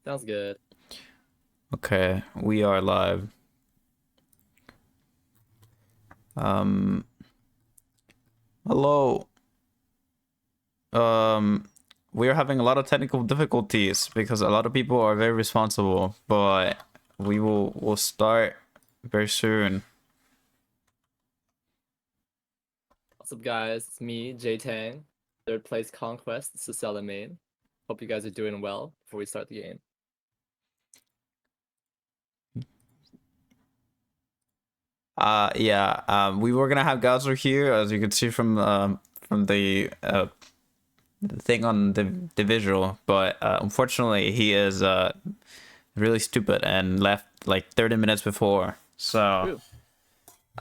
Sounds good. Okay, we are live. Um, hello. Um, we are having a lot of technical difficulties because a lot of people are very responsible, but we'll start very soon. What's up, guys? It's me, J Tang. Third place Conquest. This is Cell main. Hope you guys are doing well before we start the game. Yeah. We were gonna have Gauser here, as you can see from the thing on the visual, but unfortunately he is really stupid and left like 30 minutes before. So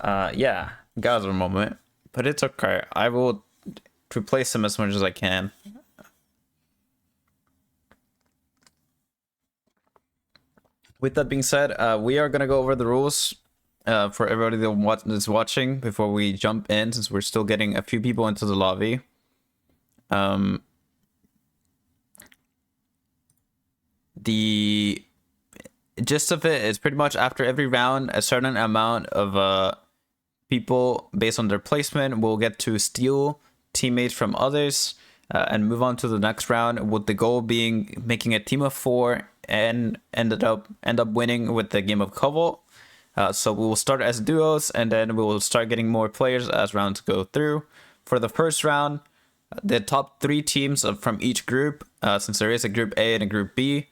True. yeah, Gauser moment, but it's okay. I will replace him as much as I can. With that being said, we are gonna go over the rules for everybody that's watching before we jump in, since we're still getting a few people into the lobby. The gist of it is pretty much after every round, a certain amount of people, based on their placement, will get to steal teammates from others and move on to the next round, with the goal being making a team of 4 and end up winning with the game of Cobalt. So we will start as duos, and then we will start getting more players as rounds go through. For the first round, the top 3 teams from each group, since there is a group A and a group B,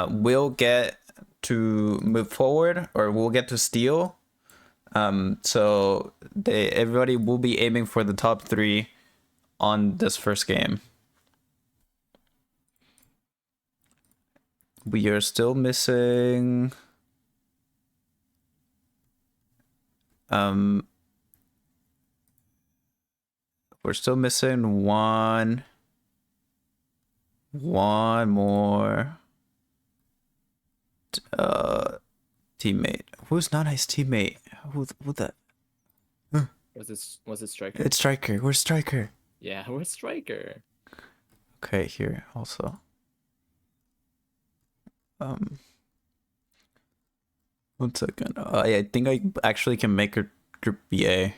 will get to move forward, or will get to steal. So everybody will be aiming for the top 3 on this first game. We are still missing we're still missing one more teammate. Who's not his teammate? Who that? Was it Striker? It's Striker. Where's Striker? Yeah, we're Striker. Okay, here also. One second. I think I actually can make a group BA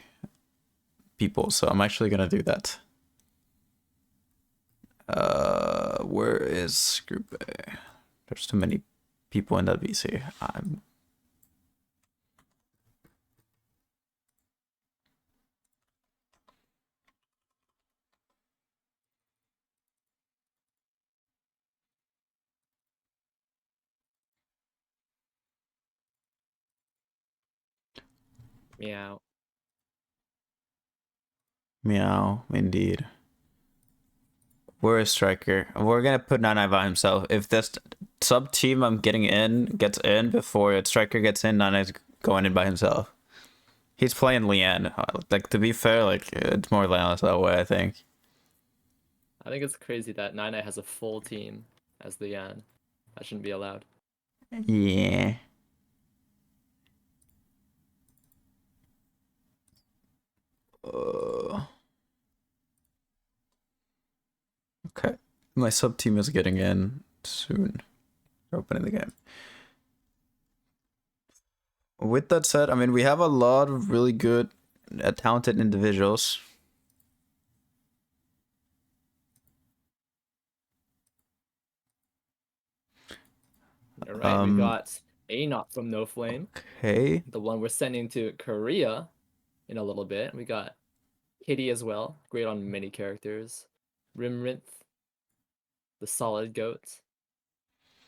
people, so I'm actually gonna do that. Where is group A? There's too many people in that VC. Meow. Meow, indeed. Where is Striker? We're gonna put Nine by himself. If this sub team I'm getting in gets in before Striker gets in, Nana's going in by himself. He's playing Leanne. Like, to be fair, like, it's more balanced that way, I think. I think it's crazy that Nine has a full team as the Yan. That shouldn't be allowed. Yeah. Okay. My sub team is getting in soon. They're opening the game. With that said, I mean, we have a lot of really good, talented individuals. All right, we got Anot from No Flame. Okay. The one we're sending to Korea in a little bit. We got Kitty as well. Great on many characters. Rimrinth, the solid goat.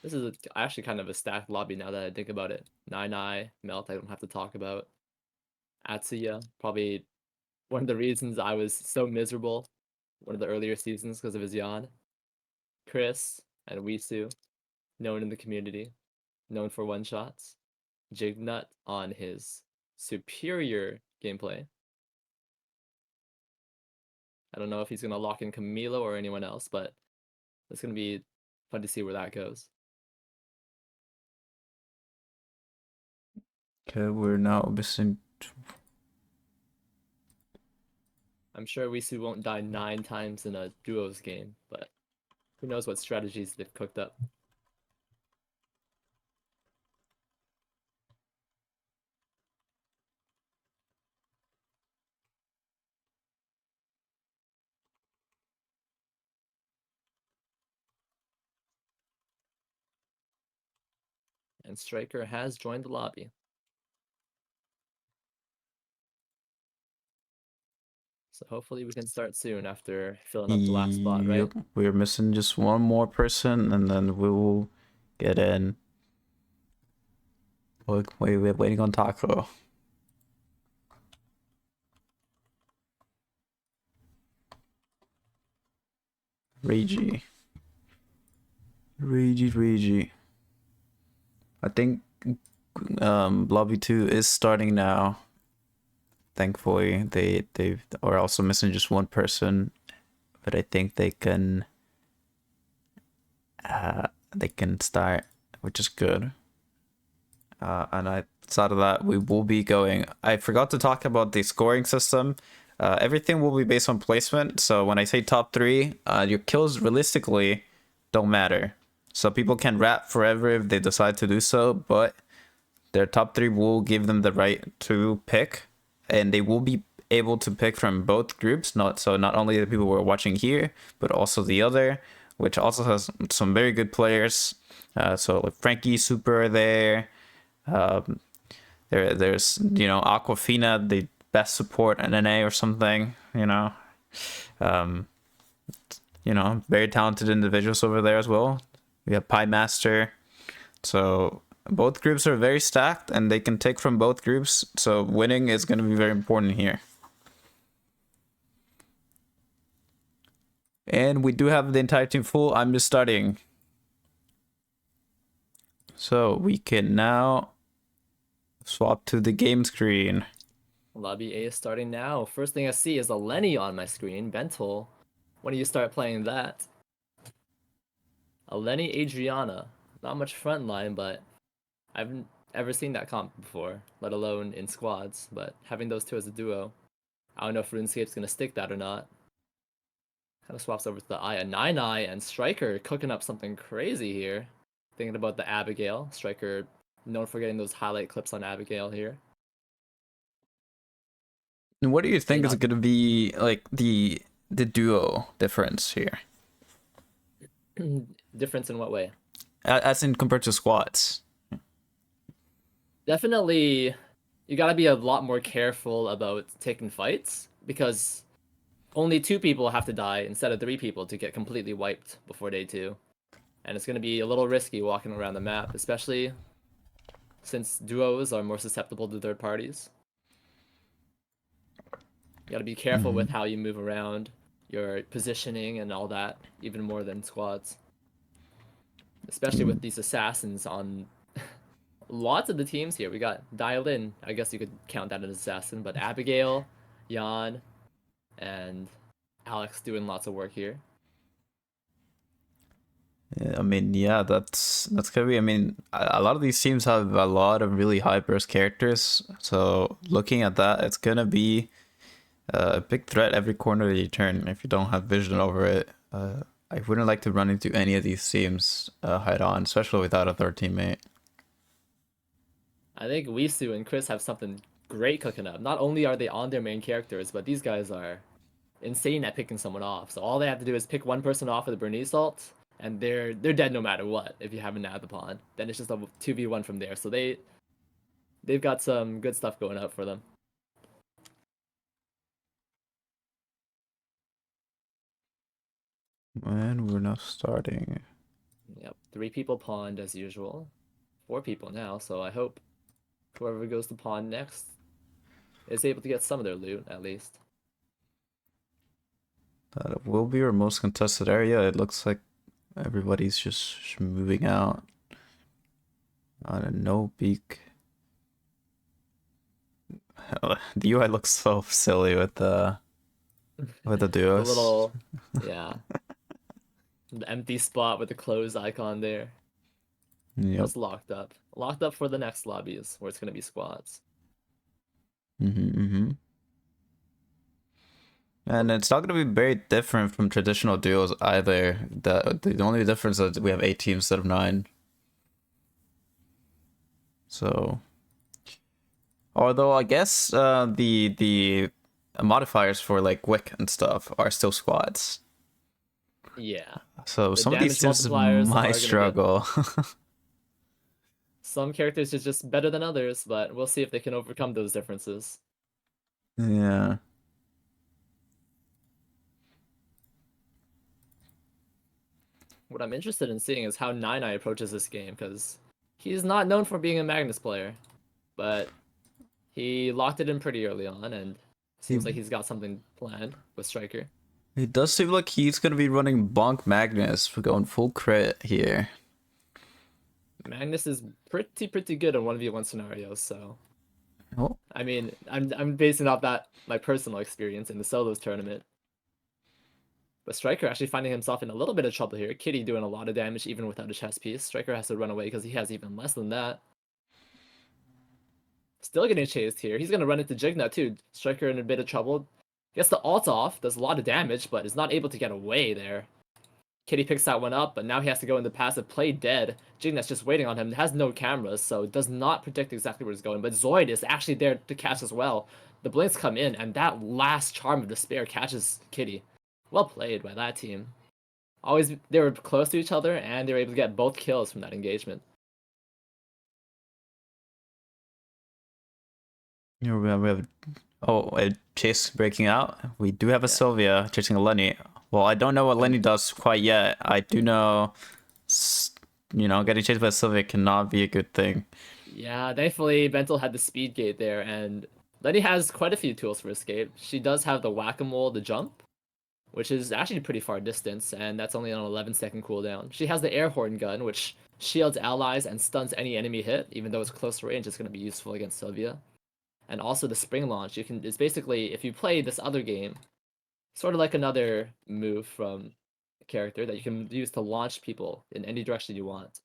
This is actually kind of a stacked lobby now that I think about it. Nine Eye, Melt, I don't have to talk about. Atsuya, probably one of the reasons I was so miserable one of the earlier seasons because of his yawn. Chris and Wisu, known in the community, known for one shots. Jignut on his superior gameplay. I don't know if he's gonna lock in Camilo or anyone else, but it's gonna be fun to see where that goes. Okay, we're now missing. I'm sure Wisu won't die 9 times in a duos game, but who knows what strategies they've cooked up. and Striker has joined the lobby. So hopefully we can start soon after filling up the last spot, right? Yep, we're missing just one more person, and then we will get in. We're waiting on Taco. Ragey. Ragey. I think lobby 2 is starting now. Thankfully, they are also missing just one person, but I think they can start, which is good. And outside of that, we will be going. I forgot to talk about the scoring system. Everything will be based on placement. So when I say top 3, your kills realistically don't matter. So people can rap forever if they decide to do so, but their top 3 will give them the right to pick, and they will be able to pick from both groups. Not only the people who are watching here, but also the other, which also has some very good players. So like Frankie Super there. There's Aquafina, the best support in NA or something. Very talented individuals over there as well. We have Pie Master. So both groups are very stacked, and they can take from both groups. So winning is going to be very important here. And we do have the entire team full. I'm just starting. So we can now swap to the game screen. Lobby A is starting now. First thing I see is a Lenny on my screen. Bentel, when do you start playing that? A Lenny Adriana. Not much front line, but I haven't ever seen that comp before, let alone in squads. But having those two as a duo, I don't know if RuneScape's gonna stick that or not. Kind of swaps over to the Aya. 9 and Striker cooking up something crazy here. Thinking about the Abigail. Striker known for getting those highlight clips on Abigail here. And what do you think is going to be like the duo difference here? Difference in what way? As in compared to squads. Definitely, you gotta be a lot more careful about taking fights because only 2 people have to die instead of 3 people to get completely wiped before day 2. And it's gonna be a little risky walking around the map, especially since duos are more susceptible to third parties. You gotta be careful with how you move around, your positioning and all that, even more than squads. Especially with these assassins on lots of the teams here. We got Dialed In, I guess you could count that as assassin, but Abigail, Jan, and Alex doing lots of work here. I mean, yeah, that's gonna be. I mean, a lot of these teams have a lot of really high burst characters. So looking at that, it's gonna be a big threat every corner that you turn if you don't have vision over it. I wouldn't like to run into any of these teams head on, especially without a third teammate. I think Wisu and Chris have something great cooking up. Not only are they on their main characters, but these guys are insane at picking someone off. So all they have to do is pick one person off with a Bernice ult, and they're dead no matter what if you have a Nathapon. Then it's just a 2v1 from there. So they've got some good stuff going up for them. And we're now starting. Yep, 3 people pawned as usual. 4 people now, so I hope whoever goes to pawn next is able to get some of their loot at least. That will be our most contested area. It looks like everybody's just moving out on a no peek. The UI looks so silly with the duos. The little, yeah, the empty spot with the closed icon there. Yep. Just locked up. Locked up for the next lobbies where it's gonna be squads. And it's not going to be very different from traditional duos either. The only difference is we have 8 teams instead of 9. So, although I guess the modifiers for like Wick and stuff are still squads. Yeah. So The some of these damage teams multipliers are might gonna struggle. Some characters are just better than others, but we'll see if they can overcome those differences. Yeah. What I'm interested in seeing is how Nine approaches this game, because he's not known for being a Magnus player, but he locked it in pretty early on, and He seems like he's got something planned with Striker. he does seem like he's gonna be running Bonk Magnus for going full crit here. Magnus is pretty good in 1v1 scenarios, so Oh, I mean, I'm basing off that my personal experience in the solos tournament. But Striker actually finding himself in a little bit of trouble here. Kitty doing a lot of damage even without a chess piece. Striker has to run away because he has even less than that. Still getting chased here. He's gonna run into Jigna too. Striker in a bit of trouble. Gets the ult off, does a lot of damage, but is not able to get away there. Kitty picks that one up, but now he has to go into passive, play dead. Jignet's just waiting on him. Has no cameras, so does not predict exactly where he's going. But Zoid is actually there to catch as well. The blinks come in, and that last Charm of Despair catches Kitty. Well played by that team. Always, they were close to each other, and they were able to get both kills from that engagement. here we have a chase breaking out. We do have a Yeah. Sylvia chasing a Lenny. Well, I don't know what Lenny does quite yet. I do know, getting chased by a Sylvia cannot be a good thing. Yeah, thankfully Bentel had the speed gate there, and Letty has quite a few tools for escape. She does have the whack-a-mole, the jump, which is actually pretty far distance, and that's only on an 11-second cooldown. She has the air horn gun, which shields allies and stuns any enemy hit, even though it's close range, it's going to be useful against Sylvia. And also the spring launch, it's basically, if you play this other game, sort of like another move from a character that you can use to launch people in any direction you want.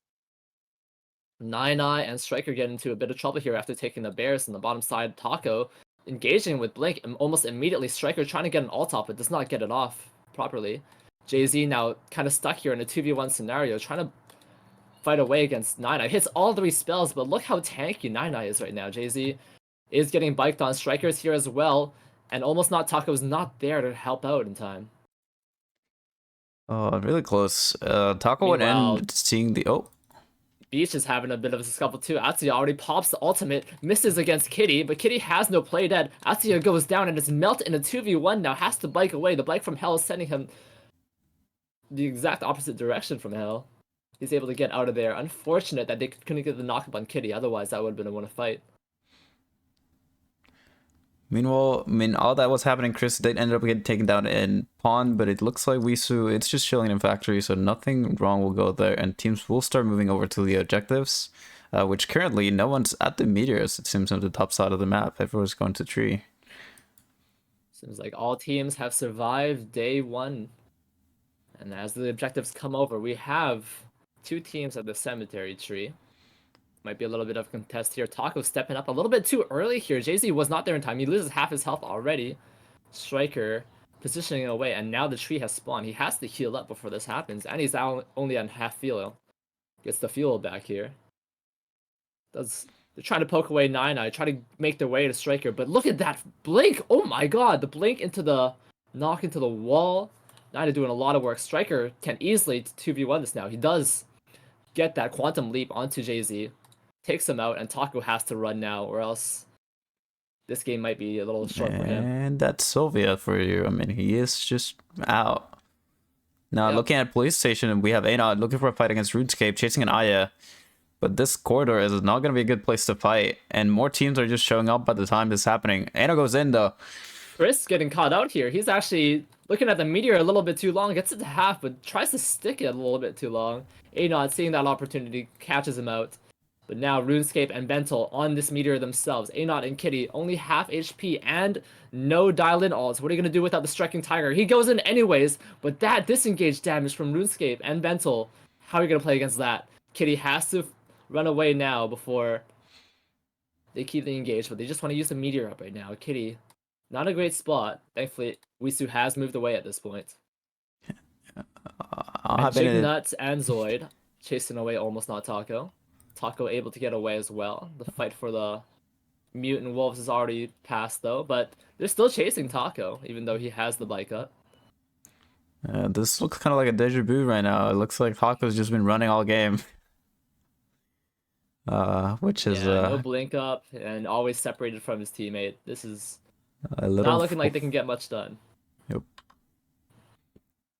Nine and Striker get into a bit of trouble here after taking the bears on the bottom side. Taco engaging with Blink almost immediately. Striker trying to get an ult off, but does not get it off properly. Jay-Z now kind of stuck here in a 2v1 scenario, trying to fight away against Nine. Hits all three spells, but look how tanky Nine is right now. Jay-Z is getting biked on. Striker's here as well, and almost not Taco's not there to help out in time. Oh, really close. Taco would Meanwhile, end seeing the Beach is having a bit of a scuffle too. Atsuya already pops the ultimate, misses against Kitty, but Kitty has no play dead. Atsuya goes down and is melted in a 2v1 now, has to bike away. The bike from Hell is sending him the exact opposite direction from Hell. He's able to get out of there. Unfortunate that they couldn't get the knockup on Kitty, otherwise that would have been a win fight. Meanwhile, all that was happening, Chris did end up getting taken down in pawn, but it looks like Wisu, it's just chilling in factory, so nothing wrong will go there, and teams will start moving over to the objectives, which currently no one's at the meteors, it seems, on the top side of the map. Everyone's going to tree. Seems like all teams have survived day one. And as the objectives come over, we have two teams at the cemetery tree. Might be a little bit of contest here. Taco stepping up a little bit too early here. Jay-Z was not there in time. He loses half his health already. Striker positioning away, and now the tree has spawned. He has to heal up before this happens, and he's only on half fuel. Gets the fuel back here. They're trying to poke away Nine, try to make their way to Striker, but look at that blink! Oh my god, the blink into the knock into the wall. Nine doing a lot of work. Striker can easily 2v1 this now. He does get that quantum leap onto Jay-Z. Takes him out, and Taco has to run now, or else this game might be a little short for him. And that's Sylvia for you. I mean, he is just out. Now, Yep. looking at police station, we have Anod looking for a fight against RuneScape, chasing an Aya. But this corridor is not going to be a good place to fight, and more teams are just showing up by the time this is happening. Anod goes in, though. Chris getting caught out here. He's actually looking at the meteor a little bit too long, gets it to half, but tries to stick it a little bit too long. Anod, seeing that opportunity, catches him out. But now RuneScape and Bentel on this meteor themselves. Anod and Kitty only half HP and no dial-in ults. What are you going to do without the Striking Tiger? He goes in anyways, but that disengage damage from RuneScape and Bentel, how are you going to play against that? Kitty has to run away now before they keep the engage, but they just want to use the meteor up right now. Kitty, not a great spot. Thankfully, Wisu has moved away at this point. And Jignuts and Zoid chasing away almost not Taco. Taco able to get away as well. The fight for the mutant wolves is already passed though, but they're still chasing Taco, even though he has the bike up. This looks kind of like a deja vu right now. It looks like Taco's just been running all game. which is Yeah, no blink up and always separated from his teammate. This is a not little. looking like they can get much done. Yep.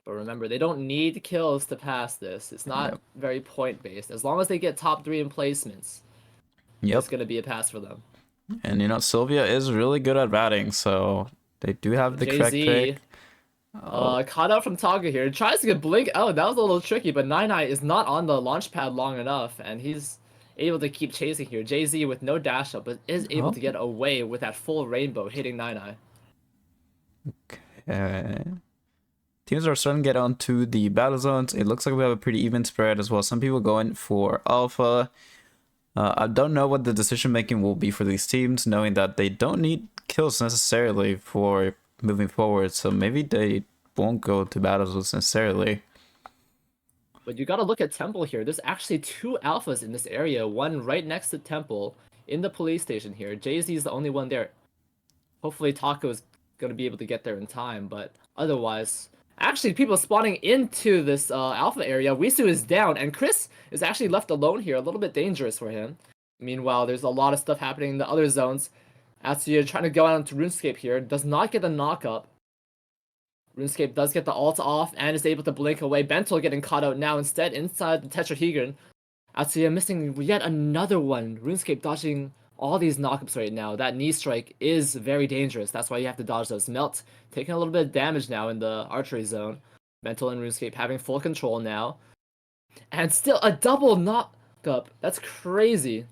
But remember, they don't need kills to pass this. It's not Yep. very point based. As long as they get top 3 in placements, it's Yep. gonna be a pass for them. And Sylvia is really good at batting, so they do have the Jay correct Z pick. Oh, caught up from Taga here. Tries to get blink. Oh, that was a little tricky, but Nine is not on the launch pad long enough, and he's able to keep chasing here. Jay Z with no dash up, but is able oh, to get away with that full rainbow hitting Nine. okay. Teams are starting to get onto the battle zones. It looks like we have a pretty even spread as well. Some people going for alpha. I don't know what the decision making will be for these teams, knowing that they don't need kills necessarily for moving forward. So maybe they won't go to battle zones necessarily. But you gotta look at Temple here. There's actually 2 alphas in this area, one right next to Temple in the police station here. Jay-Z is the only one there. Hopefully Taco's gonna be able to get there in time, but otherwise, actually people spawning into this alpha area. Wisu is down, and Chris is actually left alone here. A little bit dangerous for him. Meanwhile, there's a lot of stuff happening in the other zones. Atsuya trying to go out into RuneScape here. Does not get the knock up. RuneScape does get the ult off and is able to blink away. Bento getting caught out now instead inside the Tetrahedron. Atsuya missing yet another one. RuneScape dodging all these knockups right now. That knee strike is very dangerous. That's why you have to dodge those. Melt taking a little bit of damage now in the archery zone. Mental and RuneScape having full control now. And still a double knockup. That's crazy.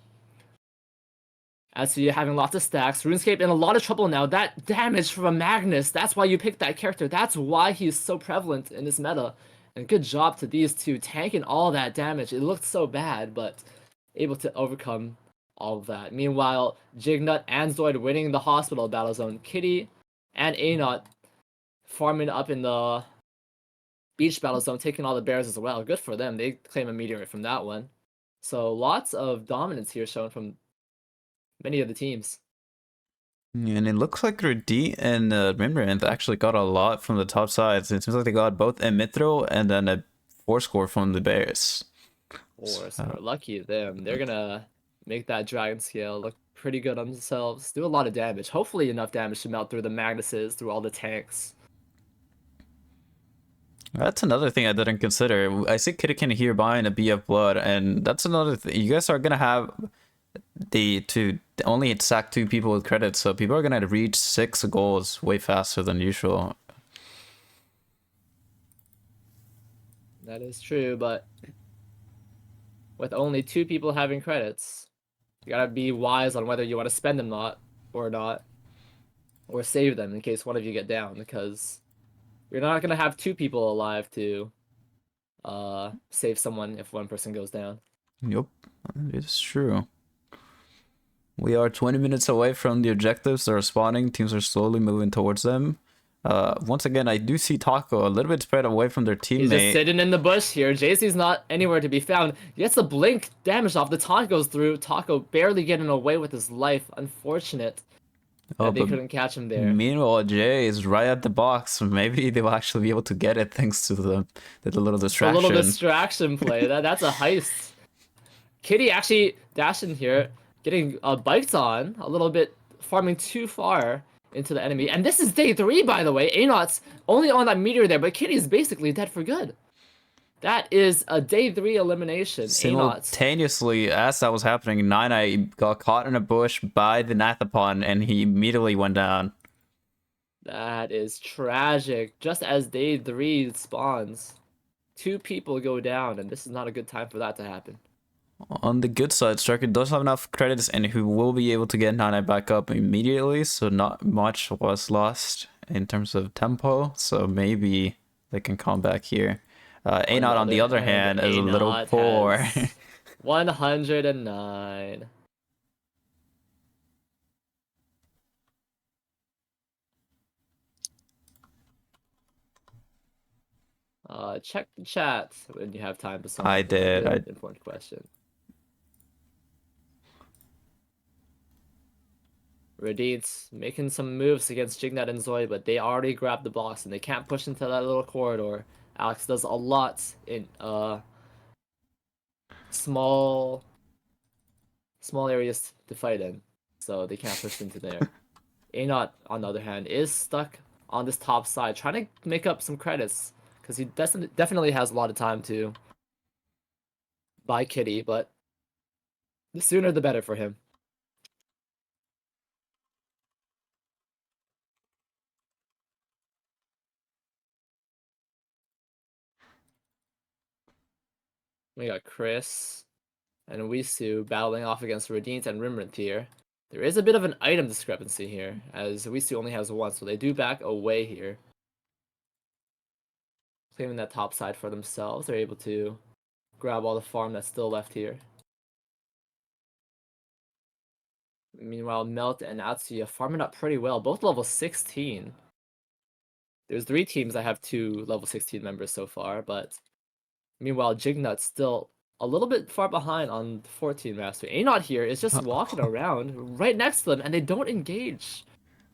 Atsuya having lots of stacks. RuneScape in a lot of trouble now. That damage from Magnus. That's why you picked that character. That's why he's so prevalent in this meta. And good job to these two tanking all that damage. It looked so bad, but able to overcome all of that. Meanwhile, Jignut and Zoid winning the hospital battle zone. Kitty and Anot farming up in the beach battle zone, taking all the bears as well. Good for them. They claim a meteorite from that one. So lots of dominance here shown from many of the teams. And it looks like Rudi and Rimranth actually got a lot from the top sides. It seems like they got both a Mithril and then a 4 score from the Bears. So lucky them. They're gonna make that dragon scale look pretty good on themselves. Do a lot of damage. Hopefully enough damage to melt through the Magnuses, through all the tanks. That's another thing I didn't consider. I see Kiddikin here buying a BF Blood, and that's another thing. You guys are gonna have to only sack 2 people with credits, so people are gonna reach 6 goals way faster than usual. That is true, but with only 2 people having credits, you gotta be wise on whether you want to spend them not, or save them in case one of you get down, because you're not gonna have 2 people alive to save someone if one person goes down. Yep, it's true. We are 20 minutes away from the objectives. They're spawning. Teams are slowly moving towards them. Once again, I do see Taco a little bit spread away from their teammate. He's just sitting in the bush here. JC's not anywhere to be found. Gets a blink damage off. The taunt goes through. Taco barely getting away with his life. Unfortunate that they couldn't catch him there. Meanwhile, Jay is right at the box. Maybe they will actually be able to get it thanks to the little distraction. A little distraction play. That's a heist. Kitty actually dashing here, getting biked on a little bit, farming too far into the enemy. And this is day 3, by the way. Anot's only on that meteor there, but Kitty's basically dead for good. That is a day 3 elimination. Simultaneously, as that was happening, Nine got caught in a bush by the Nathapon, and he immediately went down. That is tragic. Just as day 3 spawns, 2 people go down, and this is not a good time for that to happen. On the good side, Striker does have enough credits, and he will be able to get Nine back up immediately, so not much was lost in terms of tempo, so maybe they can come back here. Anot, on the other hand, is a little poor. 109. Check the chat when you have time to solve. I did. Important question. Radiant's making some moves against Jignut and Zoe, but they already grabbed the box and they can't push into that little corridor. Alex does a lot in small small areas to fight in, so they can't push into there. Anot, on the other hand, is stuck on this top side, trying to make up some credits, because he definitely has a lot of time to buy Kitty, but the sooner the better for him. We got Chris and Wisu battling off against Radint and Rimrinth here. There is a bit of an item discrepancy here, as Wisu only has one, so they do back away here. Claiming that top side for themselves, they're able to grab all the farm that's still left here. Meanwhile, Melt and Atsuya farming up pretty well, both level 16. There's 3 teams that have 2 level 16 members so far, but meanwhile, Jignut's still a little bit far behind on 14 master. Anot here is just walking around right next to them, and they don't engage.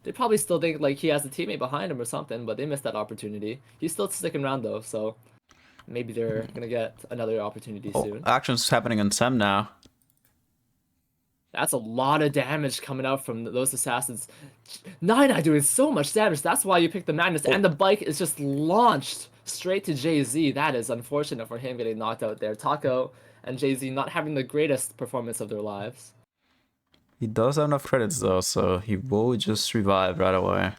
They probably still think like he has a teammate behind him or something, but they missed that opportunity. He's still sticking around though, so maybe they're gonna get another opportunity soon. Action's happening on Sem now. That's a lot of damage coming out from those assassins. Nine doing so much damage. That's why you picked the Magnus. And the bike is just launched straight to Jay-Z. That is unfortunate for him getting knocked out there. Taco and Jay-Z not having the greatest performance of their lives. He does have enough credits though, so he will just revive right away.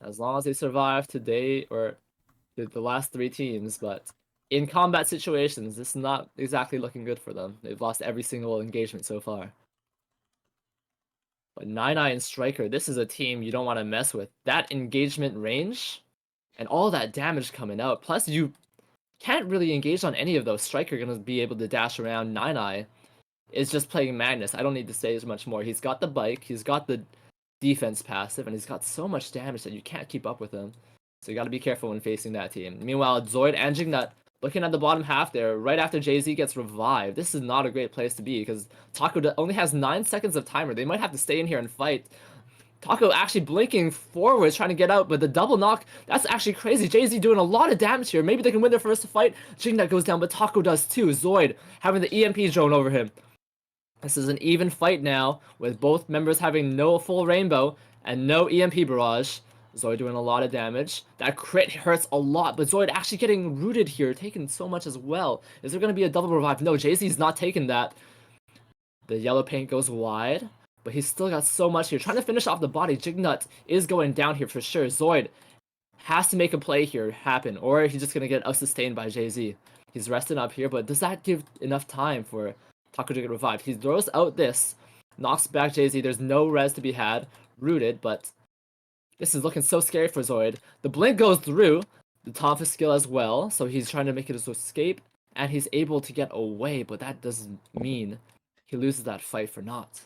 As long as they survive today or the last 3 teams, but in combat situations, this is not exactly looking good for them. They've lost every single engagement so far. But Nine and Striker, this is a team you don't want to mess with. That engagement range and all that damage coming out. Plus, you can't really engage on any of those. Striker going to be able to dash around. Nine is just playing Magnus. I don't need to say as much more. He's got the bike, he's got the defense passive, and he's got so much damage that you can't keep up with him. So you got to be careful when facing that team. Meanwhile, Zoid and Jignut looking at the bottom half there, right after Jay-Z gets revived. This is not a great place to be because Taco only has 9 seconds of timer. They might have to stay in here and fight. Taco actually blinking forwards, trying to get out, but the double knock, that's actually crazy. Jay-Z doing a lot of damage here. Maybe they can win their first fight. Jignut goes down, but Taco does too. Zoid having the EMP drone over him. This is an even fight now, with both members having no full rainbow and no EMP barrage. Zoid doing a lot of damage. That crit hurts a lot, but Zoid actually getting rooted here, taking so much as well. Is there going to be a double revive? No, Jay-Z's not taking that. The yellow paint goes wide, but he's still got so much here. Trying to finish off the body. Jignut is going down here for sure. Zoid has to make a play here happen, or he's just going to get out-sustained by Jay-Z. He's resting up here, but does that give enough time for Taco to get revived? He throws out this, knocks back Jay-Z. There's no res to be had. Rooted, but this is looking so scary for Zoid. The blink goes through, the Tonfa skill as well, so he's trying to make it his escape, and he's able to get away, but that doesn't mean he loses that fight for naught.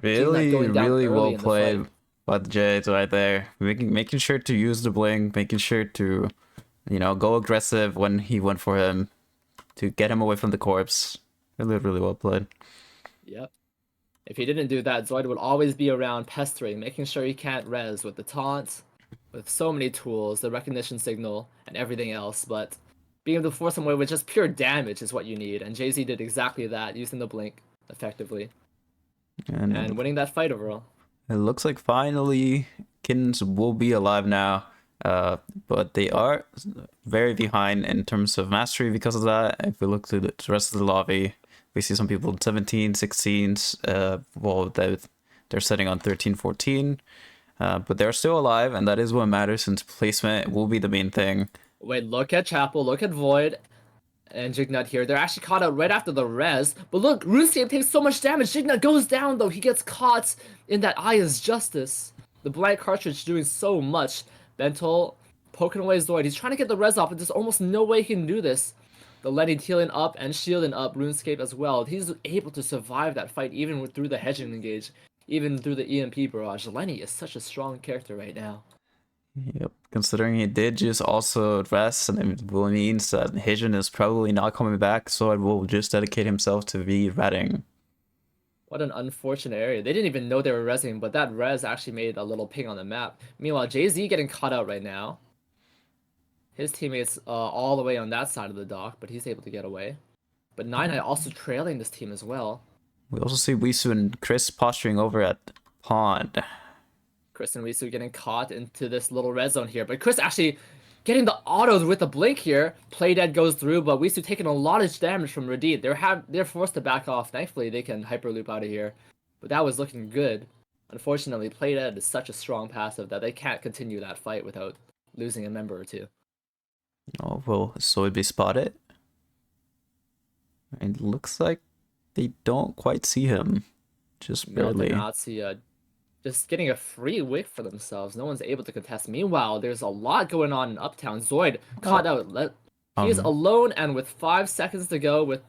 Really, really well played by the Jades right there. Making sure to use the blink, making sure to, go aggressive when he went for him to get him away from the corpse. Really, really well played. Yep. If he didn't do that, Zoid would always be around pestering, making sure he can't res with the taunt, with so many tools, the recognition signal, and everything else, but being able to force him away with just pure damage is what you need, and Jay-Z did exactly that, using the blink effectively, and winning that fight overall. It looks like finally Kittens will be alive now, but they are very behind in terms of mastery because of that. If we look to the rest of the lobby, we see some people 17, 16s, well, they're sitting on 13, 14, but they're still alive, and that is what matters since placement will be the main thing. Wait, look at Chapel, look at Void, and Jignut here. They're actually caught out right after the res, but look, RuneScape takes so much damage. Jignut goes down, though. He gets caught in that Eye is Justice. The blank cartridge doing so much. Bentol poking away Zoid. He's trying to get the res off, but there's almost no way he can do this. The Lenny healing up and shielding up RuneScape as well. He's able to survive that fight even through the hedging engage, even through the EMP barrage. Lenny is such a strong character right now. Yep, considering he did just also rest, and it will means that Hijin is probably not coming back, so it will just dedicate himself to re-redding. What an unfortunate area. They didn't even know they were resing, but that res actually made a little ping on the map. Meanwhile, Jay-Z getting caught out right now. His teammates all the way on that side of the dock, but he's able to get away. But Nine also trailing this team as well. We also see Wisu and Chris posturing over at pond. Chris and Risu getting caught into this little red zone here, but Chris actually getting the autos with the blink here. Play dead goes through, but Risu taking a lot of damage from Radid. They're forced to back off. Thankfully, they can hyperloop out of here, but that was looking good. Unfortunately, Play dead is such a strong passive that they can't continue that fight without losing a member or two. Oh, will Zoid be spotted? It looks like they don't quite see him. Just barely. Natsuya just getting a free wick for themselves. No one's able to contest. Meanwhile, there's a lot going on in Uptown. Zoid caught out. He is alone, and with 5 seconds to go, with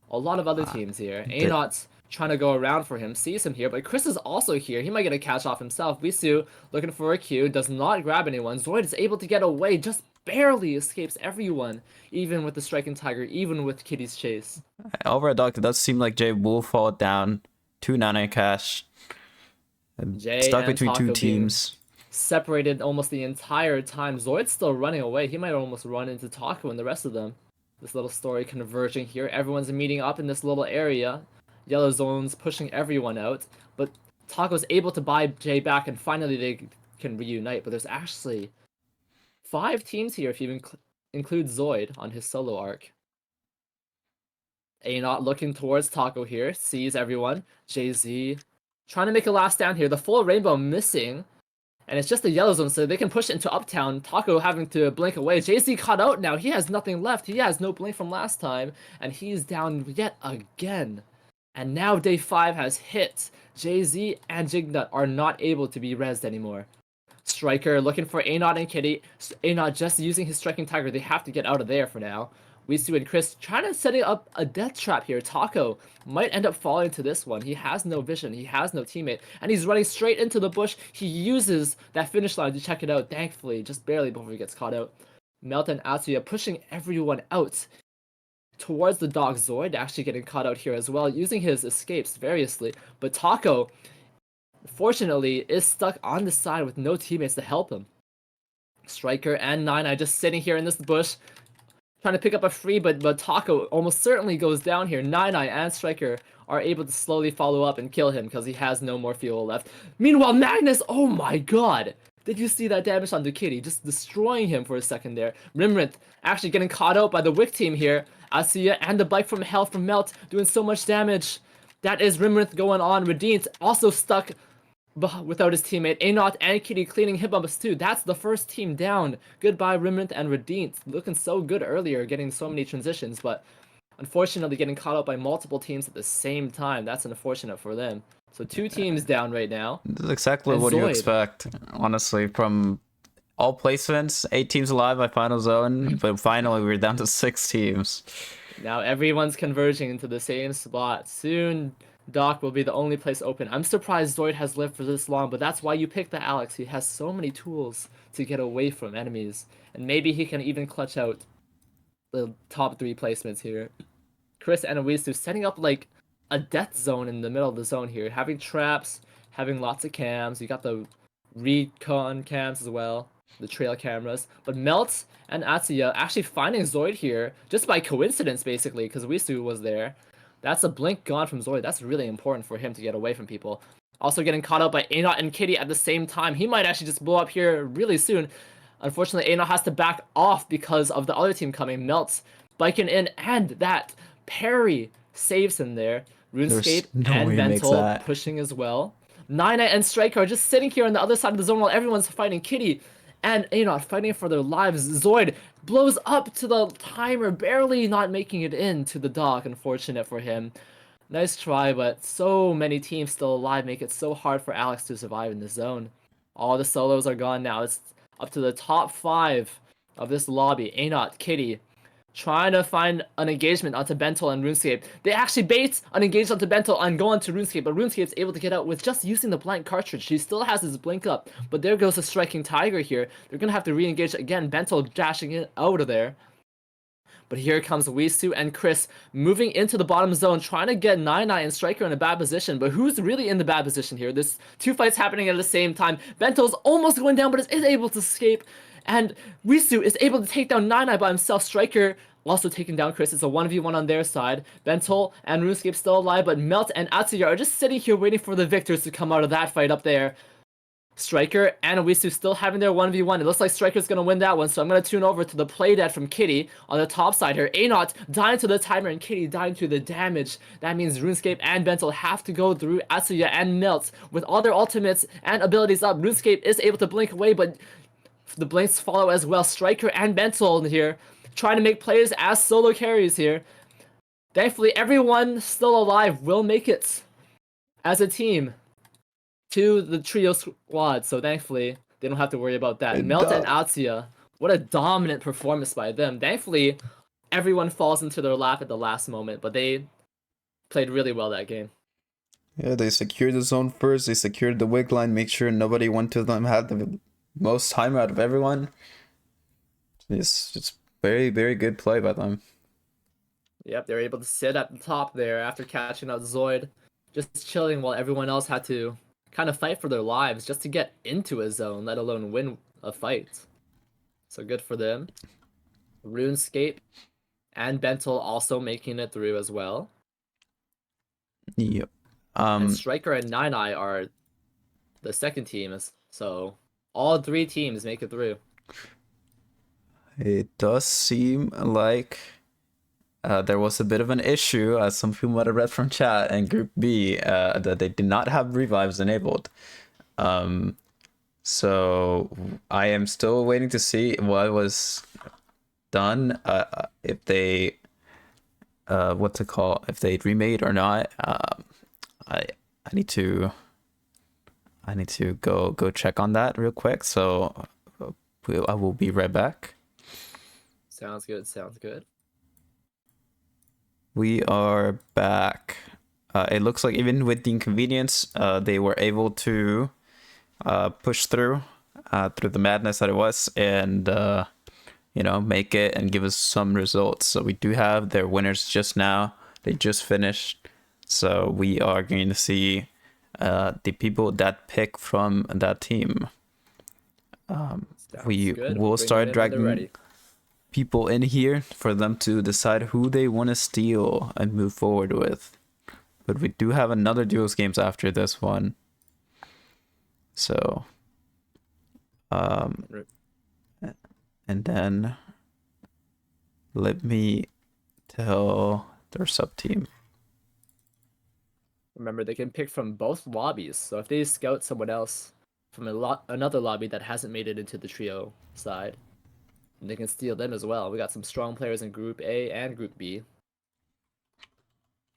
a lot of other teams here. Anot's trying to go around for him, sees him here, but Chris is also here. He might get a catch off himself. Wisu looking for a Q, does not grab anyone. Zoid is able to get away, just barely escapes everyone, even with the Striking Tiger, even with Kitty's chase. Over at Doctor, it does seem like Jay will fall down to Nana Cash. Jay Stuck and between Taco two teams. Separated almost the entire time. Zoid's still running away. He might almost run into Taco and the rest of them. This little story converging here. Everyone's meeting up in this little area. Yellow zone's pushing everyone out. But Taco's able to buy Jay back, and finally they can reunite. But there's actually 5 teams here if you include Zoid on his solo arc. Anot looking towards Taco here. Sees everyone. Jay-Z trying to make a last stand here. The full rainbow missing. And it's just the yellow zone, so they can push it into Uptown. Taco having to blink away. Jay-Z caught out now. He has nothing left. He has no blink from last time. And he's down yet again. And now day 5 has hit. Jay-Z and Jignut are not able to be rezzed anymore. Striker looking for Anot and Kitty. Anot just using his Striking Tiger. They have to get out of there for now. Wisu and Chris trying to setting up a death trap here. Taco might end up falling into this one. He has no vision. He has no teammate. And he's running straight into the bush. He uses that finish line to check it out, thankfully, just barely before he gets caught out. Melt and Atsuya pushing everyone out towards the dog. Zoid actually getting caught out here as well, using his escapes variously. But Taco, fortunately, is stuck on the side with no teammates to help him. Striker and Nine Eye just sitting here in this bush, trying to pick up a free, but Taco almost certainly goes down here. Nine Eye and Striker are able to slowly follow up and kill him because he has no more fuel left. Meanwhile, Magnus, oh my god! Did you see that damage on Kitty? Just destroying him for a second there. Rimrinth actually getting caught out by the Wick team here. Asuya and the Bike from Hell from Melt doing so much damage. That is Rimrinth going on. Redeemed also stuck without his teammate. Anot and Kitty cleaning him up too. That's the first team down. Goodbye Rimrinth and Redeemed. Looking so good earlier, getting so many transitions, but unfortunately getting caught up by multiple teams at the same time. That's unfortunate for them. So 2 teams down right now. This is exactly what you expect, honestly, from all placements. 8 teams alive by final zone, but finally we're down to 6 teams. Now everyone's converging into the same spot. Soon Doc will be the only place open. I'm surprised Zoid has lived for this long, but that's why you pick the Alex. He has so many tools to get away from enemies. And maybe he can even clutch out the top 3 placements here. Chris and Awisu setting up like a death zone in the middle of the zone here. Having traps, having lots of cams. You got the recon cams as well, the trail cameras. But Melt and Atsuya actually finding Zoid here just by coincidence, basically, because Wisu was there. That's a blink gone from Zoid. That's really important for him to get away from people. Also getting caught out by Anot and Kitty at the same time. He might actually just blow up here really soon. Unfortunately, Anot has to back off because of the other team coming. Melt's biking in, and that parry saves him there. RuneScape and Vental pushing as well. Nina and Striker are just sitting here on the other side of the zone while everyone's fighting. Kitty and Anot fighting for their lives. Zoid blows up to the timer, barely not making it into the dock. Unfortunate for him. Nice try, but so many teams still alive make it so hard for Alex to survive in the zone. All the solos are gone now. It's up to the top 5 of this lobby. Anot, Kitty, trying to find an engagement onto Bentel and RuneScape. They actually bait an engagement onto Bentel and go onto RuneScape, but RuneScape's able to get out with just using the blank cartridge. He still has his blink up, but there goes the Striking Tiger here. They're gonna have to re-engage again. Bentel dashing it out of there. But here comes Wisu and Chris moving into the bottom zone, trying to get Nine and Striker in a bad position. But who's really in the bad position here? There's 2 fights happening at the same time. Bentel's almost going down, but is able to escape. and Risu is able to take down Nine by himself. Striker also taking down Chris. It's a 1v1 on their side. Bentol and RuneScape still alive, but Melt and Atsuya are just sitting here waiting for the victors to come out of that fight up there. Striker and Owisu still having their 1v1. It looks like Striker's going to win that one, so I'm going to tune over to the playdead from Kitty on the top side here. Anot dying to the timer and Kitty dying to the damage. That means RuneScape and Bentel have to go through Atsuya and Melt. With all their ultimates and abilities up, RuneScape is able to blink away, but the blinks follow as well. Striker and Bentel here trying to make plays as solo carries here. Thankfully, everyone still alive will make it as a team to the trio squad, so thankfully they don't have to worry about that. Melt and Atsuya, what a dominant performance by them. Thankfully, everyone falls into their lap at the last moment, but they played really well that game. Yeah, they secured the zone first. They secured the wig line. Make sure nobody went to them. Had the most time out of everyone. It's very, very good play by them. Yep, they were able to sit at the top there after catching out Zoid, just chilling while everyone else had to kind of fight for their lives just to get into a zone, let alone win a fight. So good for them. RuneScape and Bentel also making it through as well. Yep. And Striker and Nine are the second team, so all three teams make it through. It does seem like there was a bit of an issue, as some people might have read from chat, in Group B, that they did not have revives enabled. So I am still waiting to see what was done, if they, if they remade or not. I need to go check on that real quick. So I will be right back. Sounds good. Sounds good. We are back. It looks like even with the inconvenience, they were able to push through the madness that it was, and make it and give us some results. So we do have their winners just now. They just finished. So we are going to see the people that pick from that team. We will start dragging people in here for them to decide who they want to steal and move forward with. But we do have another duos games after this one. So and then let me tell their sub team. Remember, they can pick from both lobbies, so if they scout someone else from another lobby that hasn't made it into the trio side, they can steal them as well. We got some strong players in Group A and Group B.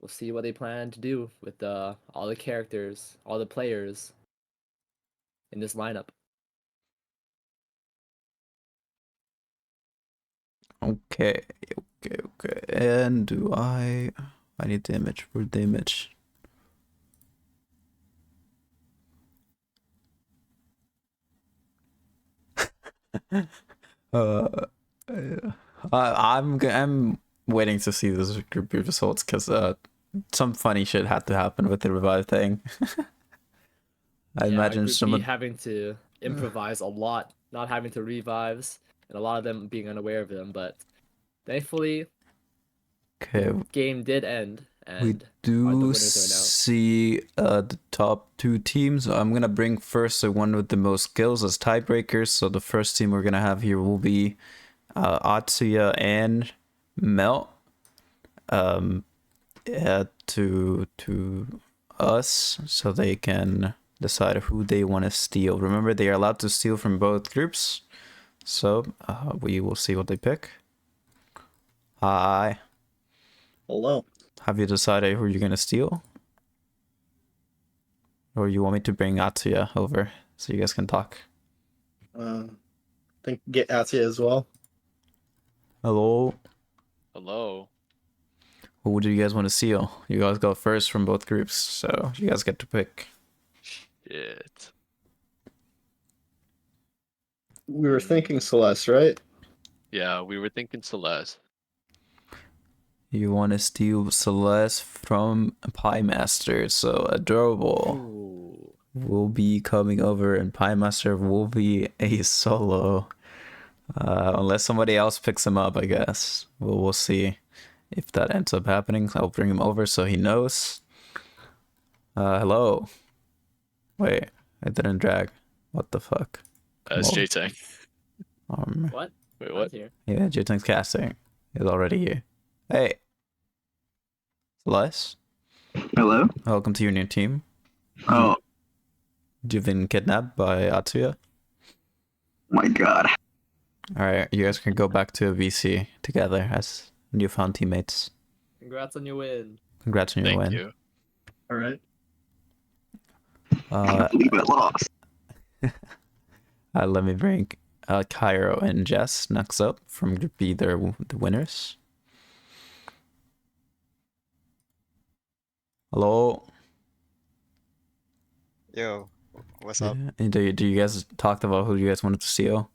We'll see what they plan to do with all the characters, all the players in this lineup. Okay. And do I need the image. Where's the image? I'm waiting to see this group B results, because some funny shit had to happen with the revive thing. I imagine someone having to improvise a lot, not having to revives, and a lot of them being unaware of them. But thankfully, the game did end, and we do see the top two teams. I'm gonna bring first the one with the most kills as tiebreakers. So the first team we're gonna have here will be Atsuya and Melt. To us, so they can decide who they want to steal. Remember, they are allowed to steal from both groups. So we will see what they pick. Hi. Hello. Have you decided who you're gonna steal? Or you want me to bring Atsuya over so you guys can talk? Think get Atsuya as well. Hello. Hello. Who do you guys want to steal? You guys go first from both groups, so you guys get to pick. Shit. We were thinking Celeste, right? Yeah, we were thinking Celeste. You want to steal Celeste from Pie Master, so Adorable will be coming over, and Pie Master will be a solo. Unless somebody else picks him up, I guess. We'll see if that ends up happening. I'll bring him over so he knows. Hello. Wait, I didn't drag. What the fuck? That's Come on. J-Tank. What? Wait, I'm what? here. Yeah, Jitting's casting. He's already here. Hey. Celeste, Hello? welcome to your new team. Oh You've been kidnapped by Atsuya. my god. Alright, you guys can go back to VC together as newfound teammates. Congrats on your win. Congrats on your Thank win. you. All right. I can't believe I lost. Let me bring Cairo and Jess next up from Group B. They're the winners. Hello. Yo, what's up? And do you guys talked about who you guys wanted to steal?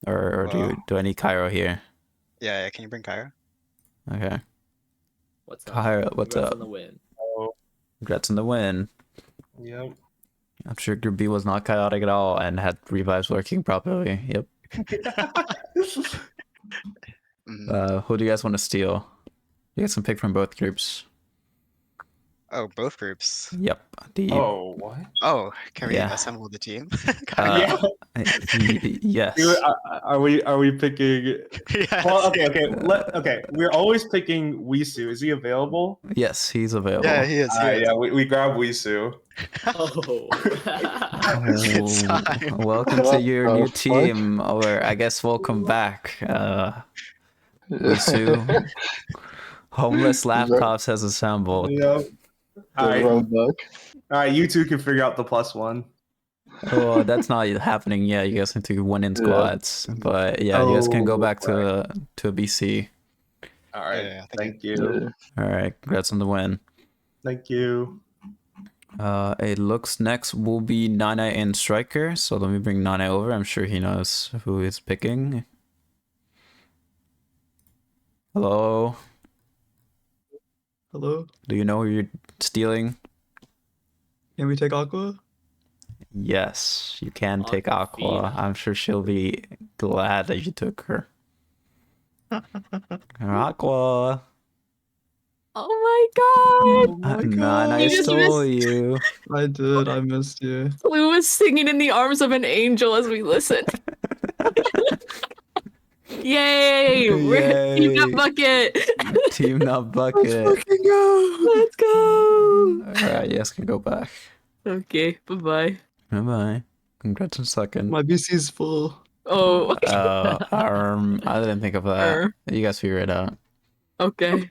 Or do I need Cairo here? Yeah, can you bring Kyra? Okay. What's up? Cairo, what's Congrats up? on the win. Congrats on the win. Yep. I'm sure Group B was not chaotic at all and had revives working properly. Yep. Mhm. Who do you guys want to steal? You guys can pick from both groups. Oh, both groups. Yep. Oh, what? Oh, can we Yeah. assemble the team? Yeah. Yes. Are we picking? Yes. Well, okay. We're always picking Wisu. Is he available? Yes, he's available. Yeah, he is. He is. Yeah, we grab Wisu. Oh. It's time. Welcome to your What new the fuck? team, or I guess welcome back. Wisu. Homeless laptops has assembled. Yep. All right. Run back. All right. You two can figure out the +1. Oh, that's not happening yet. You guys need to win in Yeah. squads. But yeah, you guys can go back to a BC. All right. Yeah, Thank you. All right, congrats on the win. Thank you. It looks next will be Nana and Striker. So let me bring Nana over. I'm sure he knows who is picking. Hello. Hello? Do you know who you're stealing? Can we take Aqua? Yes, you can take Aqua. Aquafina. I'm sure she'll be glad that you took her. Aqua. Oh my god! Nana, I You just stole missed- you. I did, I missed you. We was singing in the arms of an angel as we listened. Yay! We're Team Nut Yay. Bucket! Team Nut Bucket. go! Let's go! Alright, yes, can go back. Okay, bye-bye. Bye bye. Congrats on second. My BC's full. Oh, I didn't think of that. You guys figure it out. okay.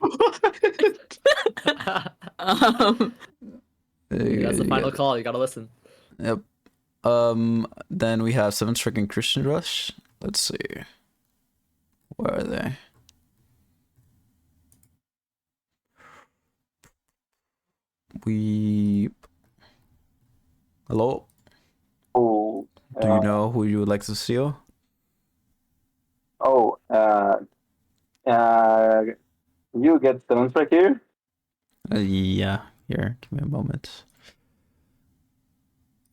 Um, That's the final call. You gotta listen. Yep. Then we have 7 Stricken Christian Rush. Let's see. Where are they? Hello? Oh, Do you know who you would like to steal? oh, you get 7 strike here? Yeah. Here, give me a moment.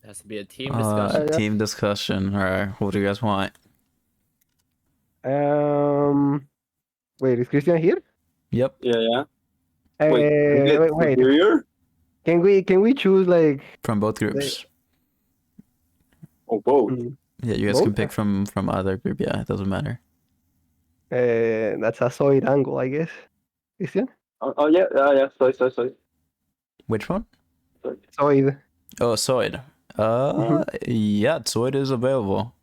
It has to be a team discussion. Team discussion. Alright, what do you guys want? Wait, is Christian here? Yep. Yeah. Wait. Superior? Can we choose like? From both groups. Oh, both. Yeah, you guys can Both? pick from either group. Yeah, it doesn't matter. That's a solid angle, I guess. Christian? Oh, yeah. Sorry. Which one? Solid. Oh, Zoid. Yeah, Zoid is available.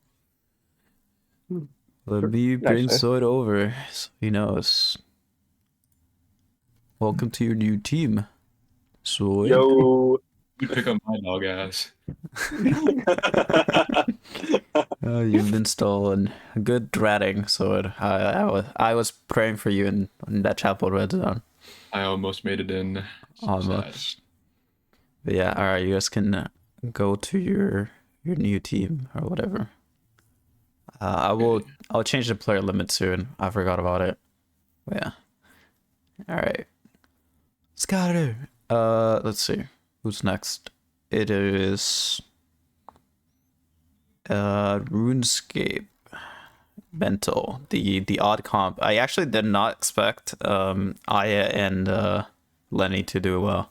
Let me bring Nice. Zoid over so he knows. Welcome to your new team, Zoid. Yo. You pick up my dog ass. You've been stolen. Good ratting, Zoid. I was praying for you in that chapel red zone. I almost made it in. Almost. But yeah, alright, you guys can go to your new team or whatever. I'll change the player limit soon. I forgot about it. But yeah. Alright. Scatter. Let's see. Who's next? It is RuneScape. Bento, the odd comp. I actually did not expect Aya and Lenny to do well.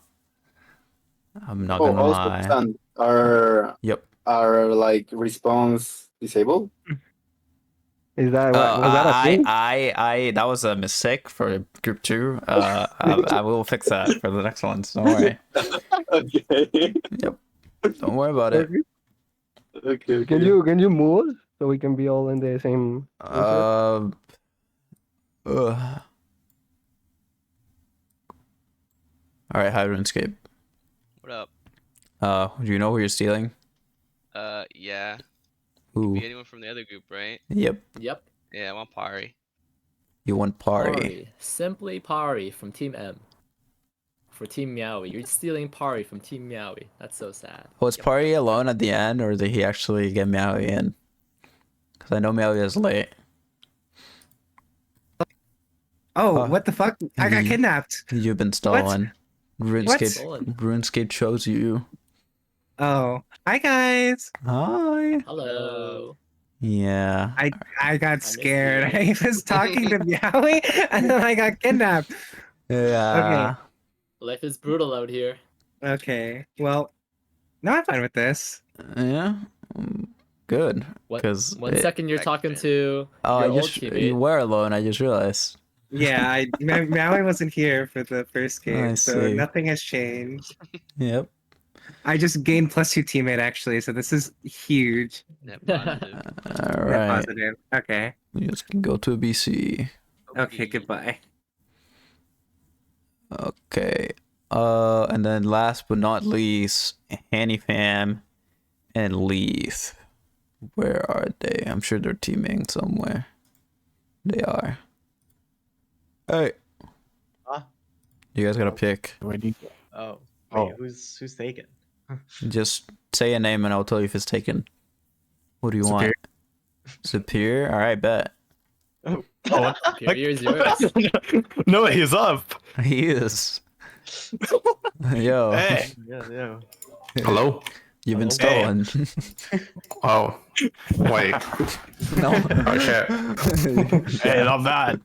I'm not gonna also, lie. Passant, are Yep. like response disabled? Is that what was that a thing? I that was a mistake for group 2. I will fix that for the next ones. Don't worry. Okay. Yep. Don't worry about it. Okay. Can you move us so we can be all in the same? Uh, ugh. All right, hi RuneScape. What up? Do you know who you're stealing? Yeah. Ooh. Be anyone from the other group, right? Yep. Yep. Yeah, I want Pari. You want Pari. Simply Pari from Team M. For Team Meowie. You're stealing Pari from Team Meowie. That's so sad. Was Pari alone at the end, or did he actually get Meowie in? Because I know Meowie is late. Oh, Huh. what the fuck? I got kidnapped. You've been stolen. RuneScape, Stolen. RuneScape chose you. Oh, hi guys. Hi. Hello. Yeah. I got missed scared. you. I was talking to Meowie and then I got kidnapped. Yeah. Life is brutal out here. Okay. Well, no, I'm fine with this. Yeah. Good. One Because second you're talking to oh, your I old just you teammate. were alone. I just realized. Yeah, Maui wasn't here for the first game, I so see. nothing has changed. Yep. I just gained +2 teammate actually, so this is huge. Net positive. All Net right. positive. Okay. You just can go to BC. Okay, goodbye. Okay. And then last but not least, Hanny Fam and Leaf. Where are they? I'm sure they're teaming somewhere. They are. Hey. Huh? You guys gotta pick. Oh, wait, who's taken? Just say a name and I'll tell you if it's taken. What do you want? Superior? Alright, bet. Oh, Superior is yours. no, he's up. He is. Yo. Hey. Yeah. Hello? You've been Hey. stolen. Oh, wait. No. Oh, shit. Hey, not bad.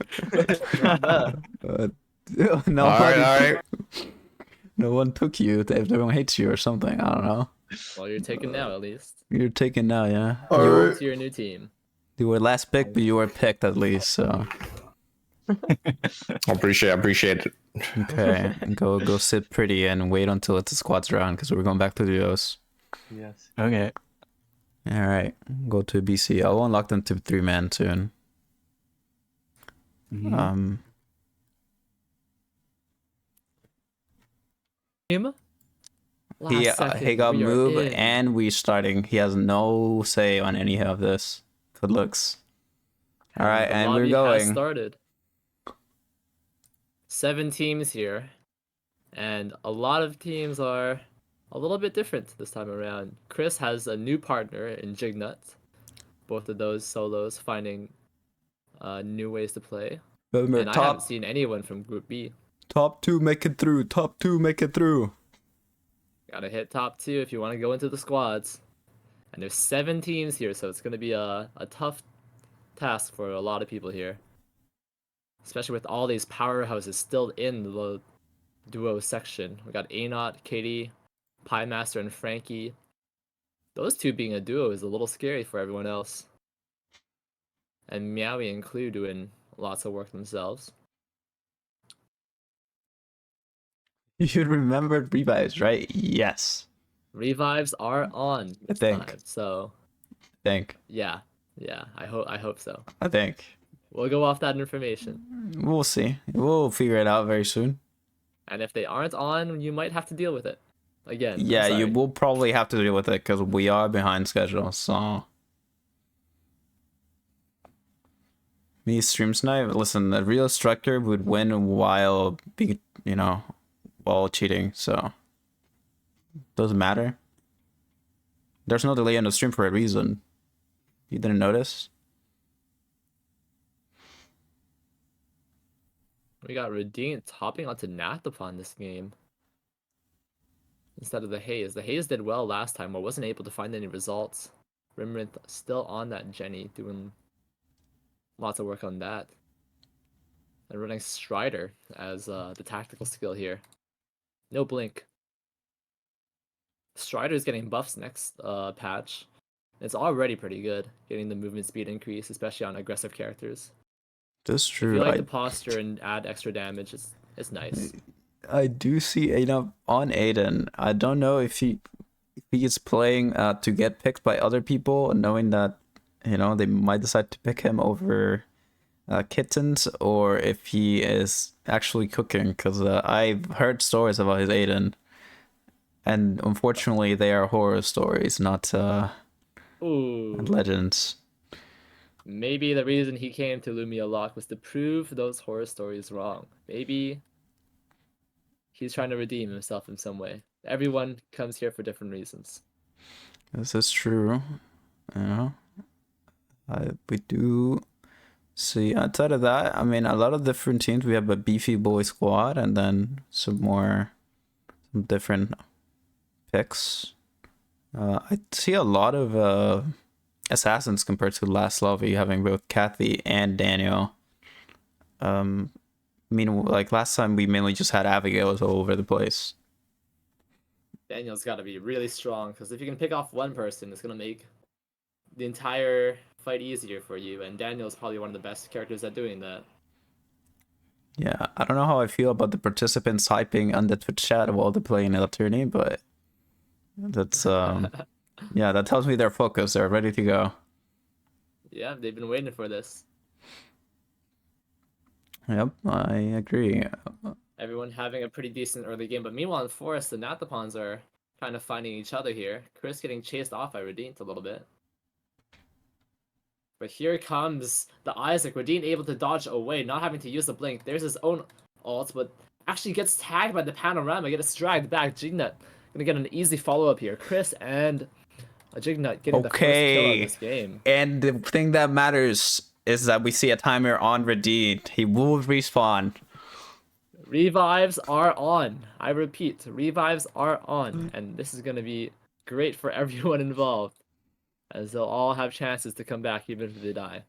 No All one, right. no one took you. Everyone hates you or something. I don't know. Well, you're taken now, at least. You're taken now, yeah. You're to your new team. You were last picked, but you were picked at least. So Appreciate it. okay, go sit pretty and wait until it's a squads round because we're going back to duos. Yes. Okay. All right, go to BC. I'll unlock them to 3-man soon. Team? He Last second, got we are moved in. and we starting. He has no say on any of this. Good looks. All right, The and we're lobby has going. started. 7 teams here, and a lot of teams are a little bit different this time around. Chris has a new partner in Jignut. Both of those solos finding new ways to play. Remember, And I haven't seen anyone from Group B. top 2 make it through. Top 2 make it through. Gotta hit top 2 if you want to go into the squads. And there's 7 teams here, so it's gonna be a tough task for a lot of people here. Especially with all these powerhouses still in the duo section. We got Anot, Katie, Pie Master, and Frankie. Those 2 being a duo is a little scary for everyone else. And Meowie and Clue doing lots of work themselves. You remembered revives, right? Yes. Revives are on I this think. time, so I think. yeah, I hope so. I think. We'll go off that information. We'll see. We'll figure it out very soon. And if they aren't on, you might have to deal with it. Again. I'm Yeah, you sorry. will probably have to deal with it because we are behind schedule. So, me stream snipe. Listen, a real striker would win while while cheating. So, doesn't matter. There's no delay in the stream for a reason. You didn't notice? We got Redeemed hopping onto Nathapon this game. Instead of the Haze. The Haze did well last time, but wasn't able to find any results. Rimrinth still on that Jenny, doing lots of work on that. And running Strider as the tactical skill here. No blink. Strider is getting buffs next patch. It's already pretty good, getting the movement speed increase, especially on aggressive characters. That's If true. you like the posture and add extra damage, it's nice. I do see Aiden on Aiden. I don't know if he is playing to get picked by other people, knowing that they might decide to pick him over kittens, or if he is actually cooking. Because I've heard stories about his Aiden, and unfortunately they are horror stories, not Ooh. legends. Maybe the reason he came to Lumia Lock was to prove those horror stories wrong. Maybe he's trying to redeem himself in some way. Everyone comes here for different reasons. This is true. We do see, outside of that, I mean, a lot of different teams. We have a beefy boy squad, and then some different picks. I see a lot of assassins compared to last lobby, having both Kathy and Daniel. Like last time, we mainly just had Abigail's all over the place. Daniel's got to be really strong, because if you can pick off one person, it's going to make the entire fight easier for you, and Daniel's probably one of the best characters at doing that. Yeah, I don't know how I feel about the participants hyping on the Twitch chat while they're playing an attorney, but that's yeah, that tells me they're focused, they're ready to go. Yeah, they've been waiting for this. Yep, I agree. Everyone having a pretty decent early game, but meanwhile in Forest, the Nathapons are kind of finding each other here. Chris getting chased off by Redeemed a little bit. But here comes the Isaac. Redeemed able to dodge away, not having to use the blink. There's his own ult, but actually gets tagged by the panorama, gets dragged back. Jignut gonna get an easy follow-up here. Chris and Jignut getting the first kill of this game. And the thing that matters is that we see a timer on Redeemed. He will respawn. Revives are on. I repeat, revives are on. And this is going to be great for everyone involved, as they'll all have chances to come back even if they die.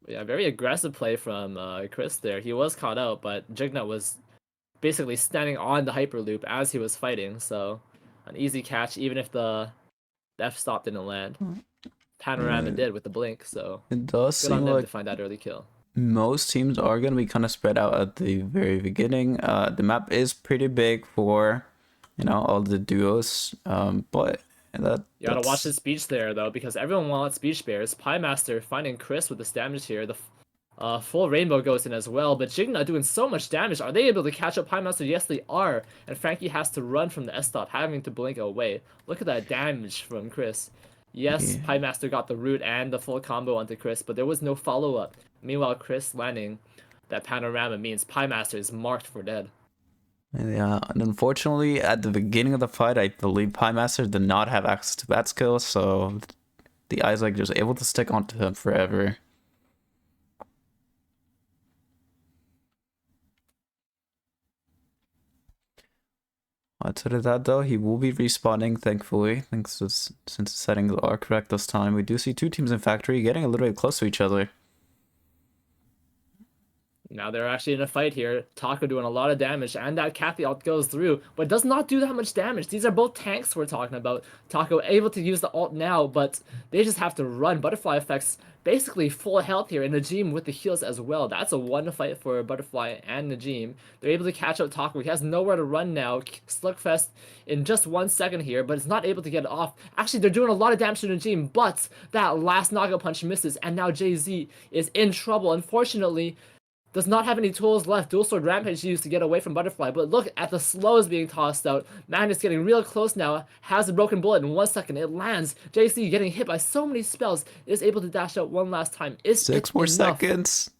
Yeah, very aggressive play from Chris there. He was caught out, but Jignut was basically standing on the Hyperloop as he was fighting, so an easy catch even if the F-stop didn't land. Panorama did with the blink, so it does good on seem them like to find that early kill. most teams are going to be kind of spread out at the very beginning. The map is pretty big for, all the duos, but you gotta watch the speech there, though, because everyone wants speech bears. Piemaster finding Chris with this damage here. The full rainbow goes in as well, but Jignut doing so much damage. Are they able to catch up Piemaster? Yes, they are. And Frankie has to run from the S-stop, having to blink away. Look at that damage from Chris. Yes, Piemaster got the root and the full combo onto Chris, but there was no follow-up. Meanwhile, Chris landing that panorama means Piemaster is marked for dead. Yeah, and unfortunately, at the beginning of the fight, I believe Piemaster did not have access to that skill, so the Isaac was able to stick onto him forever. Outside of that, though, he will be respawning, thankfully, since the settings are correct this time. We do see two teams in Factory getting a little bit close to each other. Now they're actually in a fight here. Taco doing a lot of damage, and that Kathy ult goes through, but does not do that much damage. These are both tanks we're talking about. Taco able to use the ult now, but they just have to run. Butterfly effects basically full health here, and Najim with the heals as well. That's a one fight for Butterfly and Najim. They're able to catch up Taco. He has nowhere to run now. Slugfest in just 1 second here, but is not able to get it off. Actually, they're doing a lot of damage to Najim, but that last Naga punch misses, and now JZ is in trouble. Unfortunately, does not have any tools left. Dual Sword Rampage used to get away from Butterfly, but look at the slows being tossed out. Magnus getting real close now, has a broken bullet in 1 second. It lands. JC getting hit by so many spells, is able to dash out one last time. Is 6 more seconds.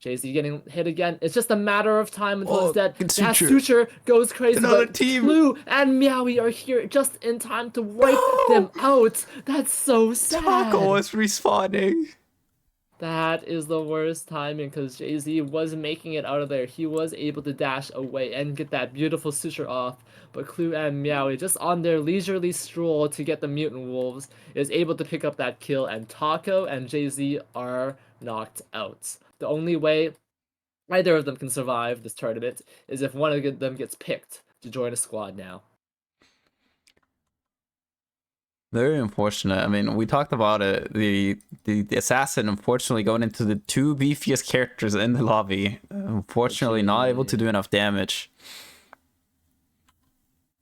JC getting hit again. It's just a matter of time until it's dead. That Suture. Suture goes crazy. Another but team. Blue and Meowie are here just in time to wipe them out. That's so sad. Taco is respawning. That is the worst timing because Jay-Z was making it out of there. He was able to dash away and get that beautiful suture off. But Clue and Meowie, just on their leisurely stroll to get the mutant wolves, is able to pick up that kill. And Taco and Jay-Z are knocked out. The only way either of them can survive this tournament is if one of them gets picked to join a squad now. Very unfortunate. I mean, we talked about it. The assassin, unfortunately, going into the two beefiest characters in the lobby. Unfortunately, not able to do enough damage.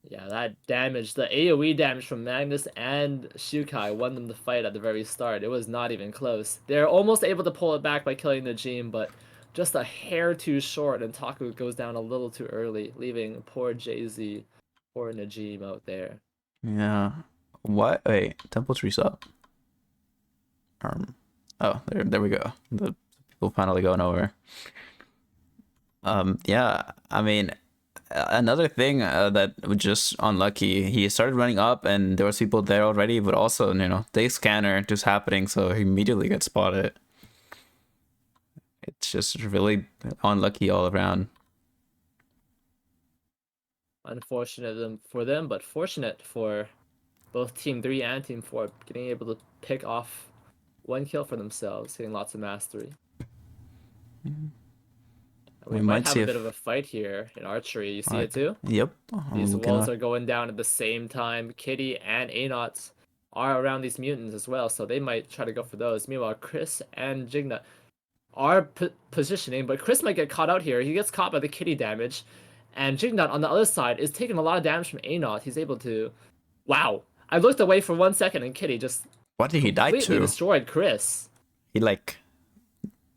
Yeah, that damage, the AoE damage from Magnus and Shukai won them the fight at the very start. It was not even close. They're almost able to pull it back by killing Najim, but just a hair too short, and Taku goes down a little too early, leaving poor Jay-Z, poor Najim out there. Yeah. What? Wait, Temple Tree's up. Oh, there we go. The people finally going over. Yeah, I mean, another thing that was just unlucky. He started running up, and there was people there already, but also, you know, they scanner just happening, so he immediately gets spotted. It's just really unlucky all around. Unfortunate for them, but fortunate for both Team 3 and Team 4 getting able to pick off one kill for themselves, getting lots of mastery. We might have a bit of a fight here in archery. You see it too? Yep. These wolves are going down at the same time. Kitty and Anots are around these mutants as well, so they might try to go for those. Meanwhile, Chris and Jigna are positioning, but Chris might get caught out here. He gets caught by the Kitty damage, and Jignut on the other side is taking a lot of damage from Anot. He's able to... Wow. I looked away for 1 second, and Kitty just... What did he die to? Completely destroyed Chris. He, like,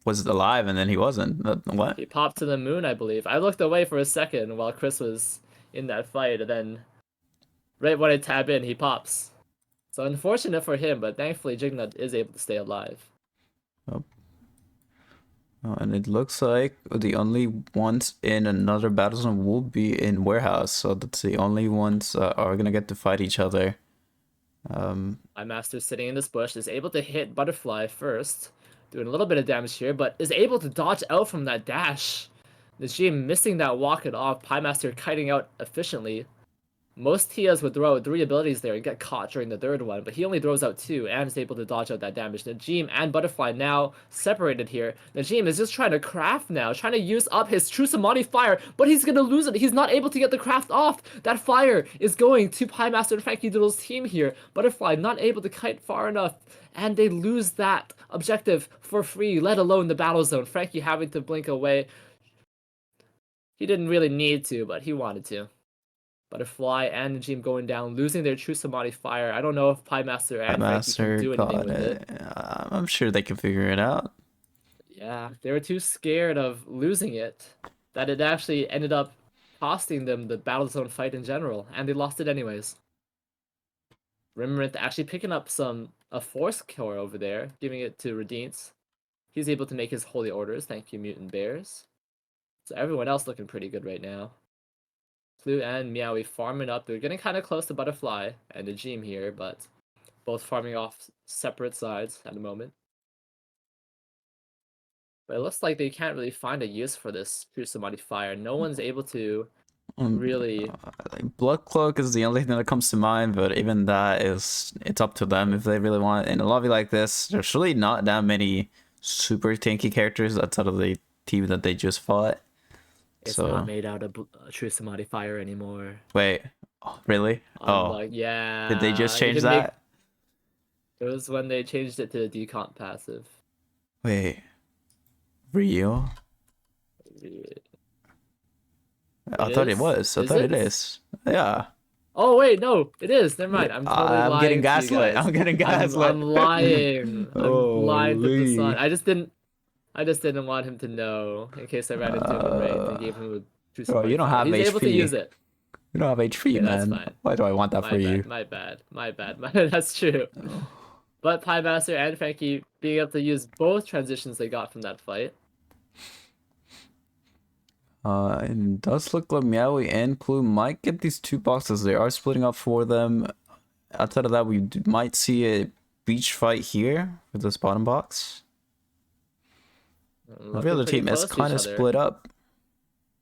was alive, and then he wasn't. What? He popped to the moon, I believe. I looked away for a second while Chris was in that fight, and then... Right when I tab in, he pops. So unfortunate for him, but thankfully Jignut is able to stay alive. Oh. Oh, and it looks like the only ones in another battle zone will be in warehouse, so that's the only ones are gonna get to fight each other. My master sitting in this bush is able to hit Butterfly first, doing a little bit of damage here, but is able to dodge out from that dash. Najim missing that walk it off, Pie Master kiting out efficiently. Most Tias would throw 3 abilities there and get caught during the 3rd one, but he only throws out 2 and is able to dodge out that damage. Najim and Butterfly now separated here. Najim is just trying to craft now, trying to use up his True Samadhi fire, but he's going to lose it. He's not able to get the craft off. That fire is going to Pie Master and Frankie Doodle's team here. Butterfly not able to kite far enough, and they lose that objective for free, let alone the battle zone. Frankie having to blink away. He didn't really need to, but he wanted to. Butterfly and Najim going down, losing their True Samadhi fire. I don't know if Pie Master and Frankie can do anything with it. I'm sure they can figure it out. Yeah, they were too scared of losing it that it actually ended up costing them the battle zone fight in general, and they lost it anyways. Rimrinth actually picking up a Force Core over there, giving it to Radince. He's able to make his holy orders. Thank you, Mutant Bears. So everyone else looking pretty good right now. Clue and Meowie farming up. They're getting kind of close to Butterfly and Najim here, but both farming off separate sides at the moment. But it looks like they can't really find a use for this True Samadhi fire. No one's able to really... Blood Cloak is the only thing that comes to mind, but even that it's up to them if they really want. In a lobby like this, there's really not that many super tanky characters outside of the team that they just fought. It's not made out of True Samadhi fire anymore. Wait, really? Yeah. Did they just change that? It was when they changed it to the decomp passive. Wait, real? I thought it was. I thought it is. Yeah. Oh wait, no, it is. Never mind. I'm totally lying. I'm getting gaslit. I'm getting gaslit. I'm lying. I'm lying to the sun. I just didn't want him to know in case I ran into him in raid and gave him a True Samadhi. You don't have He's HP. able to use it. You don't have HP, man. That's fine. Why do I want that for you? My bad. That's true. But Pie Master and Frankie being able to use both transitions they got from that fight. It does look like Meowie and Clue might get these 2 boxes. They are splitting up for them. Outside of that, we might see a beach fight here with this bottom box. Every other team is kind of split up.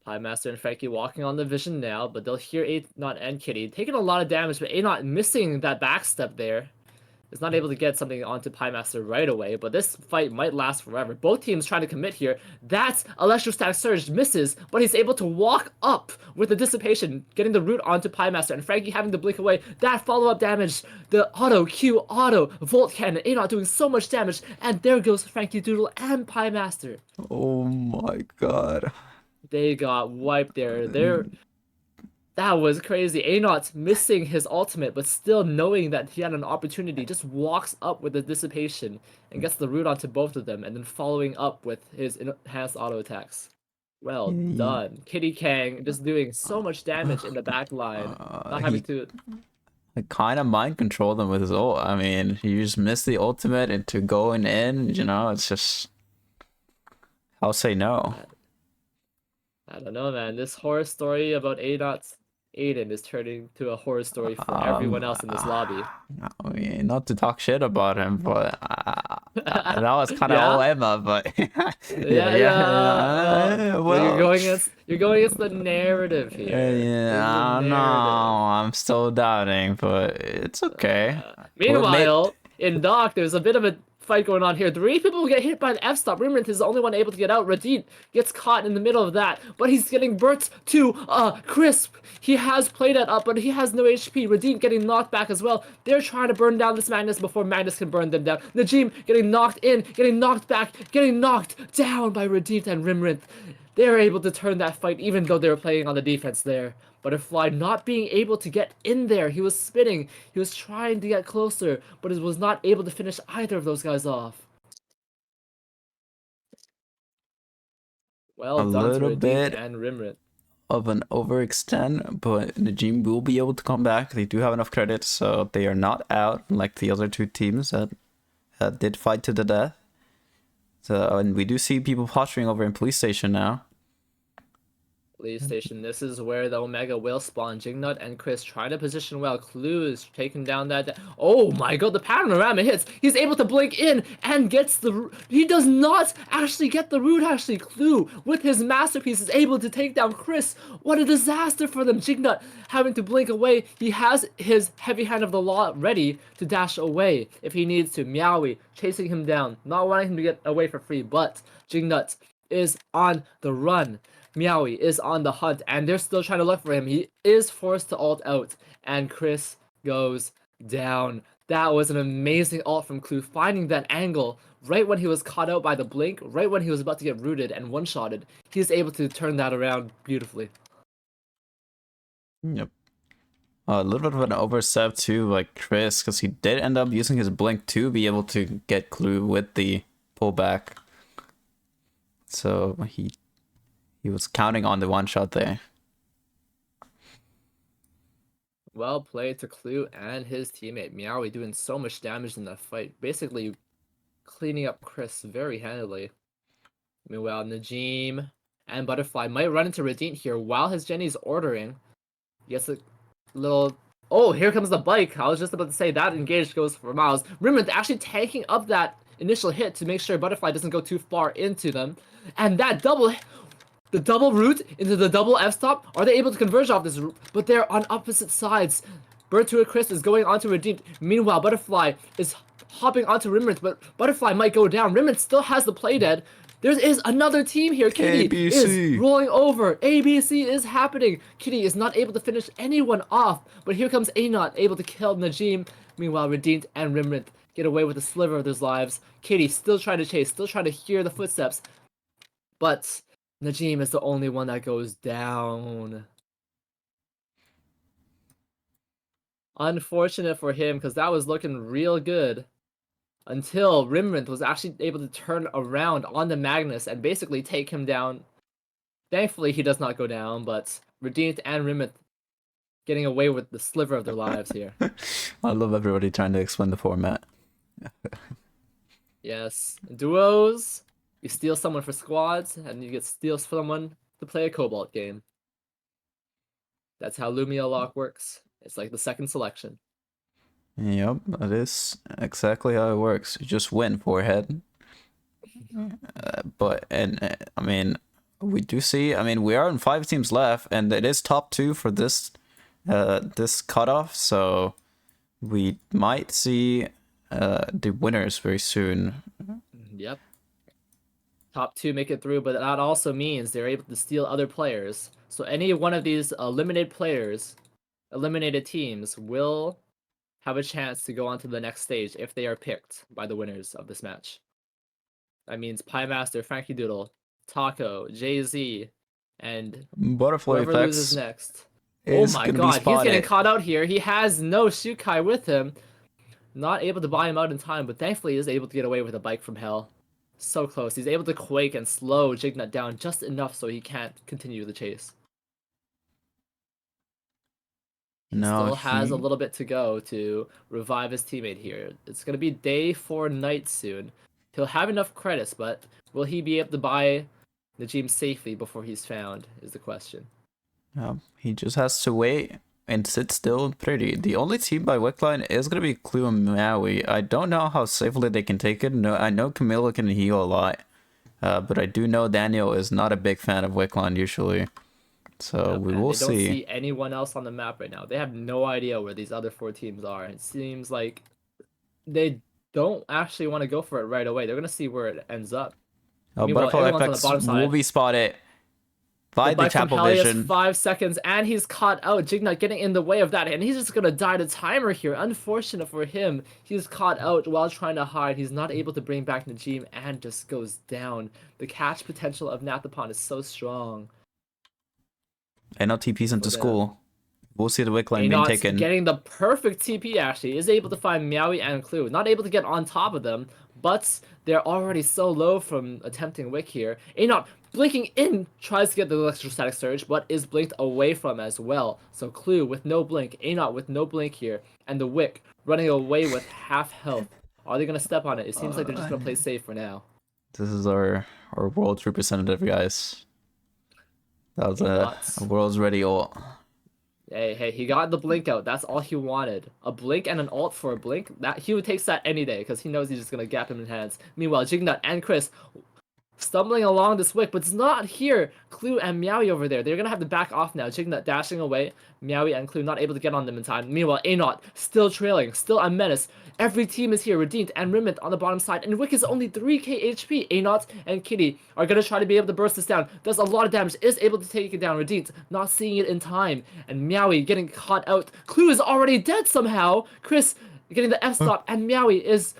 Pie Master and Frankie walking on the vision now, but they'll hear A0 and Kitty. Taking a lot of damage, but A0 missing that backstep there. Is not able to get something onto Pie Master right away, but this fight might last forever. Both teams trying to commit here. That Electrostatic Surge misses, but he's able to walk up with the Dissipation, getting the root onto Pie Master, and Frankie having to blink away. That follow-up damage, the auto Q, auto Volt Cannon, A0 doing so much damage, and there goes Frankie Doodle and Pie Master. Oh my god. They got wiped there. That was crazy. A0 missing his ultimate, but still knowing that he had an opportunity, just walks up with the Dissipation and gets the root onto both of them, and then following up with his enhanced auto attacks. Well done. Kitty Kang just doing so much damage in the back line, not having to... I kind of mind control them with his ult. I mean, you just miss the ultimate into going in, you know, it's just... I'll say no. I don't know, man. This horror story about A0's Aiden is turning to a horror story for everyone else in this lobby. I mean, not to talk shit about him, but that was kind of all Emma, but Well, you're going against the narrative here. Yeah, no, I'm still doubting, but it's okay. Meanwhile, in Dock, there's a bit of a fight going on here. 3 people get hit by an F-stop. Rimrinth is the only one able to get out. Radit gets caught in the middle of that, but he's getting burnt to Crisp. He has played that up, but he has no HP. Radit getting knocked back as well. They're trying to burn down this Magnus before Magnus can burn them down. Najim getting knocked in, getting knocked back, getting knocked down by Radit and Rimrinth. They're able to turn that fight even though they were playing on the defense there. Butterfly not being able to get in there. He was spinning. He was trying to get closer, but he was not able to finish either of those guys off. Well done to Radit and Rimrinth. Of an overextend, but Najim will be able to come back. They do have enough credit, so they are not out like the other 2 teams that did fight to the death. So, and we do see people posturing over in police station now. Police station. This is where the Omega will spawn. Jignut and Chris trying to position well. Clue is taking down that. Oh my god, the panorama hits. He's able to blink in and gets the. He does not actually get the root. Actually, Clue with his masterpiece is able to take down Chris. What a disaster for them. Jignut having to blink away. He has his heavy hand of the law ready to dash away if he needs to. Meowie chasing him down, not wanting him to get away for free, but Jignut is on the run. Meowie is on the hunt, and they're still trying to look for him. He is forced to ult out, and Chris goes down. That was an amazing ult from Clue, finding that angle right when he was caught out by the blink, right when he was about to get rooted and one-shotted. He's able to turn that around beautifully. Yep. A little bit of an overstep too, like Chris, because he did end up using his blink to be able to get Clue with the pullback. So he was counting on the one shot there. Well played to Clue and his teammate. Meowie doing so much damage in that fight. Basically cleaning up Chris very handily. Meanwhile, Najim and Butterfly might run into Radin here while his Jenny's ordering. Gets a little... Oh, here comes the bike. I was just about to say that engage goes for miles. Rimrinth actually tanking up that initial hit to make sure Butterfly doesn't go too far into them. And that the double root into the double F-stop, are they able to converge off this route? But they're on opposite sides. Bird to a Chris is going onto Redeemed. Meanwhile, Butterfly is hopping onto Rimrinth, but Butterfly might go down. Rimrinth still has the play dead. There is another team here. Kitty is rolling over. ABC is happening. Kitty is not able to finish anyone off, but here comes A0 able to kill Najim. Meanwhile, Redeemed and Rimrinth get away with a sliver of their lives. Kitty still trying to chase, still trying to hear the footsteps, but Najim is the only one that goes down. Unfortunate for him, because that was looking real good. Until Rimrinth was actually able to turn around on the Magnus and basically take him down. Thankfully, he does not go down, but Redeemed and Rimrinth getting away with the sliver of their lives here. I love everybody trying to explain the format. Yes. Duos, you steal someone for squads, and you get steal someone to play a Cobalt game. That's how Lumia lock works. It's like the second selection. Yep, that is exactly how it works. You just win, forehead. But I mean, we do see. I mean, we are in 5 teams left, and it is top 2 for this this cutoff. So we might see the winners very soon. Yep. Top 2 make it through, but that also means they're able to steal other players. So any one of these eliminated teams will have a chance to go on to the next stage if they are picked by the winners of this match. That means Pie Master, Frankie Doodle, Taco, Jay-Z, and Butterfly whoever loses effects. next. Oh Is my gonna be god, he's getting spotted. caught out here. He has no Shukai with him. Not able to buy him out in time, but thankfully he is able to get away with a bike from hell. So close. He's able to quake and slow Jignut down just enough so he can't continue the chase. He still has a little bit to go to revive his teammate here. It's going to be day 4 night soon. He'll have enough credits, but will he be able to buy Najim safely before he's found is the question. He just has to wait and sit still pretty. The only team by Wickline is going to be Clue and Maui. I don't know how safely they can take it. No, I know Camilla can heal a lot. But I do know Daniel is not a big fan of Wickline usually. So we will see. They don't see anyone else on the map right now. They have no idea where these other 4 teams are. It seems like they don't actually want to go for it right away. They're going to see where it ends up. Meanwhile, Butterfly everyone's on the effects bottom will side. be spotted by the bike from Chapel Peleus, Vision. 5 seconds, and he's caught out. Jignut getting in the way of that, and he's just gonna die to timer here. Unfortunate for him, he's caught out while trying to hide. He's not able to bring back Najim and just goes down. The catch potential of Nathapon is so strong. And now TP's into For them. school. We'll see the Wickline being Anot's taken. getting the perfect TP actually, is able to find Meowie and Clue. Not able to get on top of them, but they're already so low from attempting Wick here. Anot blinking in, tries to get the electrostatic surge, but is blinked away from as well. So Clue with no blink, Anot with no blink here, and the Wick running away with half health. Are they gonna step on it? It seems like they're just gonna play safe for now. This is our world's representative, guys. That was a world's ready ult. Hey, he got the blink out. That's all he wanted. A blink and an ult for a blink. That he would take that any day because he knows he's just gonna gap him in hands. Meanwhile, Jignut and Chris stumbling along this Wick, but it's not here. Clue and Meowie over there. They're gonna have to back off now. Jignut dashing away. Meowie and Clue not able to get on them in time. Meanwhile, Anot still trailing, still a menace. Every team is here, Redeemed and Rimit on the bottom side, and Wick is only 3k HP. Anot and Kitty are gonna try to be able to burst this down. Does a lot of damage, is able to take it down. Redeemed not seeing it in time, and Meowie getting caught out. Clue is already dead somehow. Chris getting the F-stop, and Meowie is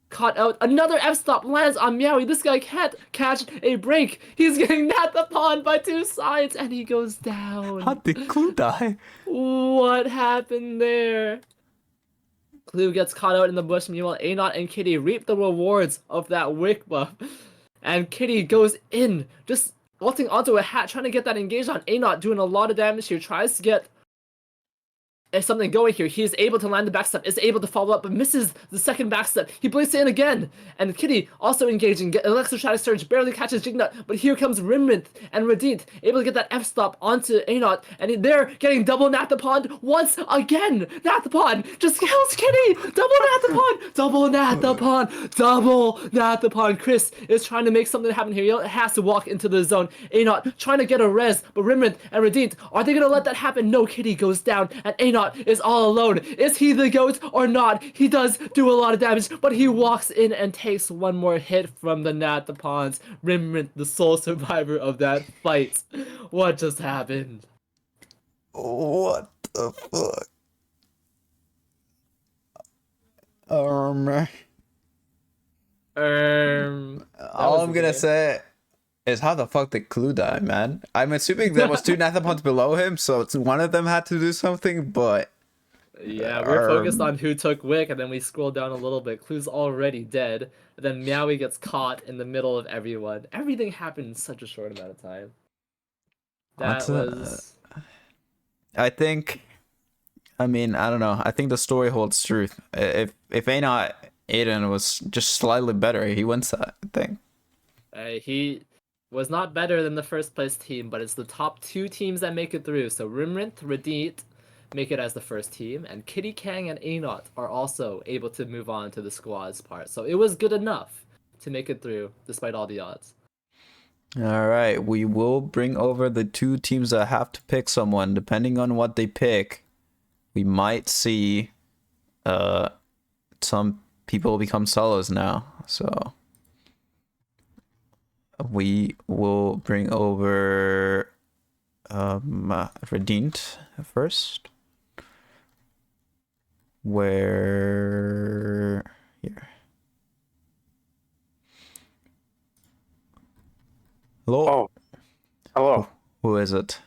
caught out. Another F-stop lands on Meowie. This guy can't catch a break. He's getting Nathapon by 2 sides, and he goes down. How did Clue die? What happened there? Clue gets caught out in the bush. Meanwhile, Anot and Kitty reap the rewards of that Wick buff. And Kitty goes in, just ulting onto a hat, trying to get that engaged on Anot, doing a lot of damage here. Tries to get something going here. He is able to land the backstep, is able to follow up, but misses the second backstep. He blinks in again, and Kitty also engaging. Electrostatic Surge barely catches Jignut, but here comes Rimrinth and Radint, able to get that F-stop onto Anot, and they're getting double Nathapon once again. Nathapon just kills Kitty! Double Nathapon! Double Nathapon! Double Nathapon! Chris is trying to make something happen here. He has to walk into the zone. Anot trying to get a res, but Rimrinth and Radint, are they going to let that happen? No, Kitty goes down, and Anot is all alone. Is he the GOAT or not? He does do a lot of damage, but he walks in and takes one more hit from the Nathapons. Rimrinth, the sole survivor of that fight. What just happened? What the fuck? All I'm gonna say is how the fuck did Clue die, man? I'm assuming there was 2 Nathapons below him, so one of them had to do something, but... Yeah, we're focused on who took Wick, and then we scroll down a little bit. Clue's already dead, and then Meowie gets caught in the middle of everyone. Everything happened in such a short amount of time. That was... I think... I mean, I don't know. I think the story holds truth. If Anot Aiden was just slightly better, he wins that, I think. He was not better than the first place team, but it's the top 2 teams that make it through. So Rimrinth, Radit make it as the first team, and Kitty Kang and Anot are also able to move on to the squads part. So it was good enough to make it through despite all the odds. All right, we will bring over the two teams that have to pick someone. Depending on what they pick, we might see some people become solos now. So we will bring over Redient first. Where here? Hello. Oh, hello. Who is it?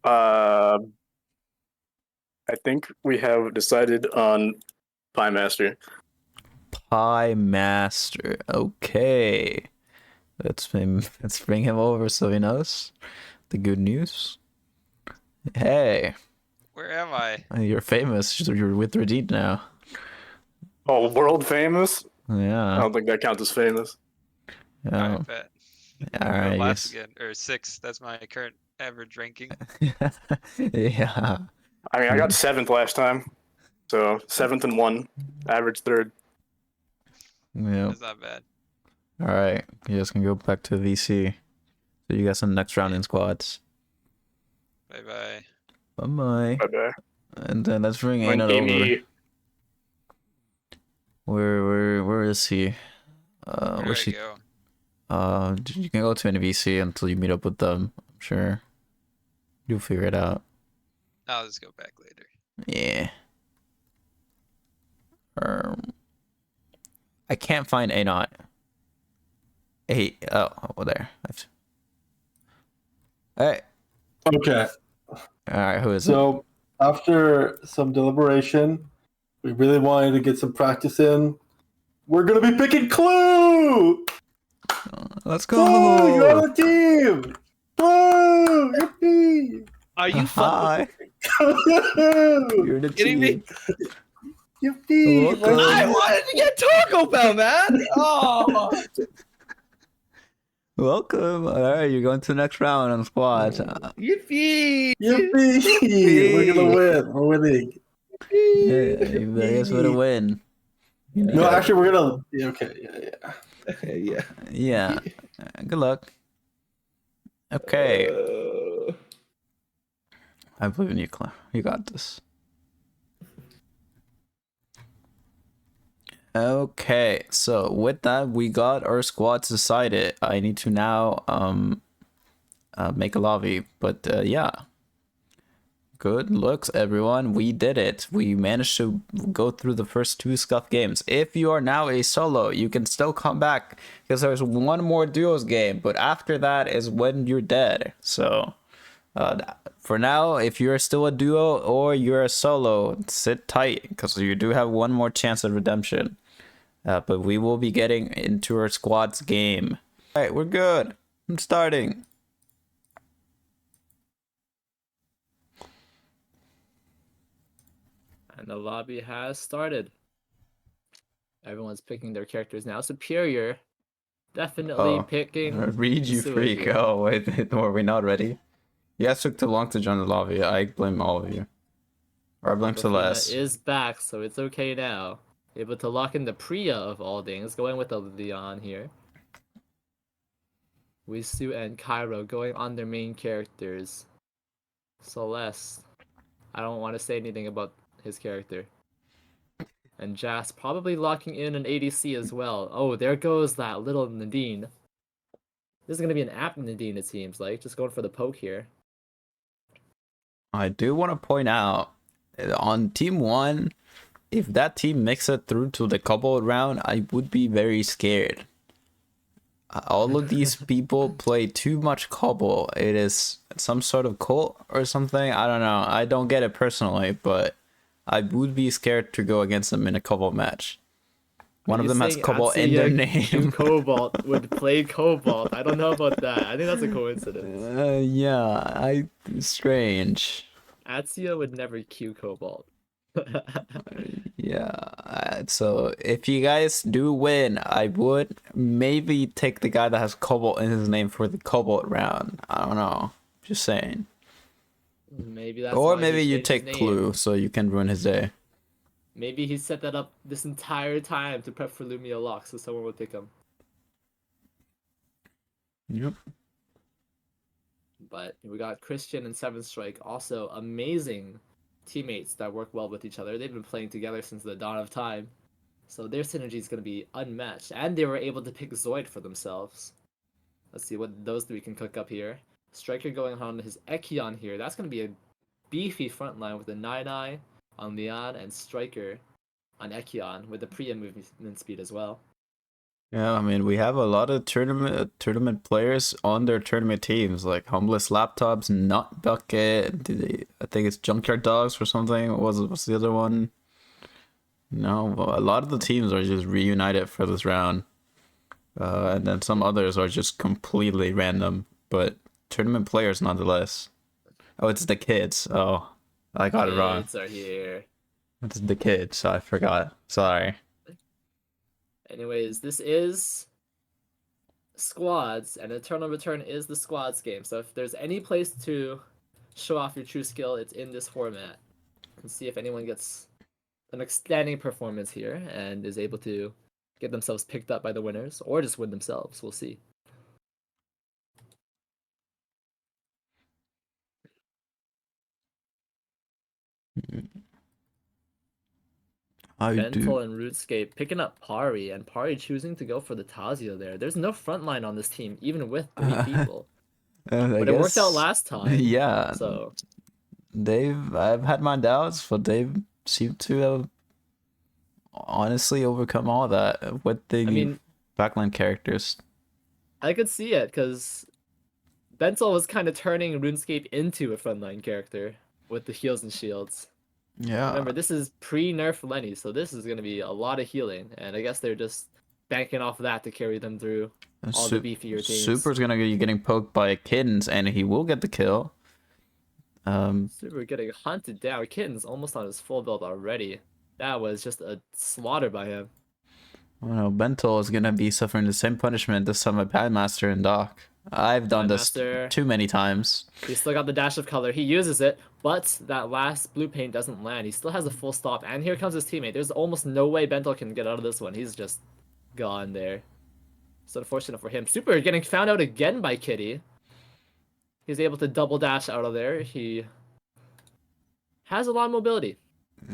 I think we have decided on Pie Master. Pie Master. Okay. Let's bring him over so he knows the good news. Hey, Where am I? you're famous. You're with Redeem now. Oh, world famous? I Yeah. don't think that counts as famous. I Yeah. bet. All Or right. last Yes. again, or 6. That's my current average ranking. Yeah. I mean, I got 7th last time. So 7th and 1, average 3rd. Yeah. That's not bad. All right. You guys can go back to VC. So you got some next round in squads. Bye bye. Bye bye. Bye-bye. And then let's bring When Anna over. Amy, Where is he? Where Where's do he? I go? You can go to NVC until you meet up with them. I'm sure you'll figure it out. I'll just go back later. Yeah. I can't find a not. Well, there. Hey. Okay. All right. Who is it? So after some deliberation, we really wanted to get some practice in. We're gonna be picking Clue. Let's Clue, you're go. on the team. Clue, yippee! Are you Hi. Clue, You're the kidding me? team. yippee! Welcome. I wanted to get Taco Bell, man. Oh. Welcome. All right, you're going to the next round on squad. Yippee! Yippee! We're gonna win. We're winning. Yeah, you guys better win. No, actually, we're gonna. Yeah, okay, yeah. Yeah. Good luck. Okay. I believe in you, Claire. You got this. Okay, so with that, we got our squads decided. I need to now make a lobby, but yeah. Good looks, everyone. We did it. We managed to go through the first 2 scuff games. If you are now a solo, you can still come back because there's one more duos game, but after that is when you're dead. So for now, if you're still a duo or you're a solo, sit tight because you do have one more chance at redemption. But we will be getting into our squads game. All right, we're good. I'm starting. And the lobby has started. Everyone's picking their characters now. Superior, definitely picking. Read you Sue freak. here. Oh, wait, were we not ready? You guys took too long to join the lobby. I blame all of you. Or I blame Aquafina Celeste. is back, so it's okay now. Able to lock in the Priya of all things, going with the Leon here. Wisu and Cairo going on their main characters. Celeste, I don't want to say anything about his character. And Jas probably locking in an ADC as well. Oh, there goes that little Nadine. This is going to be an app Nadine, it seems like. Just going for the poke here. I do want to point out, on Team 1, if that team makes it through to the couple round, I would be very scared. All of these people play too much couple. It is some sort of cult or something. I don't know. I don't get it personally, but I would be scared to go against them in a couple match. One of them has Cobalt in their name. Cobalt would play Cobalt. I don't know about that. I think that's a coincidence. Yeah, strange. Atsia would never queue Cobalt. Yeah, so if you guys do win, I would maybe take the guy that has Cobalt in his name for the Cobalt round. I don't know. Just saying. Maybe that's Or why maybe he you changed take his name. Clue so you can ruin his day. Maybe he set that up this entire time to prep for Lumia lock so someone would pick him. Yep. But we got Christian and Seven Strike, also amazing teammates that work well with each other. They've been playing together since the dawn of time. So their synergy is going to be unmatched. And they were able to pick Zoid for themselves. Let's see what those three can cook up here. Striker going on his Ekion here. That's going to be a beefy front line with the 9-Eye on Leon and Striker on Ekion with the Priya movement speed as well. Yeah, I mean, we have a lot of tournament players on their tournament teams, like Humbless Laptops, Nut Bucket. I think it's Junkyard Dogs or something. What's the other one? No, a lot of the teams are just reunited for this round, and then some others are just completely random, but tournament players nonetheless. Oh, it's the kids. Oh, I got it wrong. Kids are here. It's the kids. I forgot. Sorry. Anyways, this is squads, and Eternal Return is the squads game. So if there's any place to show off your true skill, it's in this format. And see if anyone gets an outstanding performance here and is able to get themselves picked up by the winners, or just win themselves. We'll see. Bentel and RuneScape picking up Pari, and Pari choosing to go for the Tazio there. There's no front line on this team, even with 3 people. But it worked out last time. Yeah. So I've had my doubts, but they've seemed to have honestly overcome all that with the backline characters. I could see it, because Bentel was kind of turning RuneScape into a frontline character with the heals and shields. Yeah. Remember, this is pre-nerf Lenny, so this is going to be a lot of healing, and I guess they're just banking off of that to carry them through all the beefier teams. Super's going to be getting poked by Kittens, and he will get the kill. Super getting hunted down. Kitten's almost on his full build already. That was just a slaughter by him. Well, Bentel is going to be suffering the same punishment this time by Padmaster and Doc. I've done this too many times. He still got the dash of color. He uses it, but that last blue paint doesn't land. He still has a full stop, and here comes his teammate. There's almost no way Bentel can get out of this one. He's just gone there. It's unfortunate for him. Super getting found out again by Kitty. He's able to double dash out of there. He has a lot of mobility.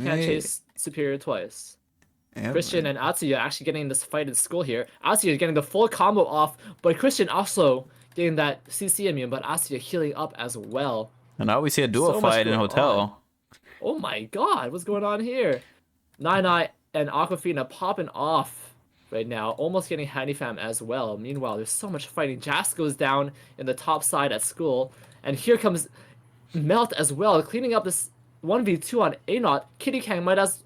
Can't chase Superior twice. Yep. Christian and Atsuya actually getting this fight in school here. Atsuya getting the full combo off, but Christian also getting that CC immune, but Atsuya healing up as well. And now we see a duo fight in a hotel. Oh my god, what's going on here? 9-Eye and Aquafina popping off right now, almost getting Handyfam as well. Meanwhile, there's so much fighting. Jas goes down in the top side at school, and here comes Melt as well, cleaning up this 1v2 on A0. Kitty Kang might as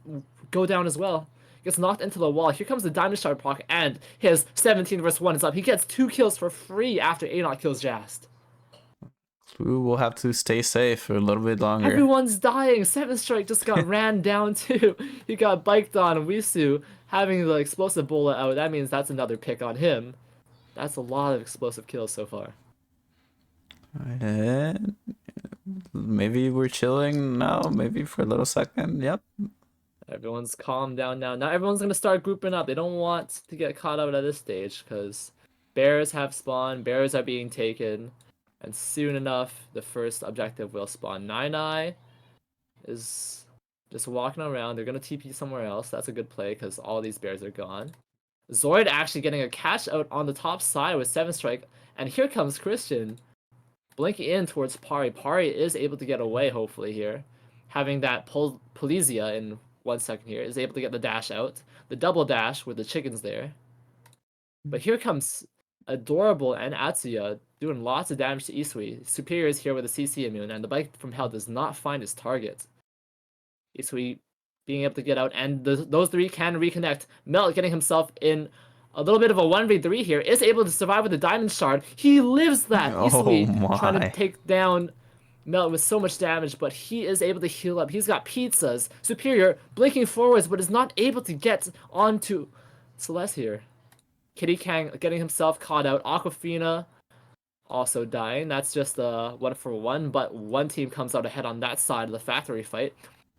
go down as well. Gets knocked into the wall. Here comes the Diamond Shard proc, and his 17 vs 1 is up. He gets 2 kills for free after A0 kills Jast. We will have to stay safe for a little bit longer. Everyone's dying. 7 Strike just got ran down too. He got biked on. Wisu having the explosive bullet out. That means that's another pick on him. That's a lot of explosive kills so far. And maybe we're chilling now. Maybe for a little second. Yep. Everyone's calmed down now. Now everyone's going to start grouping up. They don't want to get caught out at this stage because bears have spawned. Bears are being taken. And soon enough, the first objective will spawn. 9-Eye is just walking around. They're going to TP somewhere else. That's a good play because all these bears are gone. Zoid actually getting a catch out on the top side with 7 Strike. And here comes Christian blinking in towards Pari. Pari is able to get away, hopefully, here. Having that Polizia in 1 second here, is able to get the dash out. The double dash with the chickens there. But here comes Adorable and Atsuya doing lots of damage to Isui. Superior is here with a CC immune, and the bike from hell does not find his target. Isui being able to get out, and those 3 can reconnect. Melt getting himself in a little bit of a 1v3 here, is able to survive with the Diamond Shard. He lives that! Isui trying to take down Melt with so much damage, but he is able to heal up. He's got pizzas. Superior blinking forwards, but is not able to get onto Celeste here. Kitty Kang getting himself caught out. Aquafina also dying. That's just a 1-for-1, but one team comes out ahead on that side of the factory fight.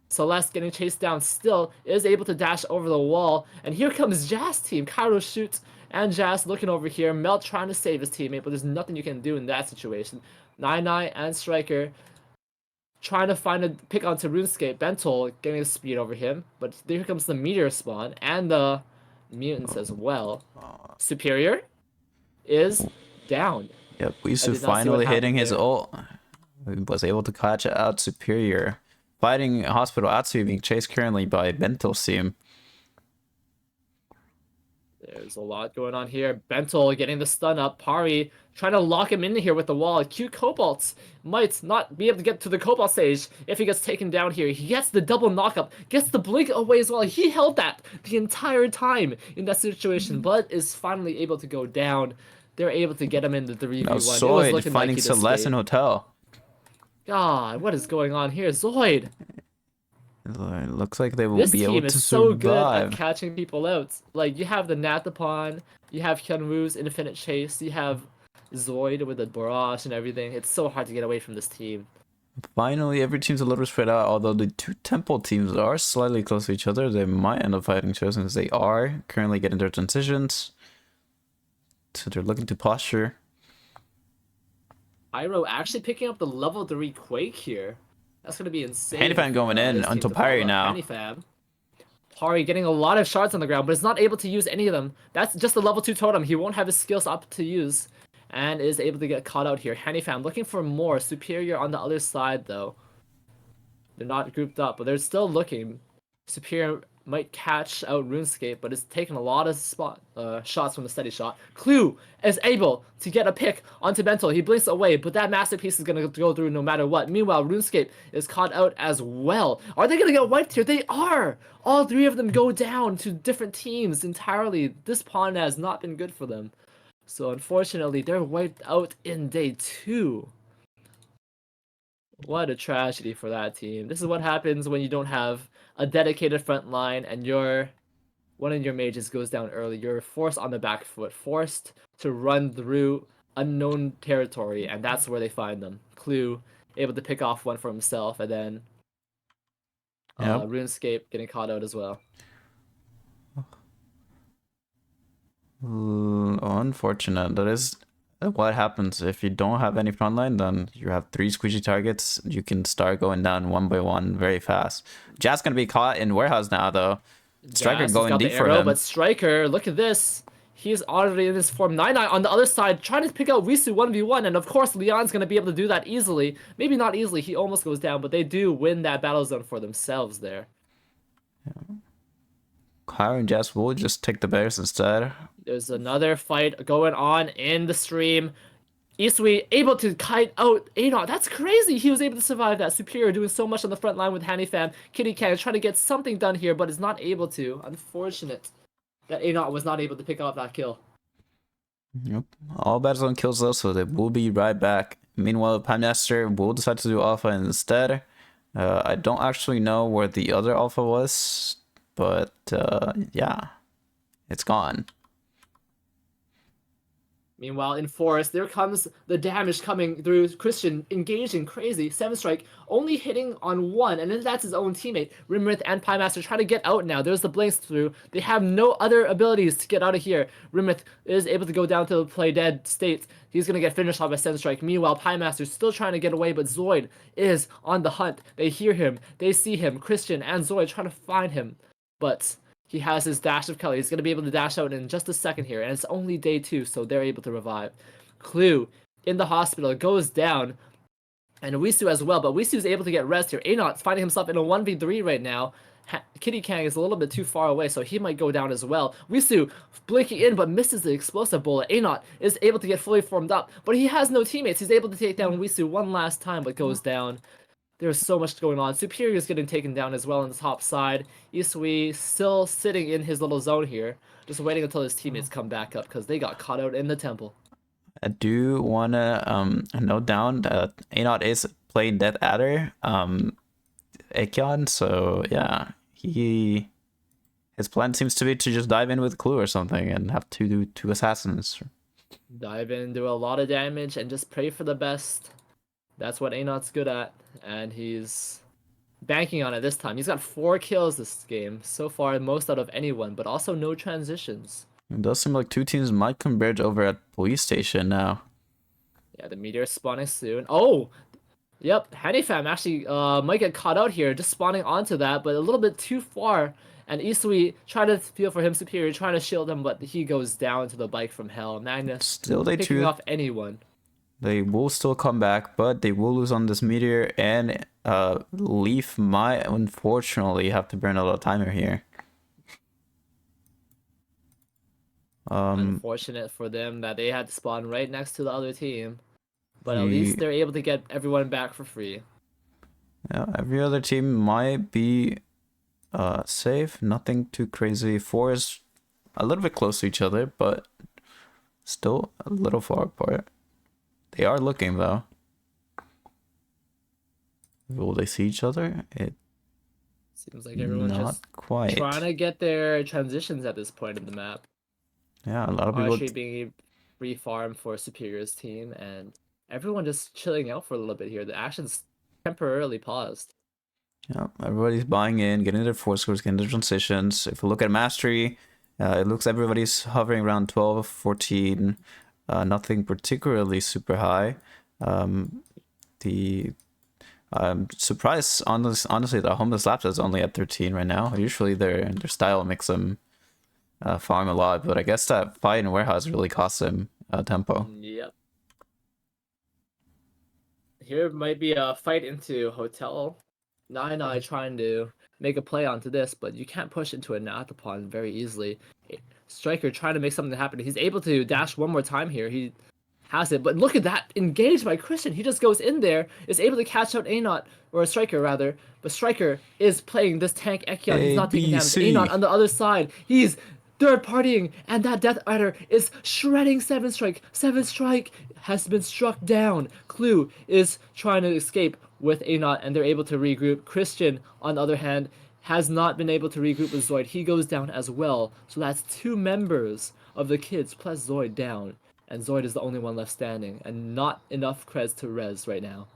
Celeste getting chased down still, is able to dash over the wall, and here comes Jazz team. Cairo shoots and Jazz looking over here. Melt trying to save his teammate, but there's nothing you can do in that situation. 99 and Striker trying to find a pick onto RuneScape. Bentol getting a speed over him, but there comes the meteor spawn and the mutants as well. Superior is down. Yep, I Wisu did not see finally what hitting happened his there. ult. He was able to catch out Superior. Fighting Hospital Atsu being chased currently by Bentel's team. There's a lot going on here. Bentol getting the stun up. Pari trying to lock him in here with the wall. Cute Cobalt might not be able to get to the Cobalt stage if he gets taken down here. He gets the double knockup, gets the blink away as well. He held that the entire time in that situation, but is finally able to go down. They're able to get him in the 3v1. Now It was Zoid looking finding like he'd Celeste in escape. hotel. God, what is going on here? Zoid! It looks like they will This be able team to is so good at survive. catching people out. Like, you have the Nathapon, you have Hyunwoo's Infinite Chase, you have Zoid with the barrage and everything. It's so hard to get away from this team. Finally, every team's a little spread out, although the two temple teams are slightly close to each other. They might end up fighting each other since they are currently getting their transitions. So they're looking to posture. Iroh actually picking up the level 3 Quake here. That's going to be insane. Handyfan going in This team onto to follow Pari up. now. Handyfan. Pari getting a lot of shards on the ground, but is not able to use any of them. That's just the level 2 totem. He won't have his skills up to use. And is able to get caught out here. Handyfan looking for more. Superior on the other side, though. They're not grouped up, but they're still looking. Superior might catch out RuneScape, but it's taken a lot of shots from the steady shot. Clue is able to get a pick onto Bentol. He blinks away, but that masterpiece is going to go through no matter what. Meanwhile, RuneScape is caught out as well. Are they going to get wiped here? They are! All three of them go down to different teams entirely. This pawn has not been good for them. So unfortunately, they're wiped out in day 2. What a tragedy for that team. This is what happens when you don't have a dedicated front line and one of your mages goes down early. You're forced on the back foot, forced to run through unknown territory, and that's where they find them. Clue able to pick off one for himself, and then RuneScape getting caught out as well. Unfortunate. That is what happens if you don't have any frontline. Then you have 3 squishy targets. You can start going down one by one very fast. Jazz gonna be caught in warehouse now though. Striker Jazz has going got deep the for arrow, him. but Striker, look at this. He's already in his form. 99 on the other side, trying to pick out Wisu 1v1, and of course Leon's going to be able to do that easily. Maybe not easily, he almost goes down, but they do win that battle zone for themselves there. Kyra and Jazz will just take the bears instead. There's another fight going on in the stream. Isui able to kite out Adon. That's crazy. He was able to survive that. Superior doing so much on the front line with Hanifan. Kitty Cat trying to get something done here, but is not able to. Unfortunate that Adon was not able to pick up that kill. Yep. All battles on kills though, so they will be right back. Meanwhile, Prime Master will decide to do Alpha instead. I don't actually know where the other Alpha was, but yeah, it's gone. Meanwhile, in Forest, there comes the damage coming through. Christian engaging crazy. 7 strike, only hitting on 1, and then that's his own teammate. Rimrith and Pie Master trying to get out now. There's the blinks through. They have no other abilities to get out of here. Rimrith is able to go down to the play dead state. He's going to get finished off by 7 strike. Meanwhile, Pie Master still trying to get away, but Zoid is on the hunt. They hear him. They see him. Christian and Zoid trying to find him. But he has his dash of color. He's going to be able to dash out in just a second here. And it's only day 2, so they're able to revive. Clue in the hospital goes down. And Wisu as well. But Wisu is able to get rest here. Anot's finding himself in a 1v3 right now. Kitty Kang is a little bit too far away, so he might go down as well. Wisu blinking in, but misses the explosive bullet. Anot is able to get fully formed up, but he has no teammates. He's able to take down Wisu one last time, but goes down. There's so much going on. Superior is getting taken down as well on the top side. Isui still sitting in his little zone here, just waiting until his teammates come back up because they got caught out in the temple. I do wanna note down that Anot is playing Death Adder, Aekion, so yeah, his plan seems to be to just dive in with Clue or something and have to do 2 assassins. Dive in, do a lot of damage, and just pray for the best. That's what Anot's good at, and he's banking on it this time. He's got 4 kills this game. So far, most out of anyone, but also no transitions. It does seem like two teams might converge over at police station now. Yeah, the meteor spawning soon. Oh, yep. Hanifam actually might get caught out here, just spawning onto that, but a little bit too far. And Isui trying to feel for him superior, trying to shield him, but he goes down to the bike from hell. Magnus Still, they picking too. off anyone. They will still come back, but they will lose on this meteor, and Leaf might unfortunately have to burn a little timer here. Unfortunate for them that they had to spawn right next to the other team, but at least they're able to get everyone back for free. Yeah, every other team might be safe. Nothing too crazy. 4 is a little bit close to each other, but still a little far apart. They are looking though. Will they see each other? It seems like everyone's not just quite trying to get their transitions at this point in the map. Yeah, a lot of people Actually being free farm for Superior's team, and everyone just chilling out for a little bit here. The action's temporarily paused. Yeah, everybody's buying in, getting their 4 scores, getting their transitions. If you look at Mastery, it looks everybody's hovering around 12, 14. Nothing particularly super high. I'm surprised, honestly, that Homeless Lapse is only at 13 right now. Usually their style makes them farm a lot, but I guess that fight in Warehouse really cost them tempo. Yep. Here might be a fight into Hotel. Nine trying to make a play onto this, but you can't push into a Nathapon very easily. Striker trying to make something happen. He's able to dash one more time here. He has it, but look at that, engaged by Christian. He just goes in there, is able to catch out Anot, or a Striker rather, but Striker is playing this tank Ekion. He's not taking damage. Anot on the other side, he's third partying, and that Death Rider is shredding 7 Strike. 7 Strike has been struck down. Clue is trying to escape with Anot, and they're able to regroup. Christian, on the other hand, has not been able to regroup with Zoid. He goes down as well. So that's 2 members of the kids plus Zoid down. And Zoid is the only one left standing. And not enough creds to res right now.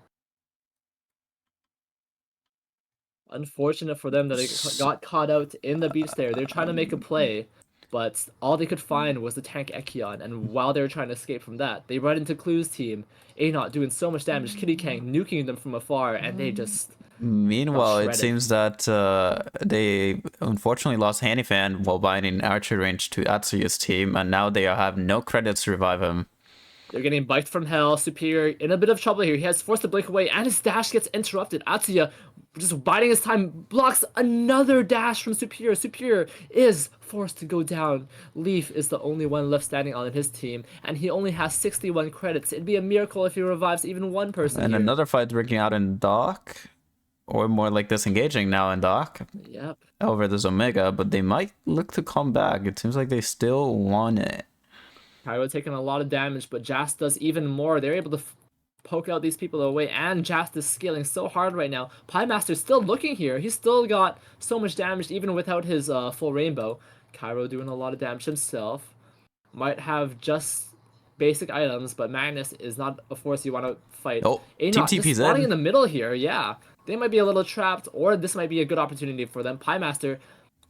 Unfortunate for them that they got caught out in the beach there. They're trying to make a play, but all they could find was the tank Ekion. And while they were trying to escape from that, they run into Clue's team. Anot doing so much damage. Kitty Kang nuking them from afar, and they just... Meanwhile, it seems that they unfortunately lost Hanifan while binding Archer range to Atsuya's team, and now they have no credits to revive him. They're getting biked from hell. Superior in a bit of trouble here. He has forced to blink away, and his dash gets interrupted. Atsuya, just biding his time, blocks another dash from Superior. Superior is forced to go down. Leaf is the only one left standing on his team, and he only has 61 credits. It'd be a miracle if he revives even one person And here. another fight breaking out in Dock, or more like disengaging now in Dock. Yep. Over this Omega, but they might look to come back. It seems like they still want it. Pyro taking a lot of damage, but Jast does even more. They're able to poke out these people away, and Jast is scaling so hard right now. Pie Master's still looking here. He's still got so much damage even without his full rainbow. Cairo doing a lot of damage himself. Might have just basic items, but Magnus is not a force you want to fight. Oh, Anot Team just TP's spawning in. in the middle here, yeah. They might be a little trapped, or this might be a good opportunity for them. Pie Master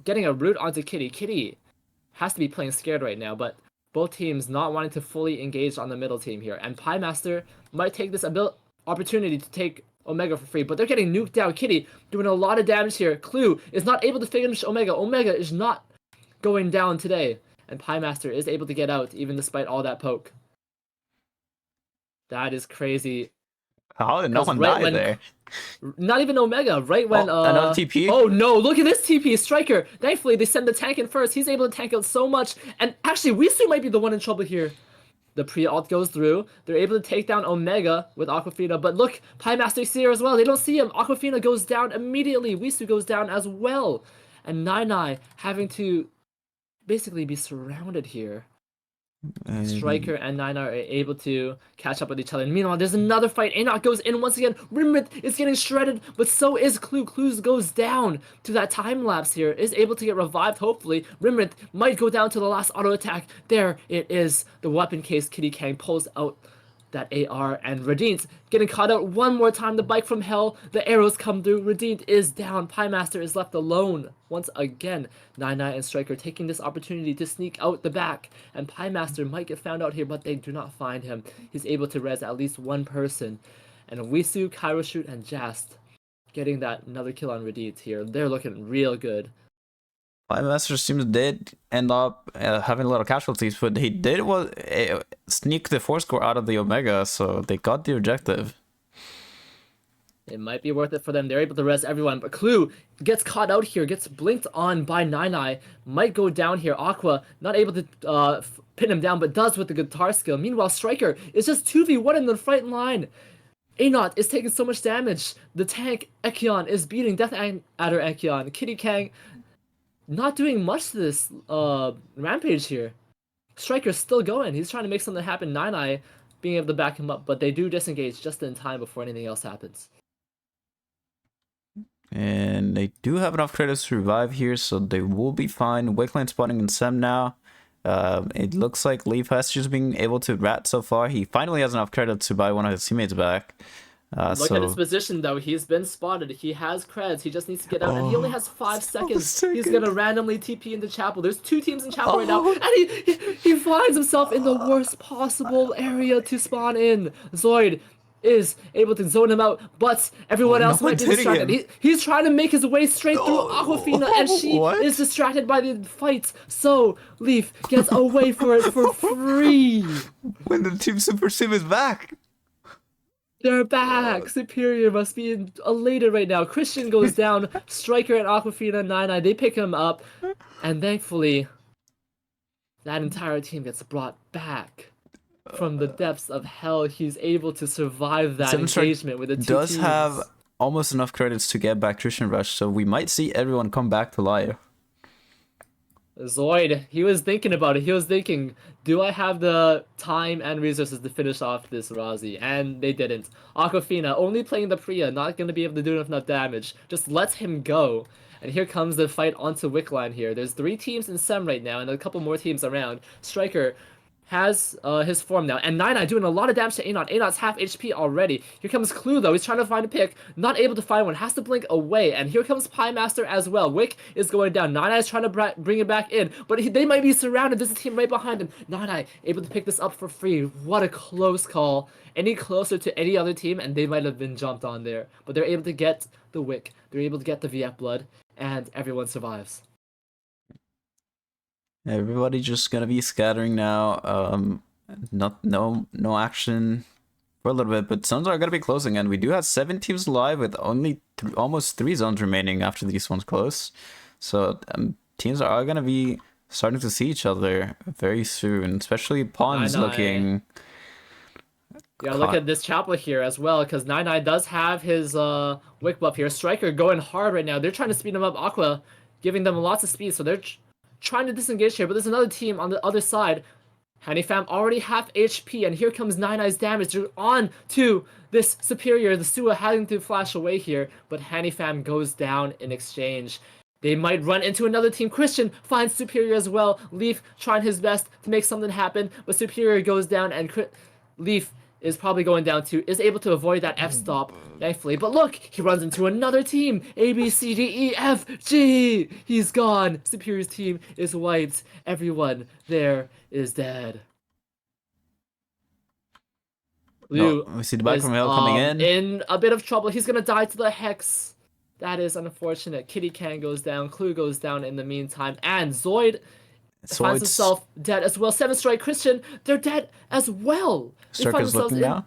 getting a root onto Kitty. Kitty has to be playing scared right now, but both teams not wanting to fully engage on the middle team here. And Pie Master might take this opportunity to take Omega for free, but they're getting nuked down. Kitty doing a lot of damage here. Clue is not able to finish Omega. Omega is not going down today. And Pie Master is able to get out, even despite all that poke. That is crazy. How did no one die there? Not even Omega, right when another TP? Oh no, look at this TP, Striker. Thankfully they send the tank in first. He's able to tank out so much. And actually Wisu might be the one in trouble here. The pre-ult goes through. They're able to take down Omega with Aquafina. But look, Pie Master is here as well. They don't see him. Aquafina goes down immediately. Wisu goes down as well. And Nai having to basically be surrounded here. Striker and Nine are able to catch up with each other. And meanwhile, there's another fight. Anot goes in once again. Rimrit is getting shredded, but so is Clue. Clue goes down to that time lapse here. Is able to get revived, hopefully. Rimrit might go down to the last auto attack. There it is. The weapon case Kitty Kang pulls out that AR, and Radiant getting caught out one more time. The bike from hell, the arrows come through. Radiant is down. Piemaster is left alone once again. Nine and Striker taking this opportunity to sneak out the back, and Piemaster might get found out here, but they do not find him. He's able to res at least one person, and Wisu, Kairoshute, and Jast getting that another kill on Radiant here. They're looking real good. Master seems did end up having a lot of casualties, but he did sneak the 4-score out of the Omega, so they got the objective. It might be worth it for them. They're able to res everyone, but Clue gets caught out here, gets blinked on by Nine, might go down here. Aqua not able to pin him down, but does with the guitar skill. Meanwhile, Striker is just 2v1 in the front line. Anot is taking so much damage. The tank Ekion is beating Death Adder Ekion. Kitty Kang not doing much to this rampage here. Striker's still going. He's trying to make something happen. Nine being able to back him up, but they do disengage just in time before anything else happens. And they do have enough credits to revive here, so they will be fine. Wakeline spawning in Sem now. It looks like Leaf has just been able to rat so far. He finally has enough credits to buy one of his teammates back. Look at his position though. He's been spotted. He has creds. He just needs to get out, and he only has 5 seconds. He's gonna randomly TP into Chapel. There's 2 teams in Chapel right now, and he finds himself in the worst possible area to spawn in. Zoid is able to zone him out, but everyone else might be distracted. He's trying to make his way straight through Aquafina, and she is distracted by the fight. So Leaf gets away for it for free. When the Team Super Sim is back. They're back! Superior must be elated right now. Christian goes down. Striker and Aquafina 9, they pick him up. And thankfully, that entire team gets brought back from the depths of hell. He's able to survive that engagement with the 2 does teams. have almost enough credits to get back Christian Rush, so we might see everyone come back to life. Zoid, he was thinking about it. He was thinking, do I have the time and resources to finish off this Razi? And they didn't. Aquafina only playing the Priya, not going to be able to do enough damage. Just lets him go. And here comes the fight onto Wickline here. There's 3 teams in Sem right now and a couple more teams around. Striker has his form now, and Nine doing a lot of damage to Anot. Anot's half HP already. Here comes Clue though. He's trying to find a pick, not able to find one, has to blink away. And here comes Piemaster as well. Wick is going down. Nine is trying to bring it back in, but they might be surrounded. There's a team right behind him. Nine able to pick this up for free. What a close call. Any closer to any other team, and they might have been jumped on there. But they're able to get the Wick. They're able to get the VF blood, and everyone survives. Everybody just gonna be scattering now. No action for a little bit, but zones are gonna be closing, and we do have 7 teams live with only almost 3 zones remaining after these ones close. So teams are gonna be starting to see each other very soon, especially Pawns looking. Yeah, look at this Chapel here as well, because Nine does have his Wick buff here. Striker going hard right now. They're trying to speed him up. Aqua giving them lots of speed, so they're trying to disengage here, but there's another team on the other side. Hanifam already half HP, and here comes Nine's damage. They're on to this Superior. The Sua having to flash away here, but Hanifam goes down in exchange. They might run into another team. Christian finds Superior as well. Leaf trying his best to make something happen, but Superior goes down, and Leaf is probably going down too, is able to avoid that F-stop, thankfully. But look, he runs into another team. A, B, C, D, E, F, G. He's gone. Superior's team is wiped. Everyone there is dead. Liu we see the back from hell coming in a bit of trouble. He's gonna die to the Hex. That is unfortunate. Kitty Can goes down. Clue goes down in the meantime. And Zoid finds himself dead as well. 7 Strike Christian, they're dead as well. They find themselves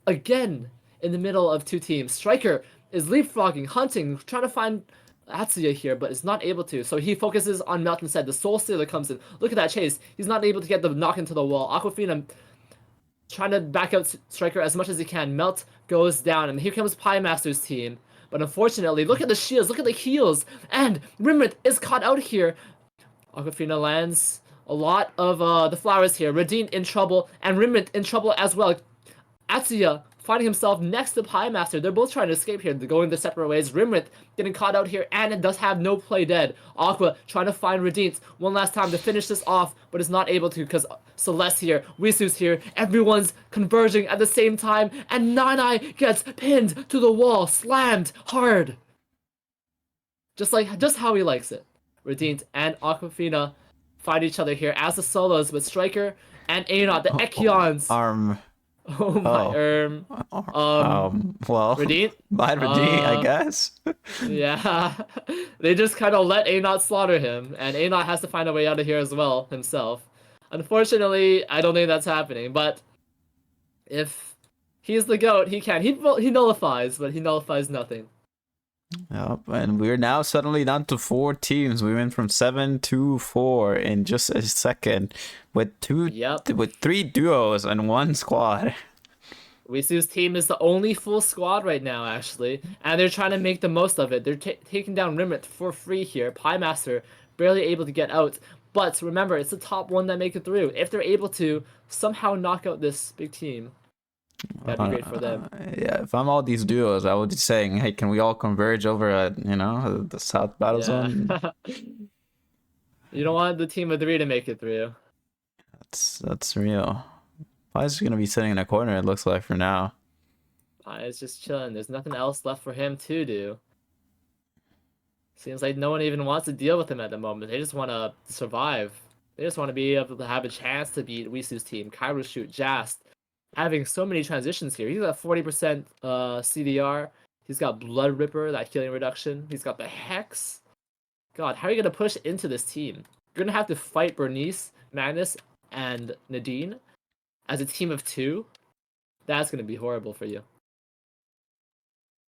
again in the middle of 2 teams. Striker is leapfrogging, hunting, trying to find Atsuya here, but is not able to. So he focuses on Melt instead. The Soul Stealer comes in. Look at that chase. He's not able to get the knock into the wall. Aquafina trying to back out Striker as much as he can. Melt goes down, and here comes Piemaster's team. But unfortunately, look at the shields, look at the heals, and Rimrit is caught out here. Aquafina lands a lot of the flowers here. Radine in trouble, and Rimrit in trouble as well. Atsuya finding himself next to Pie Master. They're both trying to escape here. They're going their separate ways. Rimrith getting caught out here, and it does have no play dead. Aqua trying to find Radint one last time to finish this off, but is not able to because Celeste here, Wisu's here, everyone's converging at the same time, and Nine gets pinned to the wall, slammed hard. Just how he likes it. Radint and Aquafina fight each other here as the solos with Striker and Aenot, the Echions. Oh my, well, Radint? Mine Radint, I guess. Yeah, they just kind of let Aenot slaughter him, and Aenot has to find a way out of here as well himself. Unfortunately, I don't think that's happening, but if he's the GOAT, he can. He nullifies, but he nullifies nothing. Yep, and we're now suddenly down to 4 teams. We went from 7 to 4 in just a second, with 3 duos and 1 squad. Wisu's team is the only full squad right now, actually, and they're trying to make the most of it. They're taking down Rimrith for free here. Pie Master barely able to get out, but remember, it's the top 1 that make it through. If they're able to somehow knock out this big team, that'd be great for them. Yeah, if I'm all these duos, I would be saying, hey, can we all converge over at, the South Battle Zone? You don't want the team of 3 to make it through. That's real. Pie's gonna be sitting in a corner, it looks like, for now. Pie's just chilling. There's nothing else left for him to do. Seems like no one even wants to deal with him at the moment. They just want to survive. They just want to be able to have a chance to beat Wisu's team. Cairo Shoot, Jast, having so many transitions here. He's got 40% CDR. He's got Blood Ripper, that healing reduction. He's got the Hex. God, how are you going to push into this team? You're going to have to fight Bernice, Magnus, and Nadine as a team of 2. That's going to be horrible for you.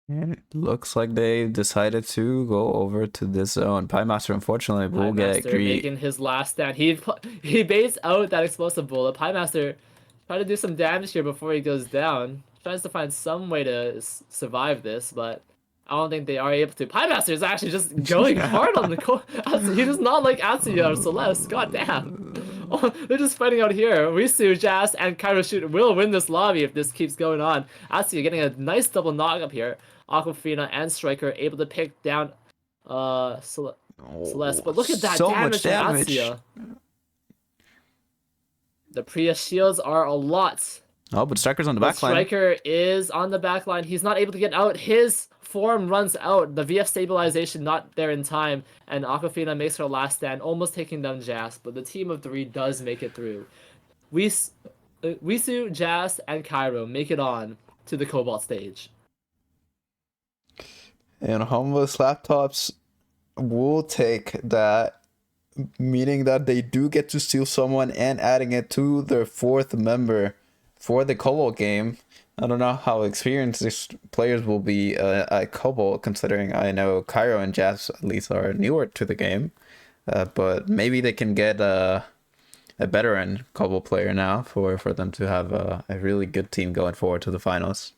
It looks like they decided to go over to this zone. Pie Master, unfortunately, will get greedy. Making his last stand. He baits out that explosive bullet. Pie Master trying to do some damage here before he goes down. Tries to find some way to survive this, but I don't think they are able to. Pie Master is actually just going hard on the he does not like Atsuya or Celeste. God damn. Oh, they're just fighting out here. Wisu, Jast, and Cairo Shoot will win this lobby if this keeps going on. Atsuya getting a nice double knock up here. Aquafina and Striker able to pick down Celeste. But look at that damage from Atsuya. The Priya shields are a lot. Oh, but Striker's on the back line. Striker is on the back line. He's not able to get out. His form runs out. The VF stabilization not there in time. And Aquafina makes her last stand, almost taking down Jas. But the team of 3 does make it through. Wisu, Jas, and Cairo make it on to the Cobalt stage. And Homeless Laptops will take that, meaning that they do get to steal someone and adding it to their 4th member for the Cobalt game. I don't know how experienced these players will be at Cobalt, considering I know Cairo and Jazz at least are newer to the game. But maybe they can get a veteran Cobalt player now for them to have a really good team going forward to the finals.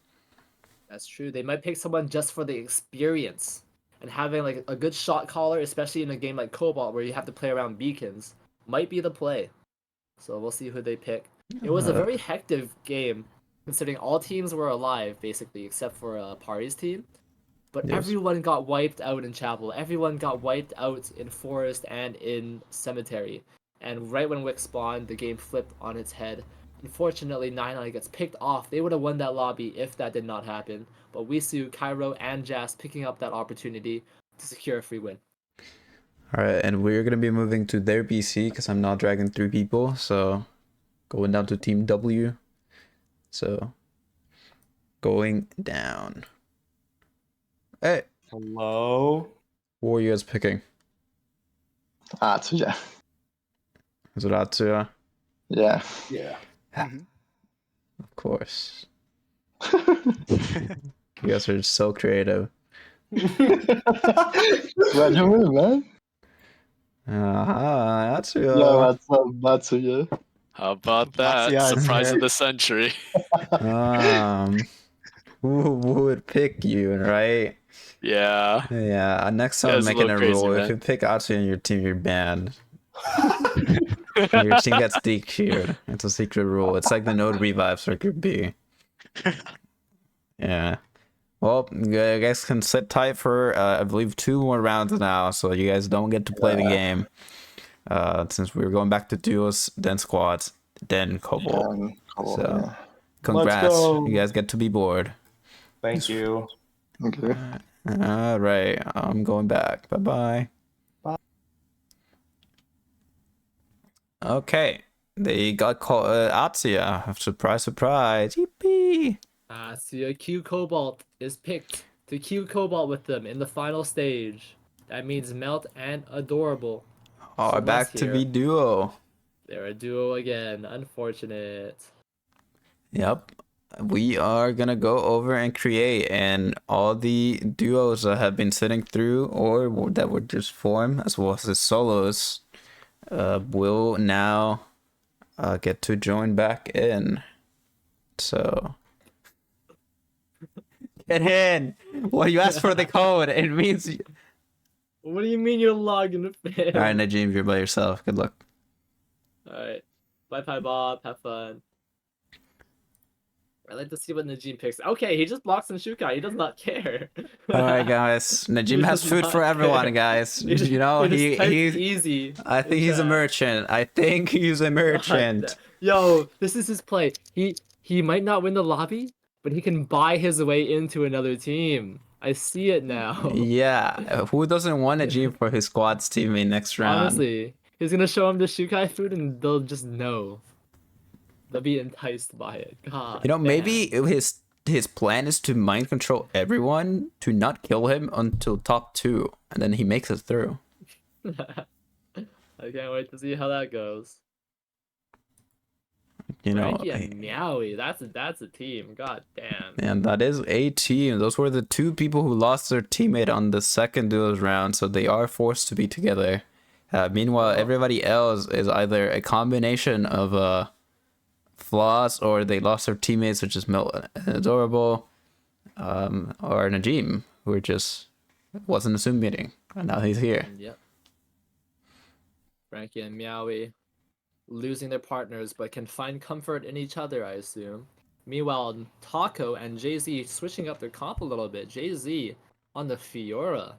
That's true. They might pick someone just for the experience. And having like a good shot caller, especially in a game like Cobalt where you have to play around beacons, might be the play. So we'll see who they pick. It was a very hectic game, considering all teams were alive, basically, except for Pari's team. But everyone got wiped out in Chapel. Everyone got wiped out in Forest and in Cemetery. And right when Wick spawned, the game flipped on its head. Unfortunately, Nine gets picked off. They would have won that lobby if that did not happen. But Wisu, Cairo, and Jas picking up that opportunity to secure a free win. Alright, and we're going to be moving to their BC because I'm not dragging 3 people. So, going down to Team W. So, going down. Hey. Hello. Who are you guys picking? Atsuya. Is it Atsuya? Yeah. Yeah. Of course. You guys are so creative. What you mean, man? Atsuya. Yeah, Atsuya. How about that? Atsuya Surprise of the century. Who would pick you, right? Yeah. Yeah. Next time, I'm making a rule. If you pick Atsuya in your team, you're banned. Your team gets DQ'd. It's a secret rule. It's like the node revives for Group B. Yeah. Well, you guys can sit tight for I believe 2 more rounds now, so you guys don't get to play the game. Since we're going back to duos, then squads, then Cobalt. So, Yeah. congrats. go. You guys get to be bored. Thank you. Okay. All right, I'm going back. Bye-bye. Bye. Okay. They got called Atsia. Surprise, surprise. Yippee. So Q Cobalt is picked to Q Cobalt with them in the final stage. That means Melt and Adorable. Oh, back to be duo. They're a duo again. Unfortunate. Yep. We are gonna go over and create, and all the duos that have been sitting through or that were just formed, as well as the solos, will now get to join back in. So get in. Well, you asked for the code. It means. What do you mean you're logging in? All right, Najim, you're by yourself. Good luck. All right. Bye, Bob. Have fun. I'd like to see what Najim picks. Okay, he just blocks some Shukai. He does not care. All right, guys. Najim has does food not for everyone, care. guys. He just- You know, he just typed he's easy. I think he's a merchant. Yo, this is his play. He might not win the lobby, but he can buy his way into another team. I see it now. Yeah, who doesn't want Najim for his squad's teammate next round? Honestly, he's gonna show him the Shukai food and they'll just know. They'll be enticed by it. God. You know, damn. maybe his plan is to mind control everyone to not kill him until top 2, and then he makes it through. I can't wait to see how that goes. You know, Frankie and Meowie, that's a team. God damn. and that is a team. Those were the 2 people who lost their teammate on the second duos round, so they are forced to be together. Meanwhile, everybody else is either a combination of flaws, or they lost their teammates, such as Melt and Adorable, or Najim, who just wasn't a Zoom meeting, and now he's here. Yep. Frankie and Meowie losing their partners, but can find comfort in each other, I assume. Meanwhile, Taco and Jay-Z switching up their comp a little bit. Jay-Z on the Fiora.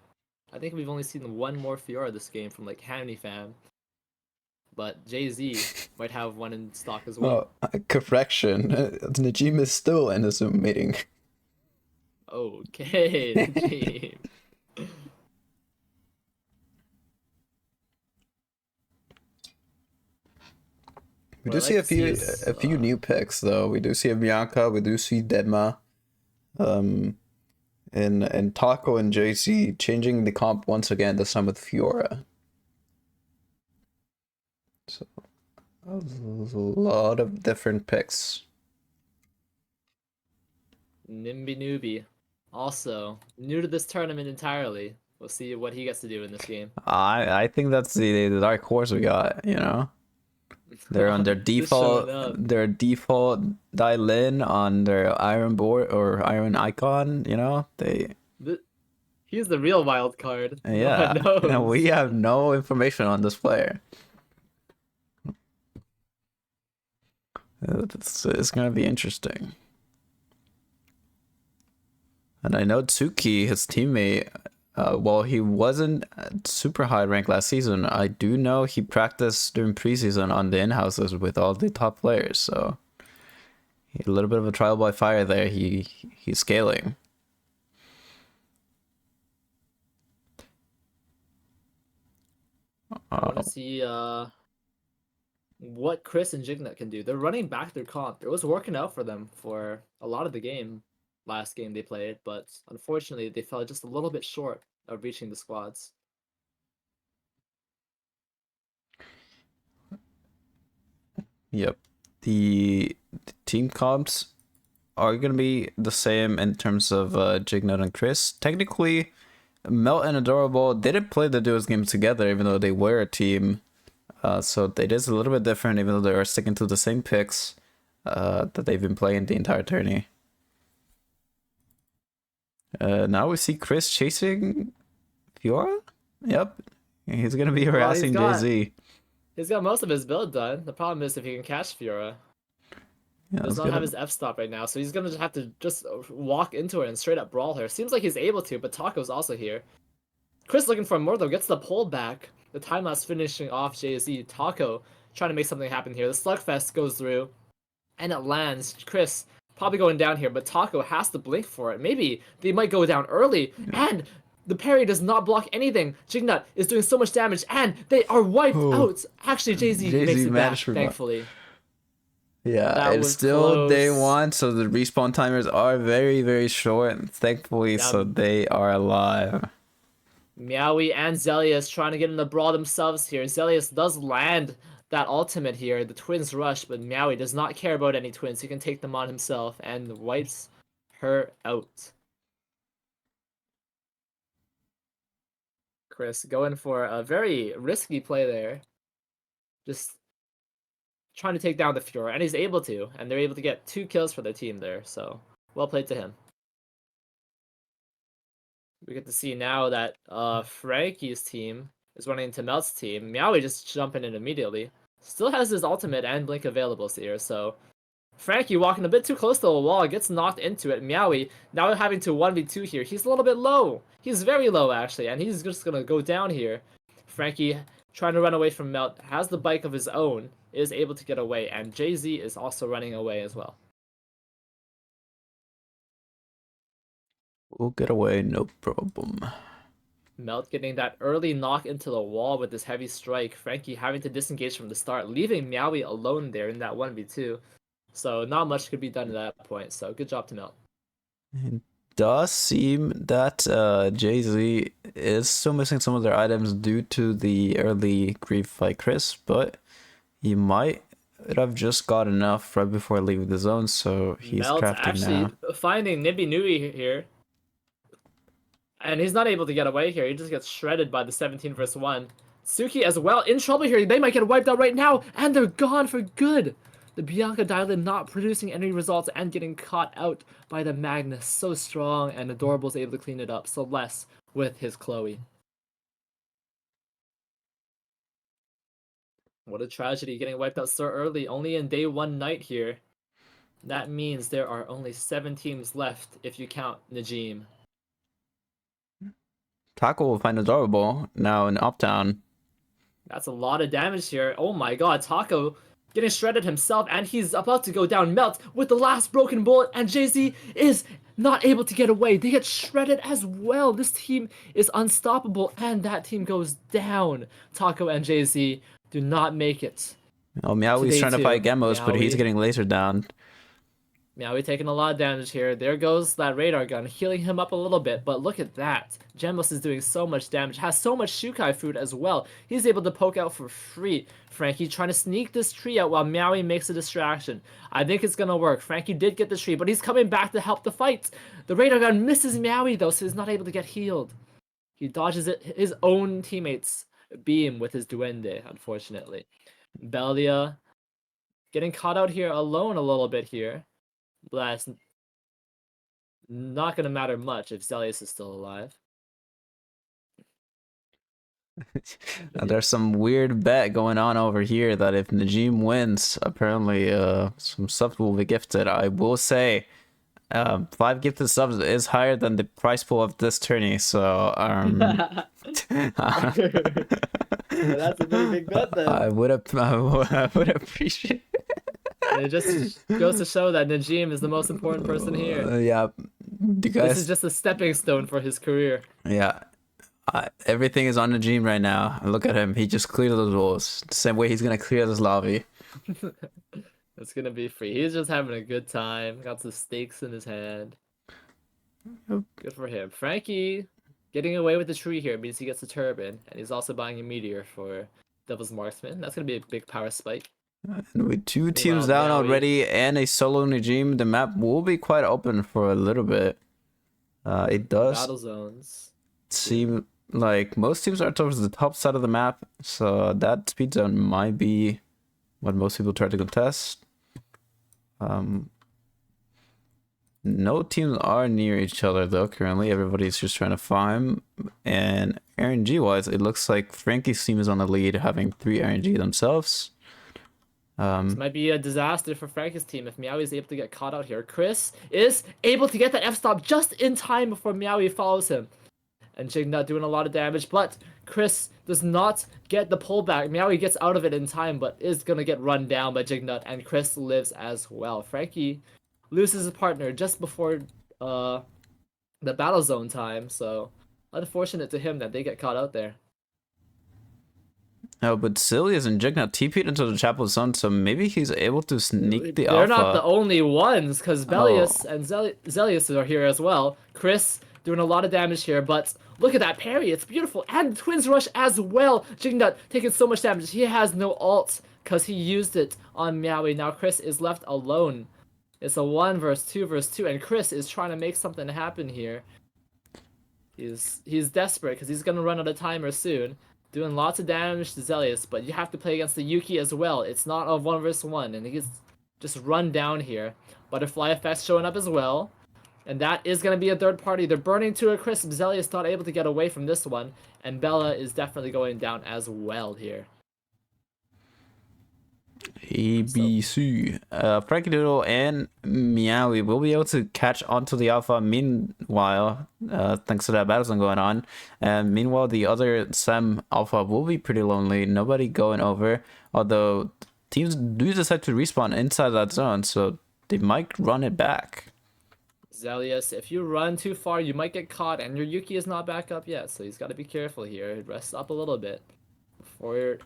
I think we've only seen one more Fiora this game from like Hammy Fam. But Jay-Z might have one in stock as well. Correction. Najim is still in a Zoom meeting. Okay, Najim. We do see a few new picks though. We do see a Bianca, we do see Dema, and Taco and JC changing the comp once again, this time with Fiora. So a lot of different picks. Nimby Newbie, also new to this tournament entirely. We'll see what he gets to do in this game. I think that's the dark horse we got, you know. They're on their Just showing default up. dial in on their iron board or iron icon, you know. He's the real wild card. Yeah. No one knows. And we have no information on this player. It's gonna be interesting. And I know Tsuki, his teammate, while he wasn't at super high rank last season, I do know he practiced during preseason on the in-houses with all the top players, so a little bit of a trial by fire there. He's scaling. I want to see what Chris and Jignet can do. They're running back their comp. It was working out for them for a lot of the game, last game they played, but unfortunately they fell just a little bit short of reaching the squads. Yep. The team comps are going to be the same in terms of Jignet and Chris. Technically, Melt and Adorable didn't play the duos games together, even though they were a team. So it is a little bit different, even though they are sticking to the same picks that they've been playing the entire tourney. Now we see Chris chasing Fiora? Yep. He's going to be harassing Jay-Z. He's got most of his build done. The problem is if he can catch Fiora. Yeah, Does let's not get have him. his F stop right now, so he's gonna just have to walk into it and straight up brawl her. Seems like he's able to, but Taco's also here. Chris looking for more though, gets the pull back. The time lapse finishing off Jay-Z. Taco trying to make something happen here. The Slugfest goes through, and it lands. Chris probably going down here, but Taco has to blink for it. Maybe they might go down early, and the parry does not block anything. Jignut is doing so much damage, and they are wiped out. Actually, Jay-Z makes Jay-Z it back, managed to revive. thankfully. Yeah, That it's was still day close. 1, so the respawn timers are very, very short, and thankfully, so they are alive. Meowie and Zelius trying to get in the brawl themselves here. Zelius does land that ultimate here, the twins rush, but Meowie does not care about any twins. He can take them on himself and wipes her out. Chris going for a very risky play there. Just trying to take down the Fuhrer, and he's able to, and they're able to get 2 kills for their team there, so well played to him. We get to see now that Frankie's team is running into Melt's team. Meowie just jumping in immediately. Still has his ultimate and blink available here, so Frankie walking a bit too close to the wall, gets knocked into it. Meowie now having to 1v2 here. He's a little bit low. He's very low actually, and he's just gonna go down here. Frankie trying to run away from Melt, has the bike of his own, is able to get away, and Jay-Z is also running away as well. We'll get away, no problem. Melt getting that early knock into the wall with this heavy strike. Frankie having to disengage from the start, leaving Meowie alone there in that 1v2. So not much could be done at that point. So good job to Melt. It does seem that Jay-Z is still missing some of their items due to the early grief by Chris, but he might have just got enough right before leaving the zone, so he's Melt crafting actually now. finding Nibby Nui here. And he's not able to get away here. He just gets shredded by the 17 vs 1. Suki as well in trouble here. They might get wiped out right now, and they're gone for good. The Bianca Dialin not producing any results and getting caught out by the Magnus. So strong, and Adorable's able to clean it up. Celeste with his Chloe. What a tragedy getting wiped out so early, only in day 1 night here. That means there are only 7 teams left if you count Najim. Taco will find Adorable now in Uptown. That's a lot of damage here. Oh my god, Taco getting shredded himself, and he's about to go down. Melt with the last broken bullet, and Jay-Z is not able to get away. They get shredded as well. This team is unstoppable, and that team goes down. Taco and Jay-Z do not make it. Oh, Meowie's trying to fight Gemos, but he's Meowie. getting lasered down. Meowie taking a lot of damage here. There goes that radar gun, healing him up a little bit, but look at that. Gemos is doing so much damage, has so much Shukai food as well. He's able to poke out for free. Frankie trying to sneak this tree out while Meowie makes a distraction. I think it's gonna work. Frankie did get the tree, but he's coming back to help the fight. The radar gun misses Meowie though, so he's not able to get healed. He dodges it, his own teammates beam with his Duende, unfortunately. Belia getting caught out here alone a little bit here. But that's not going to matter much if Zelius is still alive. Now, there's some weird bet going on over here that if Najim wins, apparently some subs will be gifted. I will say 5 gifted subs is higher than the price pool of this tourney, so That's a pretty big bet then. I would appreciate It just goes to show that Najim is the most important person here. yeah, you guys. This is just a stepping stone for his career. Yeah, everything is on Najim right now. Look at him; he just cleared those walls. The same way he's gonna clear this lobby. It's gonna be free. He's just having a good time. Got some steaks in his hand. Good for him. Frankie getting away with the tree here means he gets a turban, and he's also buying a meteor for Devil's Marksman. That's gonna be a big power spike. And with 2 teams down already and a solo Najim, the map will be quite open for a little bit. It does Battle zones seem like most teams are towards the top side of the map, so that speed zone might be what most people try to contest. No teams are near each other though currently. Everybody's just trying to farm, and RNG wise it looks like Frankie's team is on the lead, having 3 RNG themselves. This might be a disaster for Frankie's team if Meowie is able to get caught out here. Chris is able to get that F-stop just in time before Meowie follows him. And Jignut doing a lot of damage, but Chris does not get the pullback. Meowie gets out of it in time, but is going to get run down by Jignut, and Chris lives as well. Frankie loses his partner just before the battle zone time, so unfortunate to him that they get caught out there. Oh, but Silius and Jignut TP'd into the Chapel Zone, so maybe he's able to sneak the They're Alpha. not the only ones, because Belius and Zelius are here as well. Chris doing a lot of damage here, but look at that parry. It's beautiful. And Twins Rush as well. Jignut taking so much damage. He has no ult because he used it on Meowie. Now Chris is left alone. It's a 1 versus 2 versus 2, and Chris is trying to make something happen here. He's desperate because he's going to run out of timer soon. Doing lots of damage to Zelius, but you have to play against the Yuki as well. It's not a 1 versus 1, and he gets just run down here. Butterfly effects showing up as well. And that is going to be a third party. They're burning to a crisp. Zelius not able to get away from this one. And Bella is definitely going down as well here. ABC. Frankie Doodle and Meowie will be able to catch onto the Alpha meanwhile, thanks to that battle zone going on. And meanwhile, the other Sem Alpha will be pretty lonely. Nobody going over. Although teams do decide to respawn inside that zone, so they might run it back. Zelius, if you run too far, you might get caught, and your Yuki is not back up yet, so he's got to be careful here. Rest up a little bit before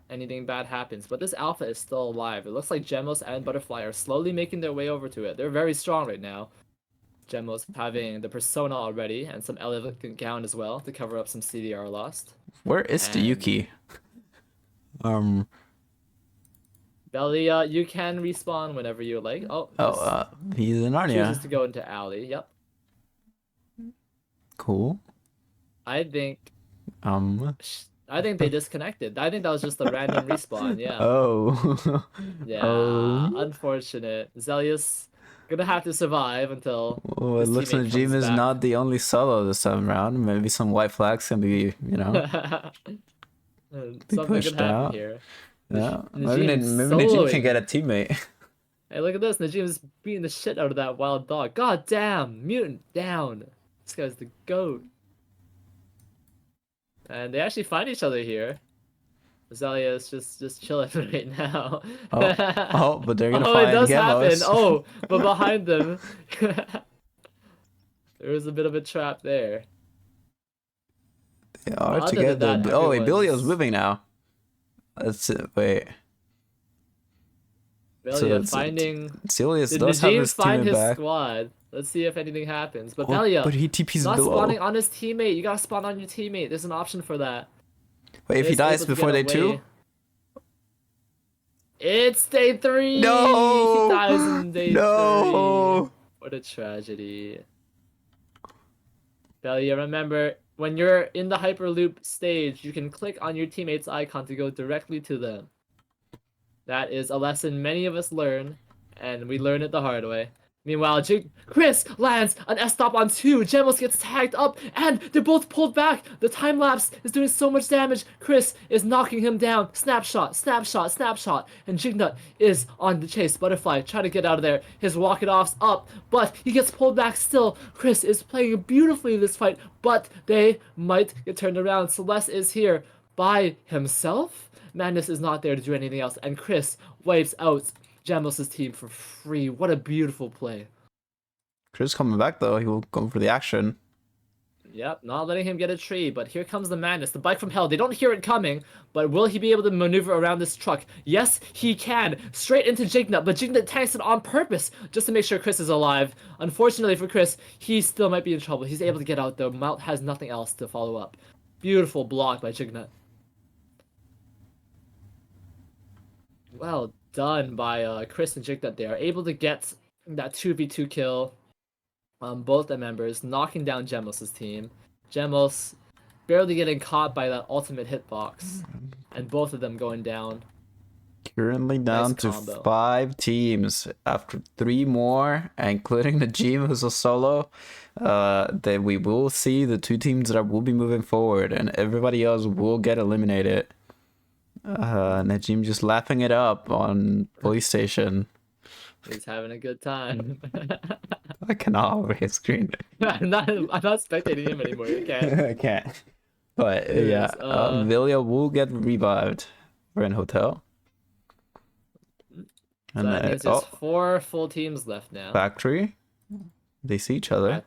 anything bad happens. But this Alpha is still alive. It looks like Gemos and Butterfly are slowly making their way over to it. They're very strong right now. Gemos having the Persona already, and some Elegant Gown as well to cover up some CDR lost. Where is the Yuki? Belly, you can respawn whenever you like. He's in Narnia. Chooses to go into alley. Yep. Cool. I think they disconnected. I think that was just a random respawn. Yeah. Oh. Yeah. Oh. Unfortunate. Zelius gonna have to survive until. Well, it looks like Jim is not the only solo this time around. Maybe some white flags can be, Something pushed could happen out. here. Yeah. Najim Maybe Najim can soloing. get a teammate. Hey, look at this. Najim's beating the shit out of that wild dog. God damn. Mutant down. This guy's the GOAT. And they actually find each other here. Azalea is just chilling right now. But they're gonna it find does Gemos. happen. But behind them, there was a bit of a trap there. They are Other than together. that, Oh, wait, everyone's- Bilio's moving now. That's it. Wait. Belia it's- finding. Silius Did does have Najim his find teammate his back. squad? Let's see if anything happens. But Oh, Belia, but he TP's not below. spawning on his teammate. You gotta spawn on your teammate. There's an option for that. Wait, if he Is dies able to before get day away. 2? It's day 3. No! He dies in day No! 3. What a tragedy. Belia, remember, when you're in the Hyperloop stage, you can click on your teammate's icon to go directly to them. That is a lesson many of us learn, and we learn it the hard way. Meanwhile, Chris lands an S-stop on 2. Gemos gets tagged up, and they're both pulled back. The time lapse is doing so much damage. Chris is knocking him down. Snapshot, snapshot, snapshot. And Jignut is on the chase. Butterfly trying to get out of there. His walk-it-off's up, but he gets pulled back still. Chris is playing beautifully this fight, but they might get turned around. Celeste is here by himself. Madness is not there to do anything else, and Chris wipes out Gemos' team for free. What a beautiful play. Chris coming back though. He will go for the action. Yep, not letting him get a tree, but here comes the madness. The bike from hell. They don't hear it coming, but will he be able to maneuver around this truck? Yes, he can. Straight into Jignut, but Jignut tanks it on purpose just to make sure Chris is alive. Unfortunately for Chris, he still might be in trouble. He's able to get out though. Mount has nothing else to follow up. Beautiful block by Jignut. Well done by Chris and Jignut. They are able to get that 2v2 kill on both the members, knocking down Gemos' team. Gemos barely getting caught by that ultimate hitbox, and both of them going down. Currently down Nice to combo. 5 teams. After 3 more, including the Jim who's a solo, then we will see the 2 teams that will be moving forward, and everybody else will get eliminated. Najim just laughing it up on police station. He's having a good time. I cannot over his screen. I'm not spectating him anymore. You can't. I can't. But Anyways, yeah, Villia will get revived. We're in hotel. So And that means there's 4 full teams left now. factory. They see each other.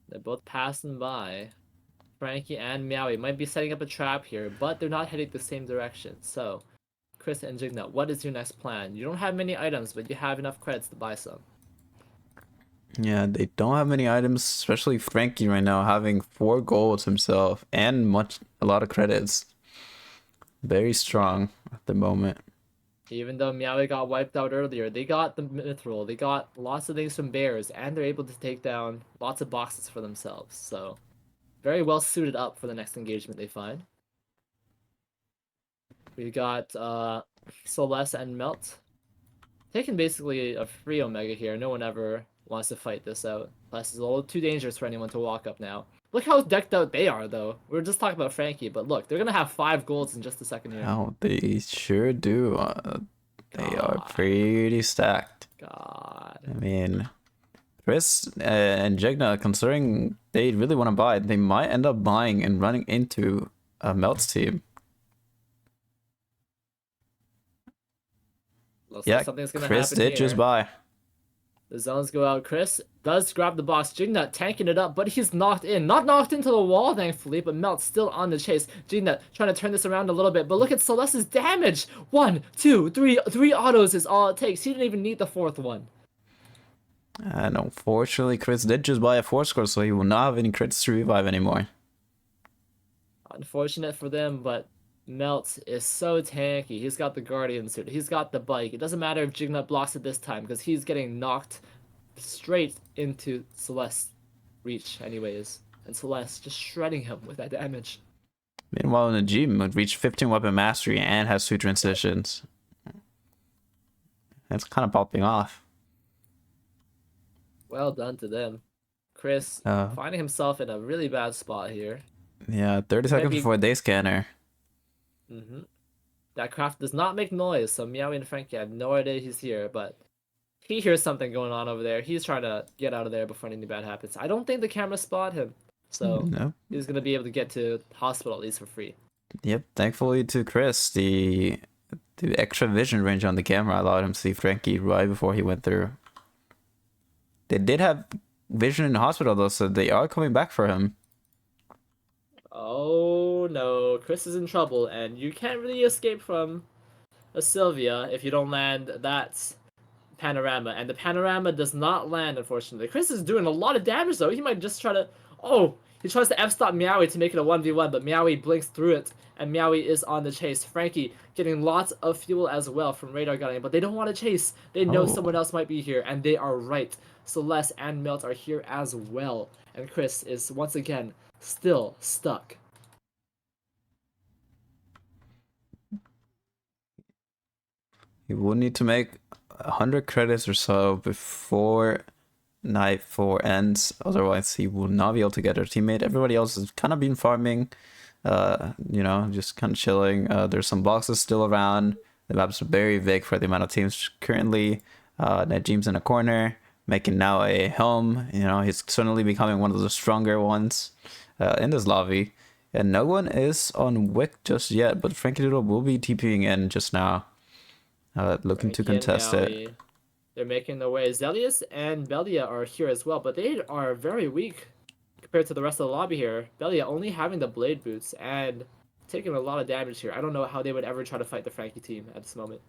They're both passing by. Frankie and Meowie might be setting up a trap here, but they're not heading the same direction. So, Chris and Jigna, what is your next plan? You don't have many items, but you have enough credits to buy some. Yeah, they don't have many items, especially Frankie right now having 4 golds himself and a lot of credits. Very strong at the moment. Even though Meowie got wiped out earlier, they got the mithril, they got lots of things from bears, and they're able to take down lots of boxes for themselves. So, very well suited up for the next engagement they find. We got Celeste and Melt taking basically a free Omega here. No one ever wants to fight this out. Plus, it's a little too dangerous for anyone to walk up now. Look how decked out they are, though. We were just talking about Frankie, but look, they're gonna have 5 golds in just a second here. Oh, they sure do. They are pretty stacked. God. I mean, Chris and Jigna, considering they really want to buy, they might end up buying and running into a Melt's team. Looks Yeah, like something's gonna Chris happen did here. just buy. The zones go out. Chris does grab the box. Jignut tanking it up, but he's knocked in. Not knocked into the wall, thankfully, but Melt's still on the chase. Jignut trying to turn this around a little bit, but look at Celeste's damage. 1, 2, 3 autos is all it takes. He didn't even need the 4th one. And unfortunately, Chris did just buy a 4 score, so he will not have any crits to revive anymore. Unfortunate for them, but Melt is so tanky. He's got the Guardian suit. He's got the bike. It doesn't matter if Jignut blocks it this time, because he's getting knocked straight into Celeste's reach anyways. And Celeste just shredding him with that damage. Meanwhile, Najim would reach 15 weapon mastery and has 2 transitions. That's kind of popping off. Well done to them. Chris finding himself in a really bad spot here. Yeah, 30 seconds before a day scanner. That craft does not make noise, so Meowie and Frankie have no idea he's here, but he hears something going on over there. He's trying to get out of there before anything bad happens. I don't think the camera spot him, so he's going to be able to get to hospital at least for free. Yep, thankfully to Chris, the extra vision range on the camera allowed him to see Frankie right before he went through. They did have vision in the hospital though, so they are coming back for him. Oh no, Chris is in trouble, and you can't really escape from a Sylvia if you don't land that panorama, and the panorama does not land, unfortunately. Chris is doing a lot of damage though. He might just try to... Oh! He tries to F-stop Meowie to make it a 1v1, but Meowie blinks through it, and Meowie is on the chase. Frankie getting lots of fuel as well from radar gunning, but they don't want to chase. They know someone else might be here, and they are right. Celeste and Melt are here as well, and Chris is once again still stuck. He will need to make 100 credits or so before night 4 ends, otherwise he will not be able to get a teammate. Everybody else has kind of been farming, you know, just kind of chilling. There's some boxes still around. The map's very big for the amount of teams currently. Najim's in a corner, making now a helm. You know, he's certainly becoming one of the stronger ones in this lobby. And no one is on Wick just yet, but Frankie Doodle will be TPing in just now, looking to contest it. They're making their way. Zelius and Belia are here as well, but they are very weak compared to the rest of the lobby here. Belia only having the blade boots and taking a lot of damage here. I don't know how they would ever try to fight the Frankie team at this moment.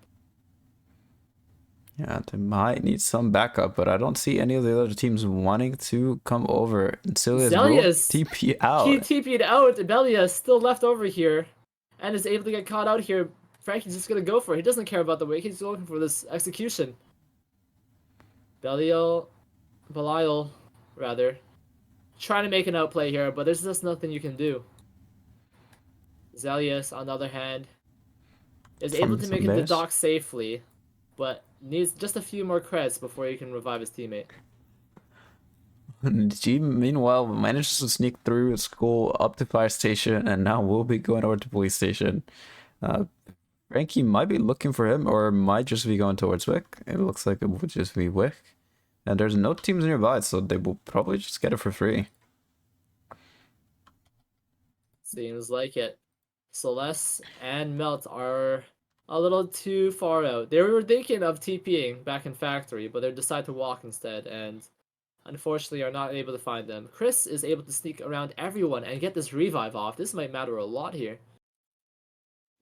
Yeah, they might need some backup, but I don't see any of the other teams wanting to come over. And Zelius will TP out. He TP'd out. Belia is still left over here and is able to get caught out here. Frankie's just going to go for it. He doesn't care about the wake. He's looking for this execution. Belial, rather, trying to make an outplay here, but there's just nothing you can do. Zelius, on the other hand, is able to make it to dock safely, but needs just a few more creds before he can revive his teammate. G meanwhile manages to sneak through school up to fire station, and now we'll be going over to police station. Frankie might be looking for him, or might just be going towards Wick. It looks like it would just be Wick. And there's no teams nearby, so they will probably just get it for free. Seems like it. Celeste and Melt are a little too far out. They were thinking of TPing back in factory, but they decide to walk instead, and unfortunately are not able to find them. Chris is able to sneak around everyone and get this revive off. This might matter a lot here.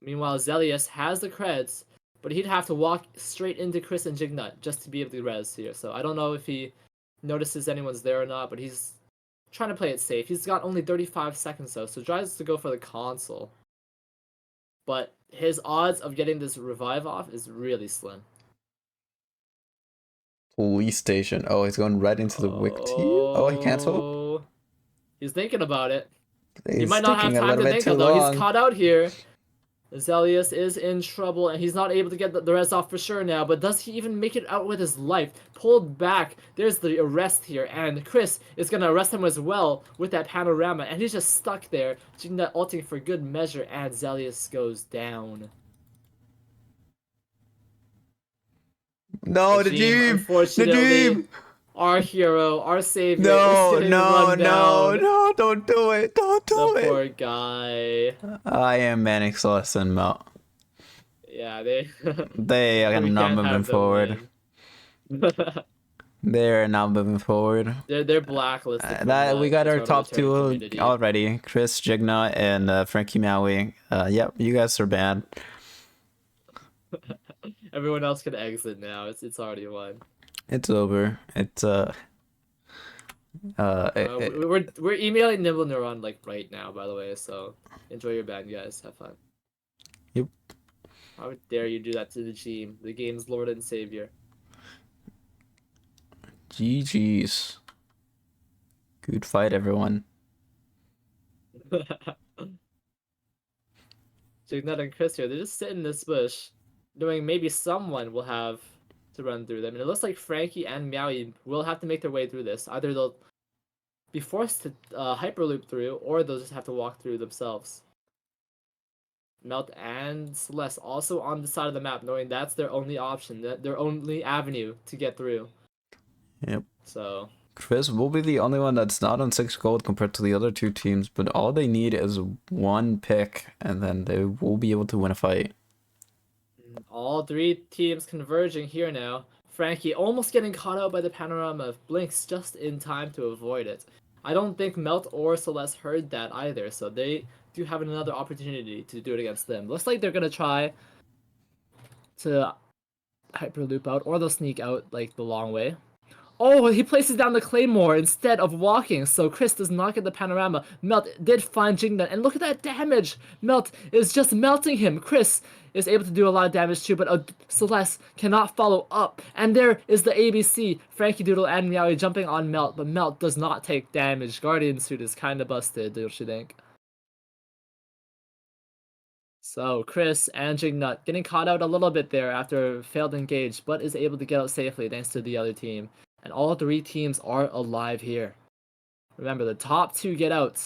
Meanwhile, Zelius has the creds, but he'd have to walk straight into Chris and Jignut just to be able to res here. So I don't know if he notices anyone's there or not, but he's trying to play it safe. He's got only 35 seconds though, so tries to go for the console. But his odds of getting this revive off is really slim. Police station. Oh, he's going right into the Wick team. Oh, he canceled. He's thinking about it. He He's might not have taking a time to little bit think too though. long. He's caught out here. Zelius is in trouble, and he's not able to get the res off for sure now, but does he even make it out with his life? Pulled back, there's the arrest here, and Chris is going to arrest him as well with that panorama, and he's just stuck there, Jignut ulting for good measure, and Zelius goes down. No, Najim! Unfortunately, our hero, our savior, No, is getting no, run no, down. no, don't do it. Don't do The it. poor guy. I am banning Celeste and Melt. Yeah, they... They are we not can't moving have them forward. win. They're not moving forward. They're blacklisted. from That we the got our tournament top two community. already. Chris, Jigna, and Frankie Maui. Yep, you guys are banned. Everyone else can exit now. It's already won. It's over. It's We're emailing Nimble Neuron like right now, by the way. So enjoy your ban, guys. Have fun. Yep. How dare you do that to the team, the game's lord and savior. GG's. Good fight, everyone. Jignut and Chris here, they're just sitting in this bush, knowing maybe someone will have to run through them. And it looks like Frankie and Meowie will have to make their way through this. Either they'll be forced to hyperloop through, or they'll just have to walk through themselves. Melt and Celeste also on the side of the map, knowing that's their only option, their only avenue to get through. Yep. So Chris will be the only one that's not on 6 gold compared to the other two teams, but all they need is one pick, and then they will be able to win a fight. all three teams converging here now. Frankie almost getting caught out by the panorama of Blinks just in time to avoid it. I don't think Melt or Celeste heard that either, so they do have another opportunity to do it against them. Looks like they're going to try to hyperloop out, or they'll sneak out like the long way. Oh, he places down the Claymore instead of walking, so Chris does not get the panorama. Melt did find Jingna, and look at that damage! Melt is just melting him. Chris is able to do a lot of damage too, but Celeste cannot follow up. And there is the ABC, Frankie Doodle and Meowie jumping on Melt, but Melt does not take damage. Guardian suit is kind of busted, don't you think? So Chris and Jignut getting caught out a little bit there after failed engage, but is able to get out safely thanks to the other team. And all three teams are alive here. Remember, the top two get out.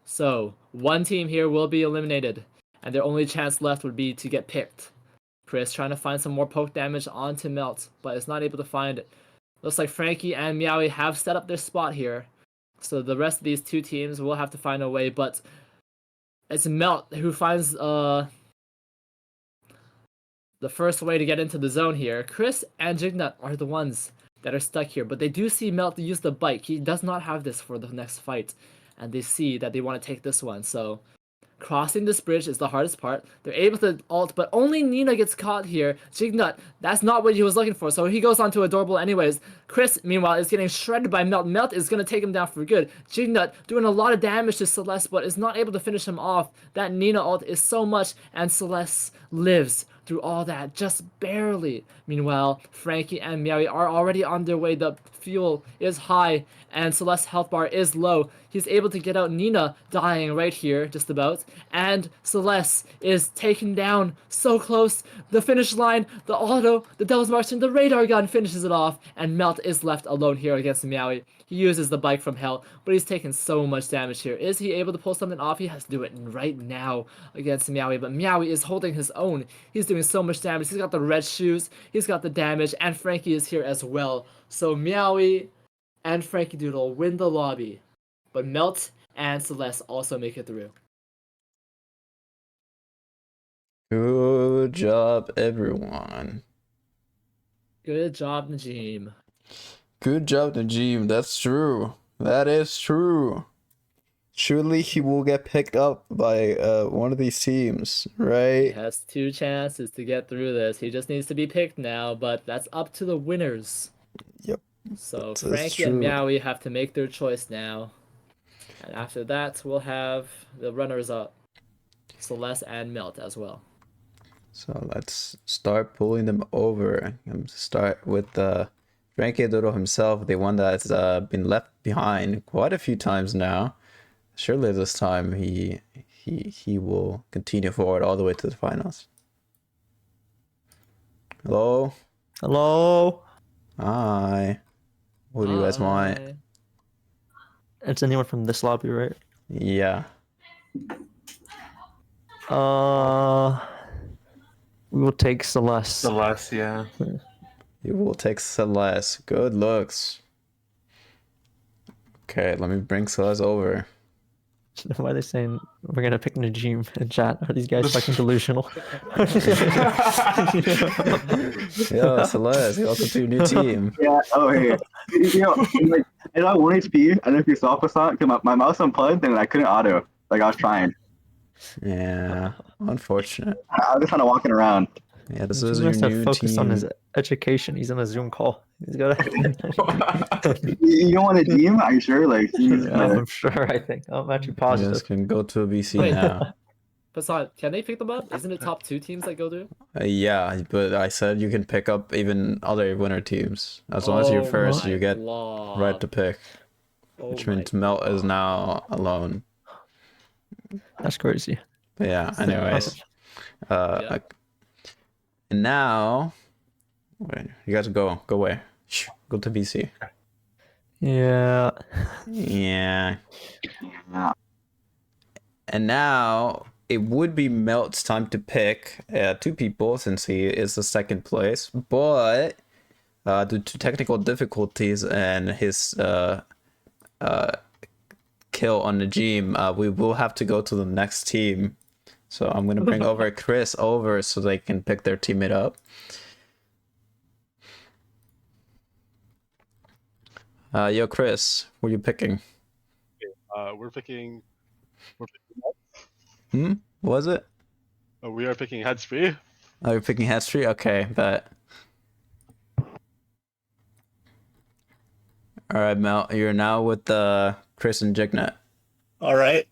So one team here will be eliminated, and their only chance left would be to get picked. Chris trying to find some more poke damage onto Melt, but is not able to find it. Looks like Frankie and Meowie have set up their spot here. So the rest of these two teams will have to find a way, but it's Melt who finds the first way to get into the zone here. Chris and Jignut are the ones that are stuck here, but they do see Melt use the bike. He does not have this for the next fight, and they see that they want to take this one. So crossing this bridge is the hardest part. They're able to ult, but only Nina gets caught here. Jignut, that's not what he was looking for, so he goes on to Adorable anyways. Chris, meanwhile, is getting shredded by Melt. Melt is going to take him down for good. Jignut doing a lot of damage to Celeste, but is not able to finish him off. That Nina ult is so much, and Celeste lives through all that, just barely. Meanwhile, Frankie and Meowie are already on their way. The fuel is high, and Celeste's health bar is low. He's able to get out Nina dying right here, just about. And Celeste is taken down so close. The finish line, the auto, the Devil's Martian, the radar gun finishes it off. And Melt is left alone here against Meowie. He uses the bike from hell, but he's taking so much damage here. Is he able to pull something off? He has to do it right now against Meowie, but Meowie is holding his own. He's doing so much damage. He's got the red shoes, he's got the damage, and Frankie is here as well. So Meowie and Frankie Doodle win the lobby, but Melt and Celeste also make it through. Good job, everyone. Good job, Najim. Good job, Najim. That's true. That is true. Surely he will get picked up by one of these teams, He right? has 2 chances to get through this. He just needs to be picked now, but that's up to the winners. Yep. So That's Frankie and true. Meowie have to make their choice now. And after that, we'll have the runners up, Celeste and Melt as well. So let's start pulling them over. I'm start with Frankie Doodle himself, the one that's been left behind quite a few times now. Surely this time he will continue forward all the way to the finals. Hello? Hello. Hi. What do you guys want? Bye. It's anyone from this lobby, right? Yeah. We will take Celeste. Celeste, yeah. You will take Celeste. Good looks. Okay, let me bring Celeste over. Why are they saying we're gonna pick Najim in chat? Are these guys fucking delusional? Yo, Celeste, welcome to your new team. Yeah, oh hey. Like, I got 1 HP, I don't know if you saw Passant, because my mouse unplugged and I couldn't auto. Like I was trying. Yeah, unfortunate. I was just kind of walking around. Yeah, this He is your must have new focused on team. his education. He's on a Zoom call. He's got. You don't want a team? Are you sure? Like, he's, I'm sure. I think I'm actually You positive. guys can go to a BC Wait. now. Passant, can they pick them up? Isn't it top 2 teams that go through? Yeah, but I said you can pick up even other winner teams. As long as you're first, you get right to pick. Which means Melt is now alone. That's crazy. But yeah, anyways. And now... Wait, you guys go away. Shh, go to BC. Yeah. Yeah. And now it would be Melt's time to pick 2 people since he is the second place, but due to technical difficulties and his kill on Najim, we will have to go to the next team. So I'm gonna bring over Chris over so they can pick their teammate up. Yo, Chris, who are you picking? We're picking. Was it? We are picking head spree. Oh, you're picking Hatstreet? Okay, bet. Alright, Mel, you're now with Chris and Jignet. All right.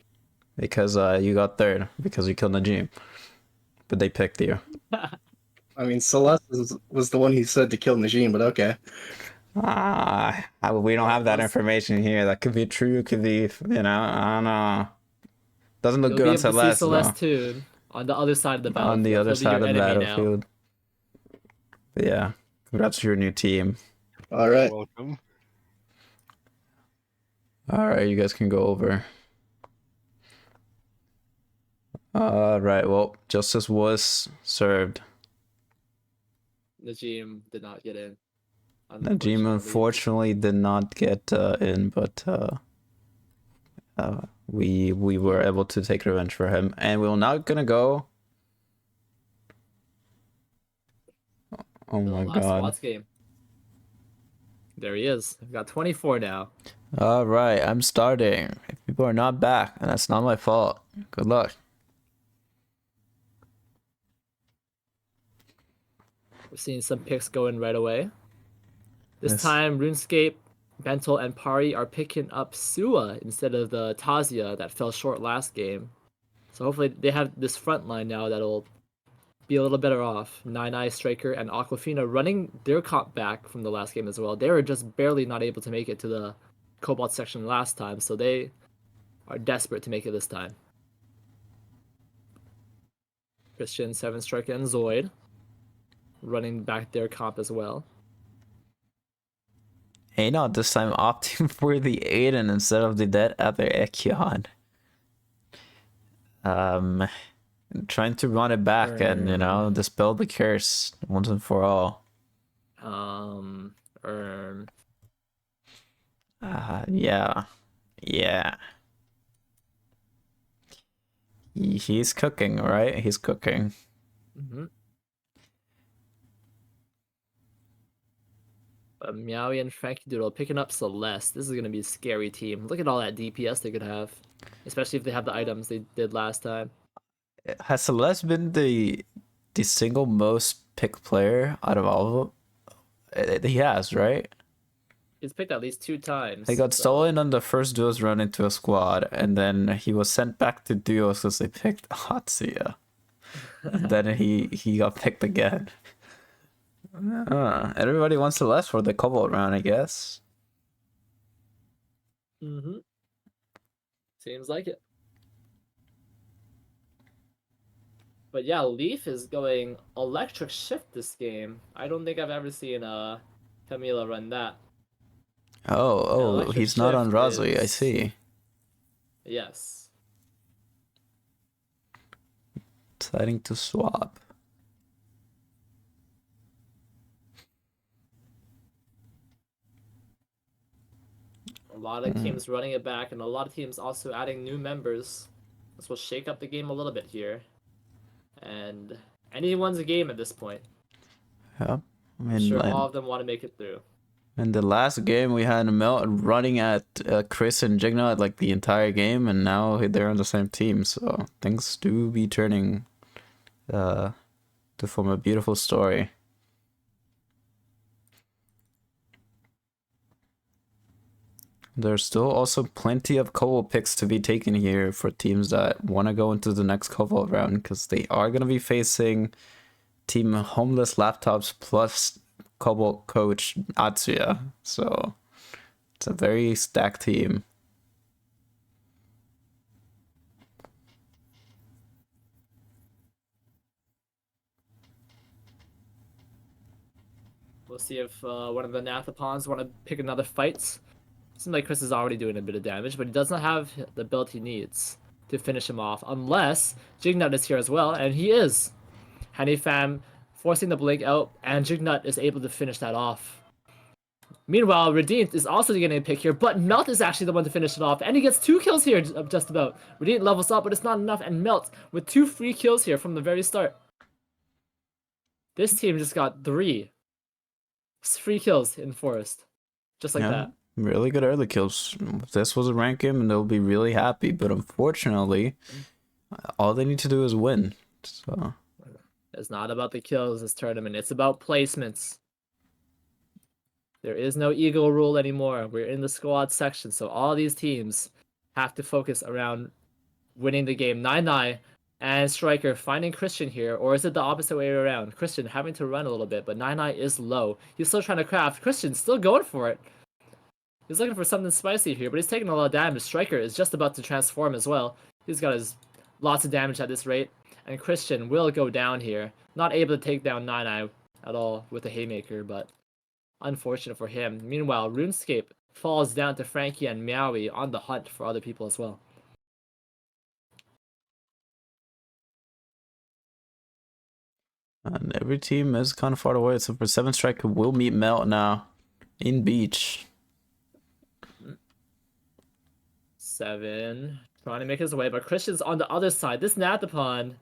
Because you got third, because you killed Najim. But they picked you. I mean, Celeste was the one who said to kill Najim, but okay. We don't have that information here. That could be true, could be, you know, I don't know. Doesn't look You'll good be on able to see Celeste, Celeste though. too, on the other side of the battlefield. On the other He'll be side your of the enemy now. battlefield. But yeah, congrats to your new team. All right. Welcome. Alright, you guys can go over. Alright, well, justice was served. Najim did not get in. Najim unfortunately did not get in, but we were able to take revenge for him, and we're not gonna go. Oh my Last god! Squats game. There he is. I've got 24 now. All right, I'm starting. If people are not back, and that's not my fault. Good luck. We're seeing some picks going right away. This Yes. time, RuneScape, Bentel, and Pari are picking up Sua instead of the Tazia that fell short last game. So hopefully they have this front line now that'll be a little better off. Nine Eye, Striker, and Aquafina running their comp back from the last game as well. They were just barely not able to make it to the Cobalt section last time, so they are desperate to make it this time. Christian, 7 strike, and Zoid running back their comp as well. Not this time opting for the Aiden instead of the dead other Ekion. Trying to run it back and, you know, dispel the curse once and for all. Yeah. He's cooking, right? He's cooking. Meowie and Frankie Doodle picking up Celeste. This is going to be a scary team. Look at all that DPS they could have. Especially if they have the items they did last time. Has Celeste been the single most picked player out of all of them? He has, right? He's picked at least 2 times. He got stolen on the first duos run into a squad, and then he was sent back to duos because they picked Hatsuya. Then he got picked again. Everybody wants Celeste for the cobalt round, I guess. Seems like it. But yeah, Leaf is going electric shift this game. I don't think I've ever seen Camila run that. Oh, he's not on Razui, I see. Yes. Deciding to swap. A lot of teams running it back, and a lot of teams also adding new members. This will shake up the game a little bit here. And anyone's a game at this point. Yeah. I mean, I'm sure all of them want to make it through. In the last game, we had Melt running at Chris and Jigna like the entire game, and now they're on the same team. So things do be turning to form a beautiful story. There's still also plenty of Cobalt picks to be taken here for teams that want to go into the next Cobalt round, because they are going to be facing Team Homeless Laptops plus Cobalt coach Atsuya. So it's a very stacked team. We'll see if one of the Nathapons want to pick another fight. Seems like Chris is already doing a bit of damage, but he does not have the build he needs to finish him off, unless Jignut is here as well, and he is. Hanifam forcing the blink out, and Jignut is able to finish that off. Meanwhile, Redeemed is also getting a pick here, but Melt is actually the one to finish it off, and he gets 2 kills here just about. Redeemed levels up, but it's not enough, and Melt with 2 free kills here from the very start. This team just got 3 free kills in Forest, just like that. Really good early kills. If this was a rank game, and they'll be really happy. But unfortunately, all they need to do is win. So it's not about the kills this tournament. It's about placements. There is no ego rule anymore. We're in the squad section, so all these teams have to focus around winning the game. Nai and Striker finding Christian here, or is it the opposite way around? Christian having to run a little bit, but Nai is low. He's still trying to craft. Christian's still going for it. He's looking for something spicy here, but he's taking a lot of damage. Striker is just about to transform as well. He's got his lots of damage at this rate. And Christian will go down here. Not able to take down Nai at all with the Haymaker, but unfortunate for him. Meanwhile, RuneScape falls down to Frankie and Meowie on the hunt for other people as well. and every team is kind of far away. So for 7 Striker will meet Melt now in Beach. 7 trying to make his way, but Christian's on the other side. This Nathapon,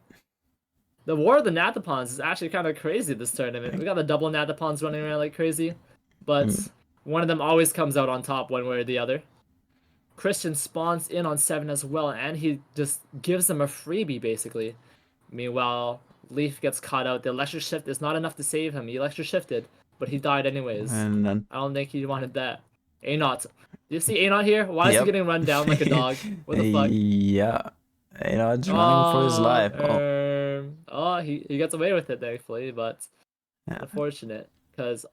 the war of the Nathapons is actually kind of crazy this tournament. We got the double Nathapons running around like crazy, but one of them always comes out on top one way or the other. Christian spawns in on 7 as well, and he just gives them a freebie basically. Meanwhile, Leaf gets caught out. The electric shift is not enough to save him. He electric shifted, but he died anyways. And then I don't think he wanted that. Anot. Do you see Anot here? Why is he getting run down like a dog? What the fuck? Yeah. Anot's running for his life. He gets away with it, thankfully, but unfortunate, because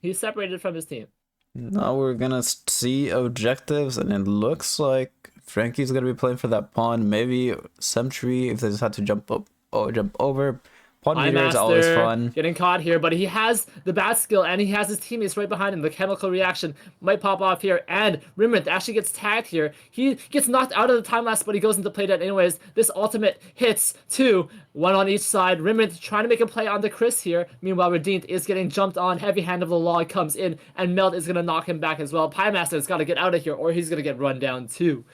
he's separated from his team. Now we're gonna see objectives, and it looks like Frankie's gonna be playing for that pawn. Maybe Sentry if they just had to jump up or jump over. Pawn meter is always fun. Getting caught here, but he has the bat skill and he has his teammates right behind him. The chemical reaction might pop off here, and Rimrit actually gets tagged here. He gets knocked out of the time lapse, but he goes into play dead anyways. This ultimate hits two, one on each side. Rimrit trying to make a play onto Chris here. Meanwhile, Redeemed is getting jumped on. Heavy hand of the log comes in, and Meld is gonna knock him back as well. Pie Master's got to get out of here, or he's gonna get run down too.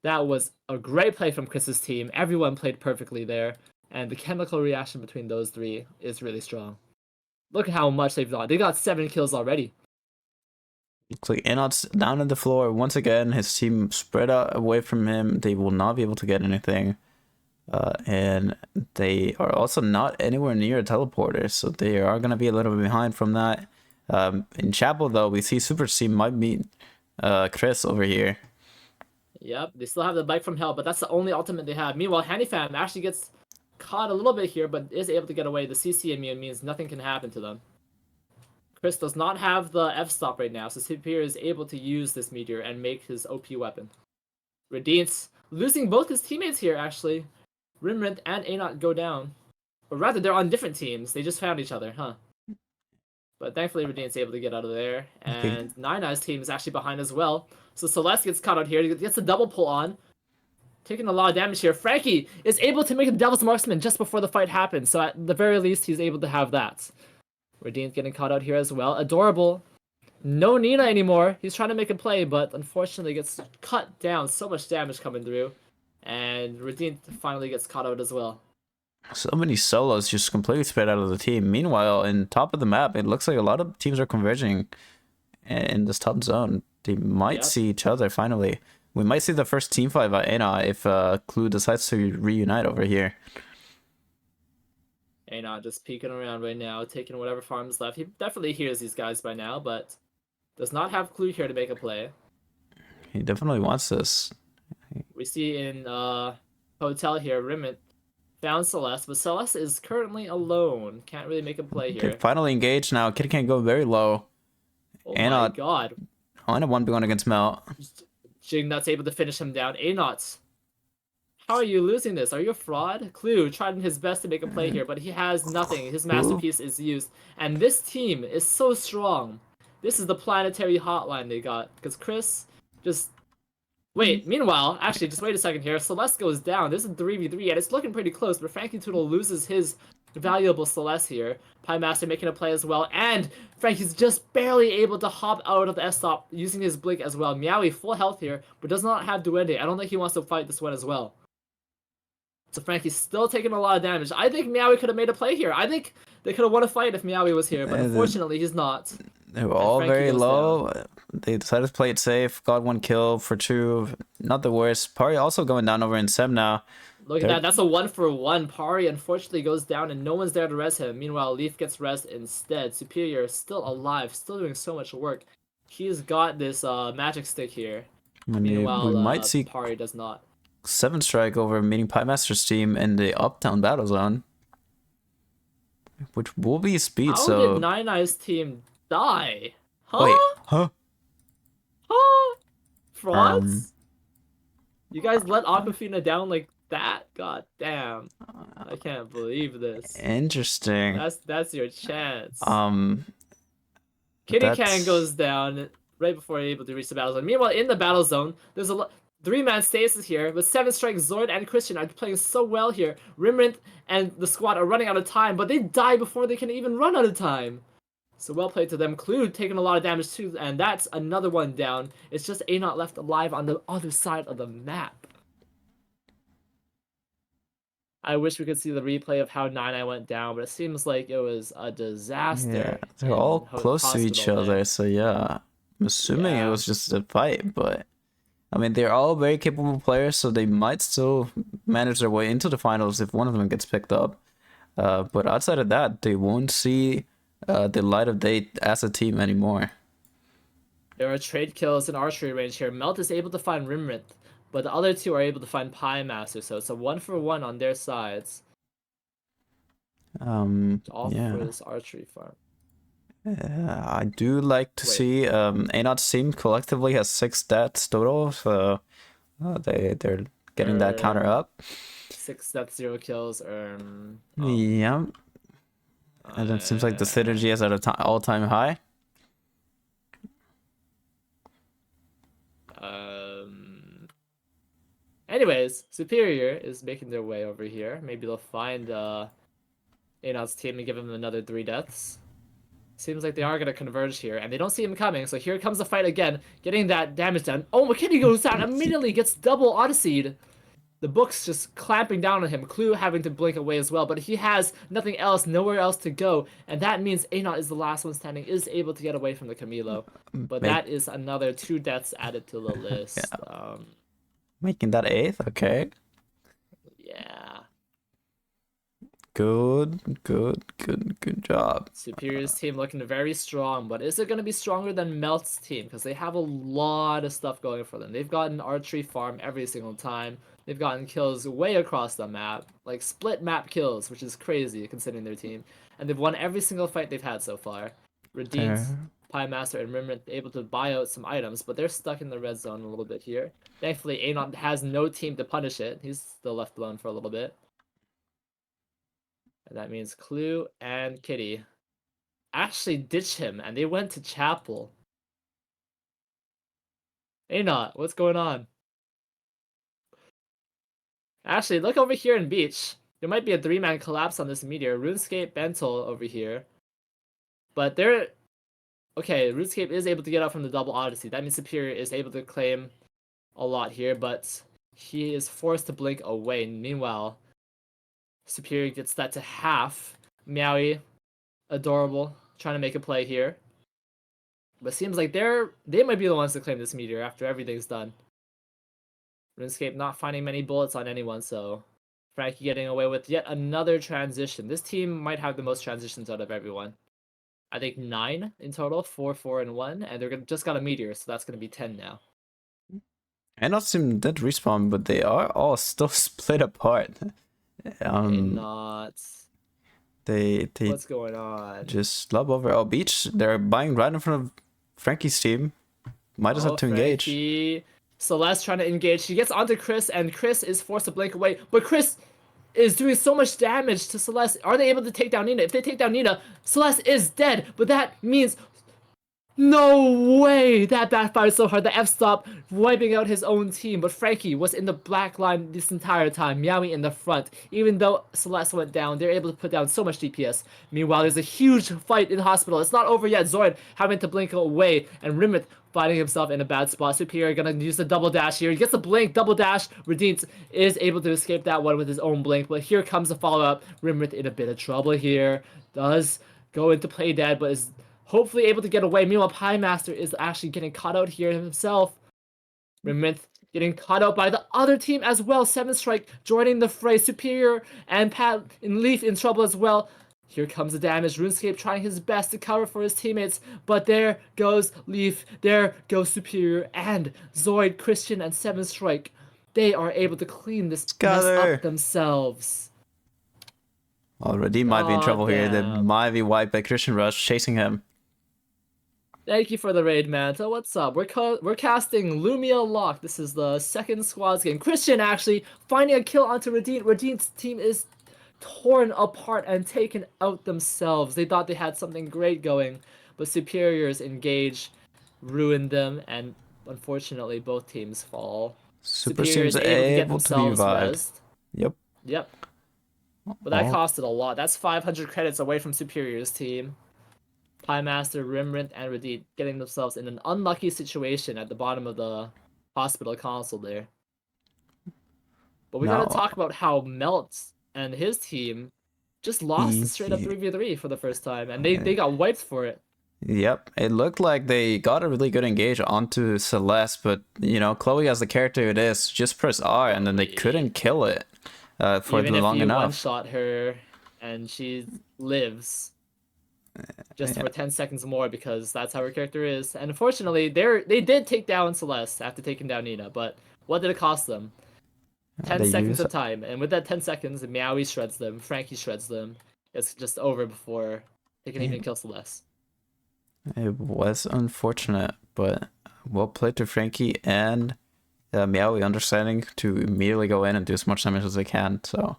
That was a great play from Chris's team. Everyone played perfectly there. And the chemical reaction between those three is really strong. Look at how much they've done. They got 7 kills already. Looks like Anot's down on the floor once again. His team spread out away from him. They will not be able to get anything. And they are also not anywhere near a teleporter, so they are going to be a little bit behind from that. In Chapel, though, we see Super Team might meet Chris over here. Yep, they still have the bike from hell, but that's the only ultimate they have. Meanwhile, Handyfam actually gets caught a little bit here, but is able to get away. The CC immune means nothing can happen to them. Chris does not have the F-stop right now, so Superior is able to use this meteor and make his OP weapon. Radiance losing both his teammates here, actually. Rimrint and Anot go down. Or rather, they're on different teams. They just found each other, huh? But thankfully, Radiant's able to get out of there. And Nina's team is actually behind as well. So Celeste gets caught out here. He gets the double pull on. Taking a lot of damage here. Frankie is able to make the Devil's Marksman just before the fight happens. So at the very least, he's able to have that. Redeemed getting caught out here as well. Adorable. No Nina anymore. He's trying to make a play, but unfortunately gets cut down. So much damage coming through. And Redeemed finally gets caught out as well. So many solos just completely spread out of the team. Meanwhile, in top of the map, it looks like a lot of teams are converging in this top zone. They might see each other finally. We might see the first team fight by Ana if Clue decides to reunite over here. Ana just peeking around right now, taking whatever farms left. He definitely hears these guys by now, but does not have Clue here to make a play. He definitely wants this. We see in Hotel here, Rimit found Celeste, but Celeste is currently alone. Can't really make a play here. They're finally engaged now. Kid can't go very low. Oh my god. On a 1v1 against Mel. Jignut's able to finish him down. Anots, how are you losing this? Are you a fraud? Clue tried his best to make a play here, but he has nothing. His masterpiece is used. And this team is so strong. This is the planetary hotline they got. Because Chris just... Wait, meanwhile, actually, just wait a second here. Celeste goes down. This is a 3v3, and it's looking pretty close, but Frankie Toodle loses his valuable Celeste here. Pie Master making a play as well, and Frankie's just barely able to hop out of the S-stop using his blink as well. Meowie full health here, but does not have Duende. I don't think he wants to fight this one as well. So Frankie's still taking a lot of damage. I think Meowie could have made a play here. I think they could have won a fight if Meowie was here, but unfortunately he's not. They were all very low. They decided to play it safe. Got 1 kill for 2. Not the worst. Pari also going down over in Sem now. Look at that. That's a 1-for-1. Pari unfortunately goes down and no one's there to res him. Meanwhile, Leaf gets res instead. Superior is still alive, still doing so much work. He's got this magic stick here. Meanwhile, we might see Pari does not. 7 strike over meeting Pie Master's team in the Uptown Battle Zone. Which will be speed, How did Nine-Eye's team die? Huh? Wait, huh? Huh? Frauds? You guys let Aquafina down like that? God damn. I can't believe this. Interesting. That's your chance. Kitty That's... Can goes down right before you're able to reach the battle zone. Meanwhile, in the battle zone, there's a 3-man stasis here, with 7 strike Zord and Christian are playing so well here. Rimrint and the squad are running out of time, but they die before they can even run out of time. So well played to them. Clue taking a lot of damage too, and that's another one down. It's just Anot left alive on the other side of the map. I wish we could see the replay of how 9-Eye went down, but it seems like it was a disaster. Yeah, they're all close to each other, so yeah. I'm assuming it was just a fight, but... I mean, they're all very capable players, so they might still manage their way into the finals if one of them gets picked up. But outside of that, they won't see the light of day as a team anymore. There are trade kills in archery range here. Melt is able to find Rimrith, but the other two are able to find Pie Master, so it's a 1-for-1 on their sides. All for this archery farm. I do like to Wait. see A0's team collectively has 6 deaths total, so they're getting that counter up. 6 deaths, 0 kills. Yeah. And it seems like the synergy is at an all-time high. Anyways, Superior is making their way over here. Maybe they'll find A0's team and give him another 3 deaths. Seems like they are going to converge here, and they don't see him coming, so here comes the fight again, getting that damage done. Oh, McKinney goes out, immediately gets double Odyssey'd. The book's just clamping down on him, Clue having to blink away as well, but he has nothing else, nowhere else to go, and that means A0 is the last one standing, is able to get away from the Camilo. But that is another 2 deaths added to the list. Yeah. Making that 8th, okay. Yeah. Good job. Superior's team looking very strong, but is it going to be stronger than Melt's team? Because they have a lot of stuff going for them. They've gotten archery farm every single time. They've gotten kills way across the map, like split map kills, which is crazy considering their team. And they've won every single fight they've had so far. Redeemed, Pie Master, and Rimrit able to buy out some items, but they're stuck in the red zone a little bit here. Thankfully, A0 has no team to punish it. He's still left alone for a little bit. And that means Clue and Kitty actually ditch him, and they went to Chapel. A0, what's going on? Actually, look over here in Beach. There might be a 3-man collapse on this meteor. RuneScape, Bentel over here. But they're... Okay, RuneScape is able to get out from the double Odyssey. That means Superior is able to claim a lot here, but he is forced to blink away. Meanwhile, Superior gets that to half. Meowie, adorable, trying to make a play here. But seems like they might be the ones to claim this meteor after everything's done. RuneScape not finding many bullets on anyone, so Frankie getting away with yet another transition. This team might have the most transitions out of everyone. I think 9 in total, 4, 4, and 1, and they're just got a meteor, so that's going to be 10 now. A0's team did respawn, but they are all still split apart. They What's going on? Just love over L Beach. They're buying right in front of Frankie's team. Might just have to engage. Frankie. Celeste trying to engage. She gets onto Chris, and Chris is forced to blink away. But Chris is doing so much damage to Celeste. Are they able to take down Nina? If they take down Nina, Celeste is dead. But that means... No way! That backfired so hard. The F-stop wiping out his own team. But Frankie was in the black line this entire time. Meowie in the front. Even though Celeste went down, they're able to put down so much DPS. Meanwhile, there's a huge fight in the hospital. It's not over yet. Zoid having to blink away. And Rimit finding himself in a bad spot. Superior gonna use the double dash here. He gets a blink, double dash. Redeemed is able to escape that one with his own blink. But here comes the follow-up. Rimit in a bit of trouble here. Does go into play dead, but is... hopefully able to get away. Meanwhile, Pie Master is actually getting caught out here himself. Reminth getting caught out by the other team as well. 7 Strike joining the fray. Superior and Pat and Leaf in trouble as well. Here comes the damage. RuneScape trying his best to cover for his teammates. But there goes Leaf. There goes Superior. And Zoid, Christian, and 7 Strike. They are able to clean this mess up themselves. Already might be in trouble here. They might be wiped by Christian Rush chasing him. Thank you for the raid, Manta. What's up? We're casting Lumia Lock. This is the second squads game. Christian actually finding a kill onto Redeem. Redeem's team is torn apart and taken out themselves. They thought they had something great going, but Superiors engage, ruined them, and unfortunately both teams fall. Super Superiors seems able to be revived. Yep. Yep. But that costed a lot. That's 500 credits away from Superior's team. Pie Master, Rimrint, and Redeem getting themselves in an unlucky situation at the bottom of the hospital console there. But we gotta talk about how Melt and his team just lost straight up 3v3 for the first time, and they got wiped for it. Yep, it looked like they got a really good engage onto Celeste, but you know, Chloe as the character it is, just press R and then they couldn't kill it for Even long if you enough. one-shot her and she lives just for 10 seconds more because that's how her character is. And unfortunately, they did take down Celeste after taking down Nina, but what did it cost them? 10 seconds of time, and with that 10 seconds, Meowie shreds them, Frankie shreds them. It's just over before they can even kill Celeste. It was unfortunate, but well played to Frankie and Meowie understanding to immediately go in and do as much damage as they can. So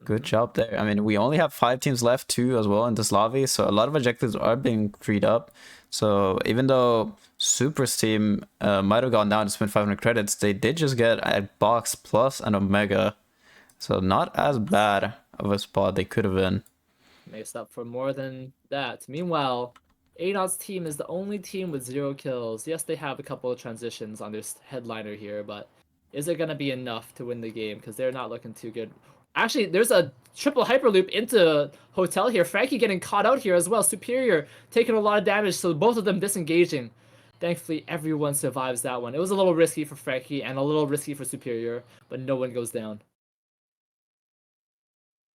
good job there. I mean, we only have 5 teams left too as well in this lobby, so a lot of objectives are being freed up. So even though Super's team might have gone down to spend 500 credits, they did just get a box plus an Omega. So not as bad of a spot they could have been. Makes up for more than that. Meanwhile, Anod's team is the only team with 0 kills. Yes, they have a couple of transitions on this headliner here, but is it going to be enough to win the game? Because they're not looking too good. Actually, there's a triple hyperloop into Hotel here. Frankie getting caught out here as well. Superior taking a lot of damage, so both of them disengaging. Thankfully, everyone survives that one. It was a little risky for Frankie and a little risky for Superior, but no one goes down.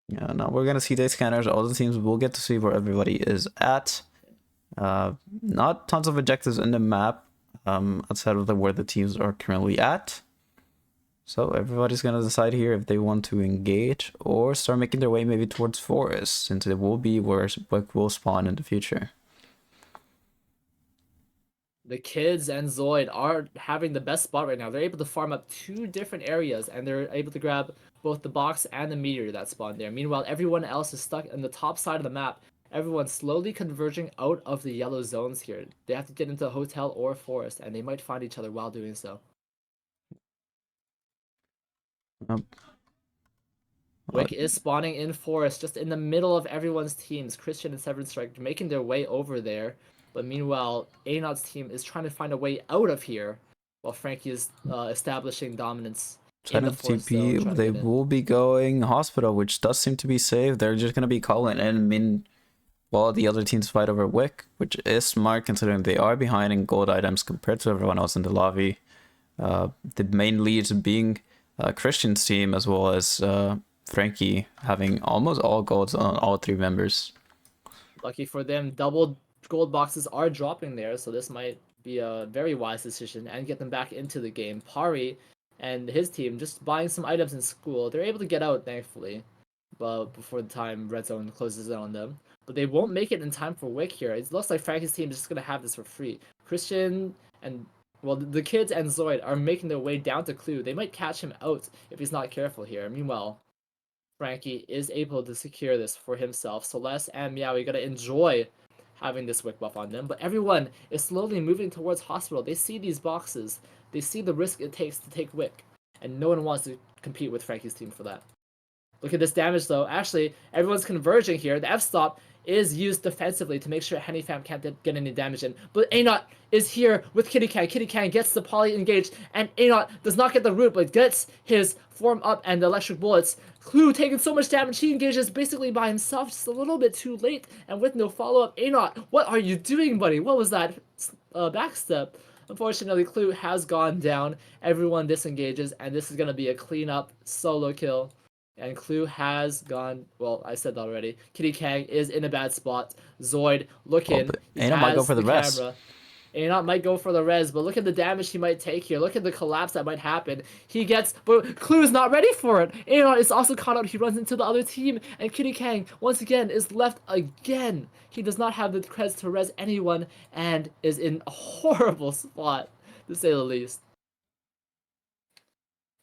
Yeah, now we're gonna see day scanners. All the teams will get to see where everybody is at. Not tons of objectives in the map outside of where the teams are currently at. So everybody's gonna decide here if they want to engage or start making their way maybe towards forest, since it will be where Wick will spawn in the future. The kids and Zoid are having the best spot right now. They're able to farm up 2 different areas, and they're able to grab both the box and the meteor that spawned there. Meanwhile, everyone else is stuck in the top side of the map. Everyone's slowly converging out of the yellow zones here. They have to get into a hotel or a forest, and they might find each other while doing so. Wick is spawning in forest, just in the middle of everyone's teams. Christian and Severin Strike making their way over there. But meanwhile, Anod's team is trying to find a way out of here, while Frankie is establishing dominance in the forest zone, TP, they will be going hospital, which does seem to be safe. They're just gonna be calling in while the other teams fight over Wick, which is smart considering they are behind in gold items compared to everyone else in the lobby. The main leads being Christian's team, as well as Frankie having almost all golds on all 3 members. Lucky for them, double gold boxes are dropping there, so this might be a very wise decision and get them back into the game. Pari and his team just buying some items in school. They're able to get out, thankfully, but before the time Red Zone closes in on them. But they won't make it in time for Wick here. It looks like Frankie's team is just going to have this for free. Christian and, well, the kids and Zoid are making their way down to Clue. They might catch him out if he's not careful here. Meanwhile, Frankie is able to secure this for himself. Celeste and Meowie got to enjoy having this Wick buff on them, but everyone is slowly moving towards hospital. They see these boxes. They see the risk it takes to take Wick, and no one wants to compete with Frankie's team for that. Look at this damage, though. Actually, everyone's converging here. The F-stop is used defensively to make sure Hennyfam can't get any damage in. But Anot is here with Kitty Kang. Kitty Kang gets the poly engaged, and Anot does not get the root, but gets his form up and the electric bullets. Clue taking so much damage, he engages basically by himself, just a little bit too late, and with no follow-up. Anot, what are you doing, buddy? What was that backstep? Unfortunately, Clue has gone down. Everyone disengages, and this is going to be a clean-up solo kill. And Clue has gone, well, I said that already. Kitty Kang is in a bad spot. Zoid looking. Anot might go for the res. Anot might go for the res, but look at the damage he might take here. Look at the collapse that might happen. He gets, but Clue is not ready for it. Anot is also caught out. He runs into the other team, and Kitty Kang, once again, is left again. He does not have the creds to res anyone, and is in a horrible spot, to say the least.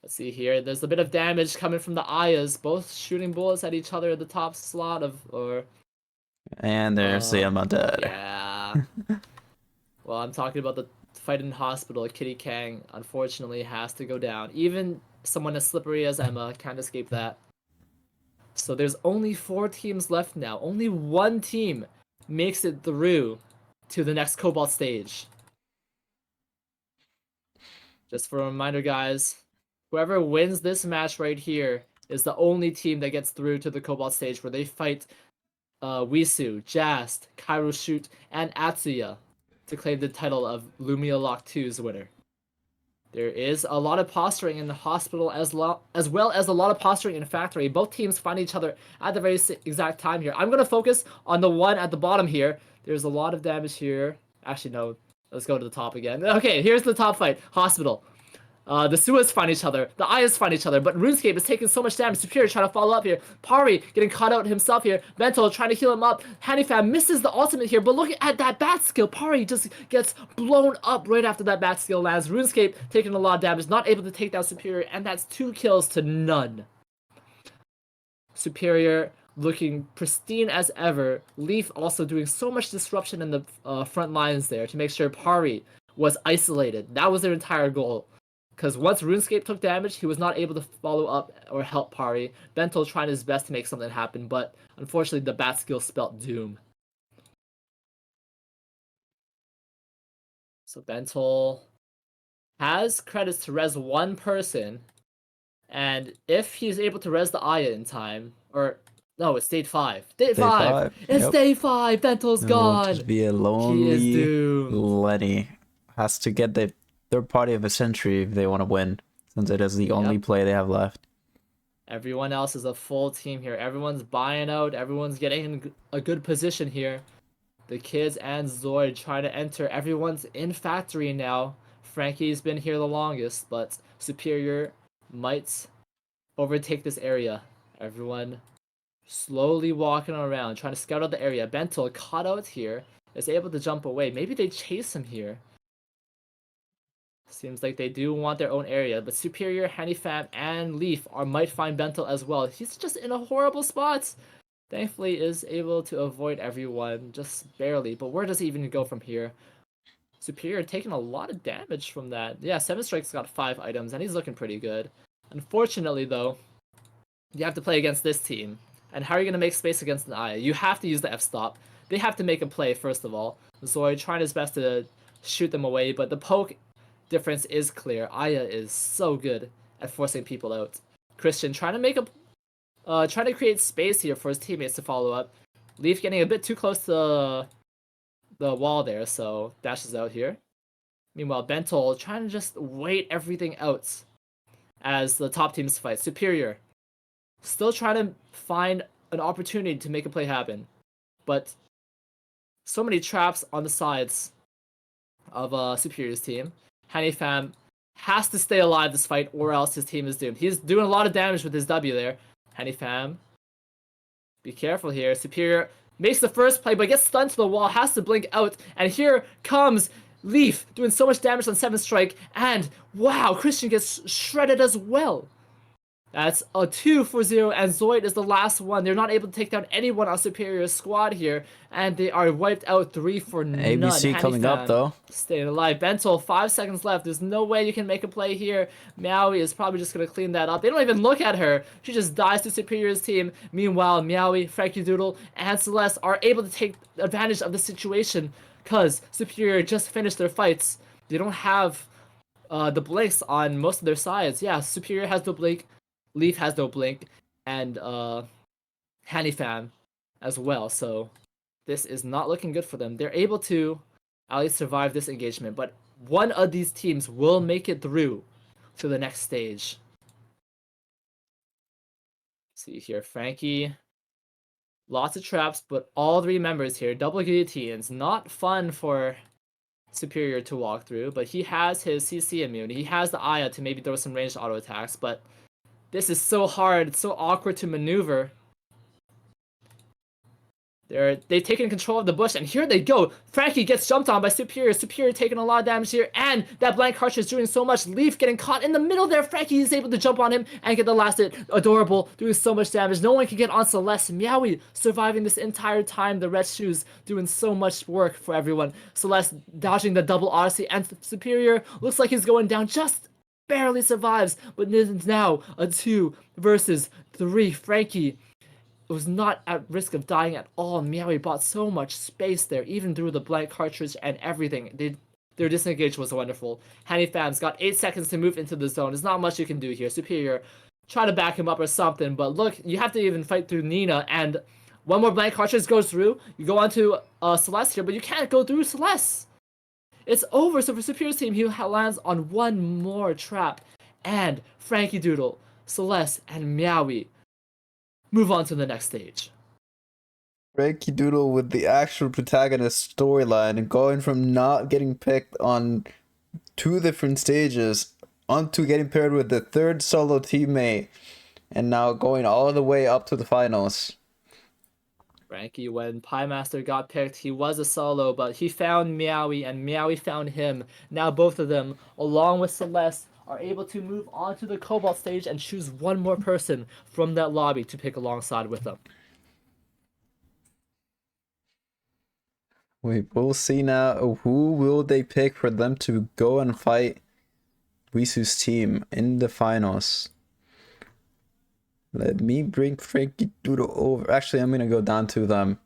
Let's see here. There's a bit of damage coming from the Ayas, both shooting bullets at each other at the top slot of, And there's the Emma dead. Yeah. Well, I'm talking about the fight in hospital. Kitty Kang, unfortunately, has to go down. Even someone as slippery as Emma can't escape that. So there's only 4 teams left now. Only 1 team makes it through to the next Cobalt stage. Just for a reminder, guys, whoever wins this match right here is the only team that gets through to the Cobalt stage, where they fight Wisu, Jast, Kairo Shoot, and Atsuya to claim the title of Lumia Lock 2's winner. There is a lot of posturing in the hospital as well as a lot of posturing in factory. Both teams find each other at the very exact time here. I'm going to focus on the one at the bottom here. There's a lot of damage here. Actually, no. Let's go to the top again. Okay, here's the top fight. Hospital. The Suas find each other, the Ayas find each other, but RuneScape is taking so much damage. Superior trying to follow up here. Pari getting caught out himself here. Mental trying to heal him up. Hanifam misses the ultimate here, but look at that bat skill. Pari just gets blown up right after that bat skill lands. RuneScape taking a lot of damage, not able to take down Superior, and that's 2 kills to none. Superior looking pristine as ever. Leaf also doing so much disruption in the front lines there to make sure Pari was isolated. That was their entire goal. Because once RuneScape took damage, he was not able to follow up or help Pari. Bento trying his best to make something happen, but unfortunately the bat skill spelt doom. So Bento has credits to res 1 person, and if he's able to res the Aya in time, or no, it's stage 5. Stage 5! It's Yep. day 5! Bento's It will gone! just be a He is lonely doomed. Lenny. Has to get the third party of a century if they want to win, since it is the only play they have left. Everyone else is a full team here. Everyone's buying out. Everyone's getting in a good position here. The kids and Zoid trying to enter. Everyone's in factory now. Frankie's been here the longest, but Superior might overtake this area. Everyone slowly walking around, trying to scout out the area. Bento caught out here, is able to jump away. Maybe they chase him here. Seems like they do want their own area, but Superior, Hanifam, and Leaf might find Bento as well. He's just in a horrible spot. Thankfully is able to avoid everyone, just barely. But where does he even go from here? Superior taking a lot of damage from that. Yeah, 7 Strike's got 5 items, and he's looking pretty good. Unfortunately, though, you have to play against this team. And how are you going to make space against an Aya? You have to use the F-stop. They have to make a play, first of all. Zoid trying his best to shoot them away, but the poke difference is clear. Aya is so good at forcing people out. Christian trying to make trying to create space here for his teammates to follow up. Leaf getting a bit too close to the wall there, so dashes out here. Meanwhile, Bentol trying to just wait everything out as the top teams fight. Superior still trying to find an opportunity to make a play happen, but so many traps on the sides of Superior's team. Hanifam has to stay alive this fight, or else his team is doomed. He's doing a lot of damage with his W there. Hanifam, be careful here. Superior makes the first play, but gets stunned to the wall, has to blink out, and here comes Leaf doing so much damage on 7th Strike, and wow, Christian gets shredded as well. That's a 2-0, and Zoid is the last one. They're not able to take down anyone on Superior's squad here, and they are wiped out 3-0. ABC coming up, though. Staying alive. Bentol, 5 seconds left. There's no way you can make a play here. Meowie is probably just going to clean that up. They don't even look at her. She just dies to Superior's team. Meanwhile, Meowie, Frankie Doodle, and Celeste are able to take advantage of the situation because Superior just finished their fights. They don't have the blinks on most of their sides. Yeah, Superior has the blink. Leaf has no blink, and Hanifam as well, so this is not looking good for them. They're able to at least survive this engagement, but one of these teams will make it through to the next stage. See here, Frankie. Lots of traps, but all 3 members here, double guillotines. Not fun for Superior to walk through, but he has his CC immunity. He has the Aya to maybe throw some ranged auto attacks, but this is so hard. It's so awkward to maneuver. They've taken control of the bush, and here they go. Frankie gets jumped on by Superior. Superior taking a lot of damage here, and that blank cartridge is doing so much. Leaf getting caught in the middle there. Frankie is able to jump on him and get the last hit. Adorable, doing so much damage. No one can get on Celeste. Meowie surviving this entire time. The red shoes doing so much work for everyone. Celeste dodging the double Odyssey, and Superior looks like he's going down. Just barely survives, but it is now a 2 versus 3. Frankie was not at risk of dying at all. Meowie bought so much space there, even through the blank cartridge and everything. Their disengage was wonderful. Hanifam's got 8 seconds to move into the zone. There's not much you can do here. Superior, try to back him up or something, but look, you have to even fight through Nina, and one more blank cartridge goes through. You go on to Celeste here, but you can't go through Celeste. It's over, so for Superior's team, he lands on one more trap, and Frankie Doodle, Celeste, and Meowie move on to the next stage. Frankie Doodle with the actual protagonist storyline and going from not getting picked on 2 different stages on to getting paired with the third solo teammate, and now going all the way up to the finals. Frankie, when Pie Master got picked, he was a solo, but he found Meowie, and Meowie found him. Now both of them, along with Celeste, are able to move on to the Cobalt stage and choose one more person from that lobby to pick alongside with them. We will see now who will they pick for them to go and fight Wisu's team in the finals. Let me bring Frankie Doodle over. Actually, I'm gonna go down to them.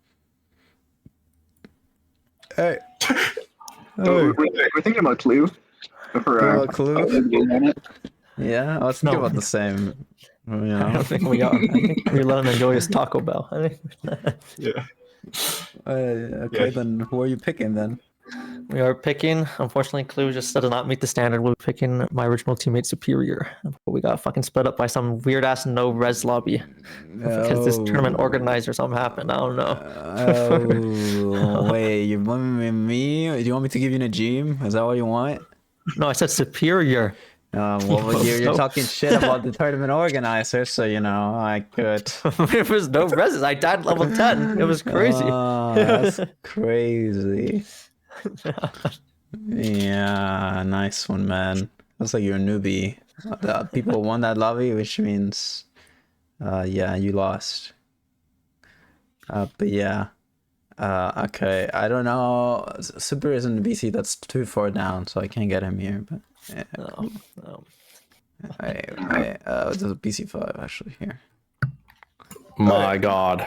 Hey. We're thinking about Clue. For, Clue? Yeah, I was thinking about the same. You know? I don't think we are. I think we let him enjoy his Taco Bell. I think. Yeah. Okay, then who are you picking then? We are picking. Unfortunately, Clue just does not meet the standard. We're picking my original teammate Superior, but we got fucking split up by some weird ass no res lobby because this tournament organizer or something happened. I don't know. Oh, wait, you want me? Do you want me to give you Najim? Is that what you want? No, I said Superior. Well, you're talking shit about the tournament organizer, so you know I could. It was no res. I died level 10. It was crazy. Oh, that's crazy. Yeah, nice one, man. Looks like you're a newbie. People won that lobby, which means, yeah, you lost. But yeah. Okay, I don't know. Super isn't the BC, that's too far down, so I can't get him here. But yeah, cool. Wait, there's a BC5 actually here. My God.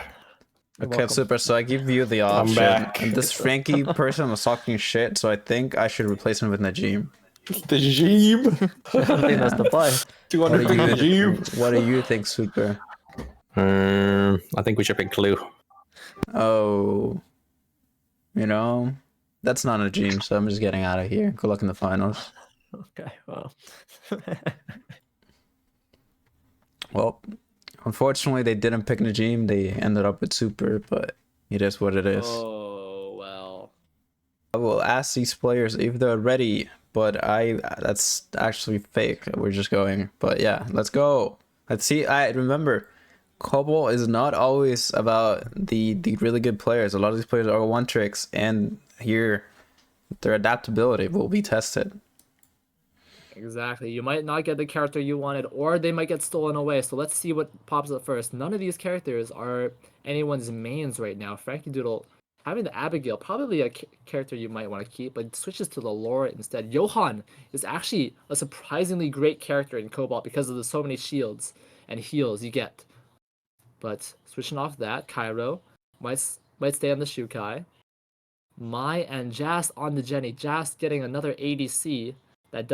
Okay, Super, so I give you the I'm option. back. And this Frankie person was talking shit, so I think I should replace him with Najim. Najim? I think that's the play. 200 Najim? What do you think, Super? I think we should pick Clue. Oh. You know, that's not Najim, so I'm just getting out of here. Good luck in the finals. Okay, well. Well, unfortunately, they didn't pick Najim. They ended up with Super, but it is what it is. Oh, well. I will ask these players if they're ready, but that's actually fake. We're just going. But yeah, let's go. Let's see. I remember, Cobalt is not always about the really good players. A lot of these players are one tricks, and here their adaptability will be tested. Exactly. You might not get the character you wanted, or they might get stolen away. So let's see what pops up first. None of these characters are anyone's mains right now. Frankie Doodle having the Abigail, probably a character you might want to keep, but switches to the Laura instead. Johan is actually a surprisingly great character in Cobalt because of the so many shields and heals you get. But switching off that, Cairo might stay on the Shukai. Mai and Jas on the Jenny. Jas getting another ADC that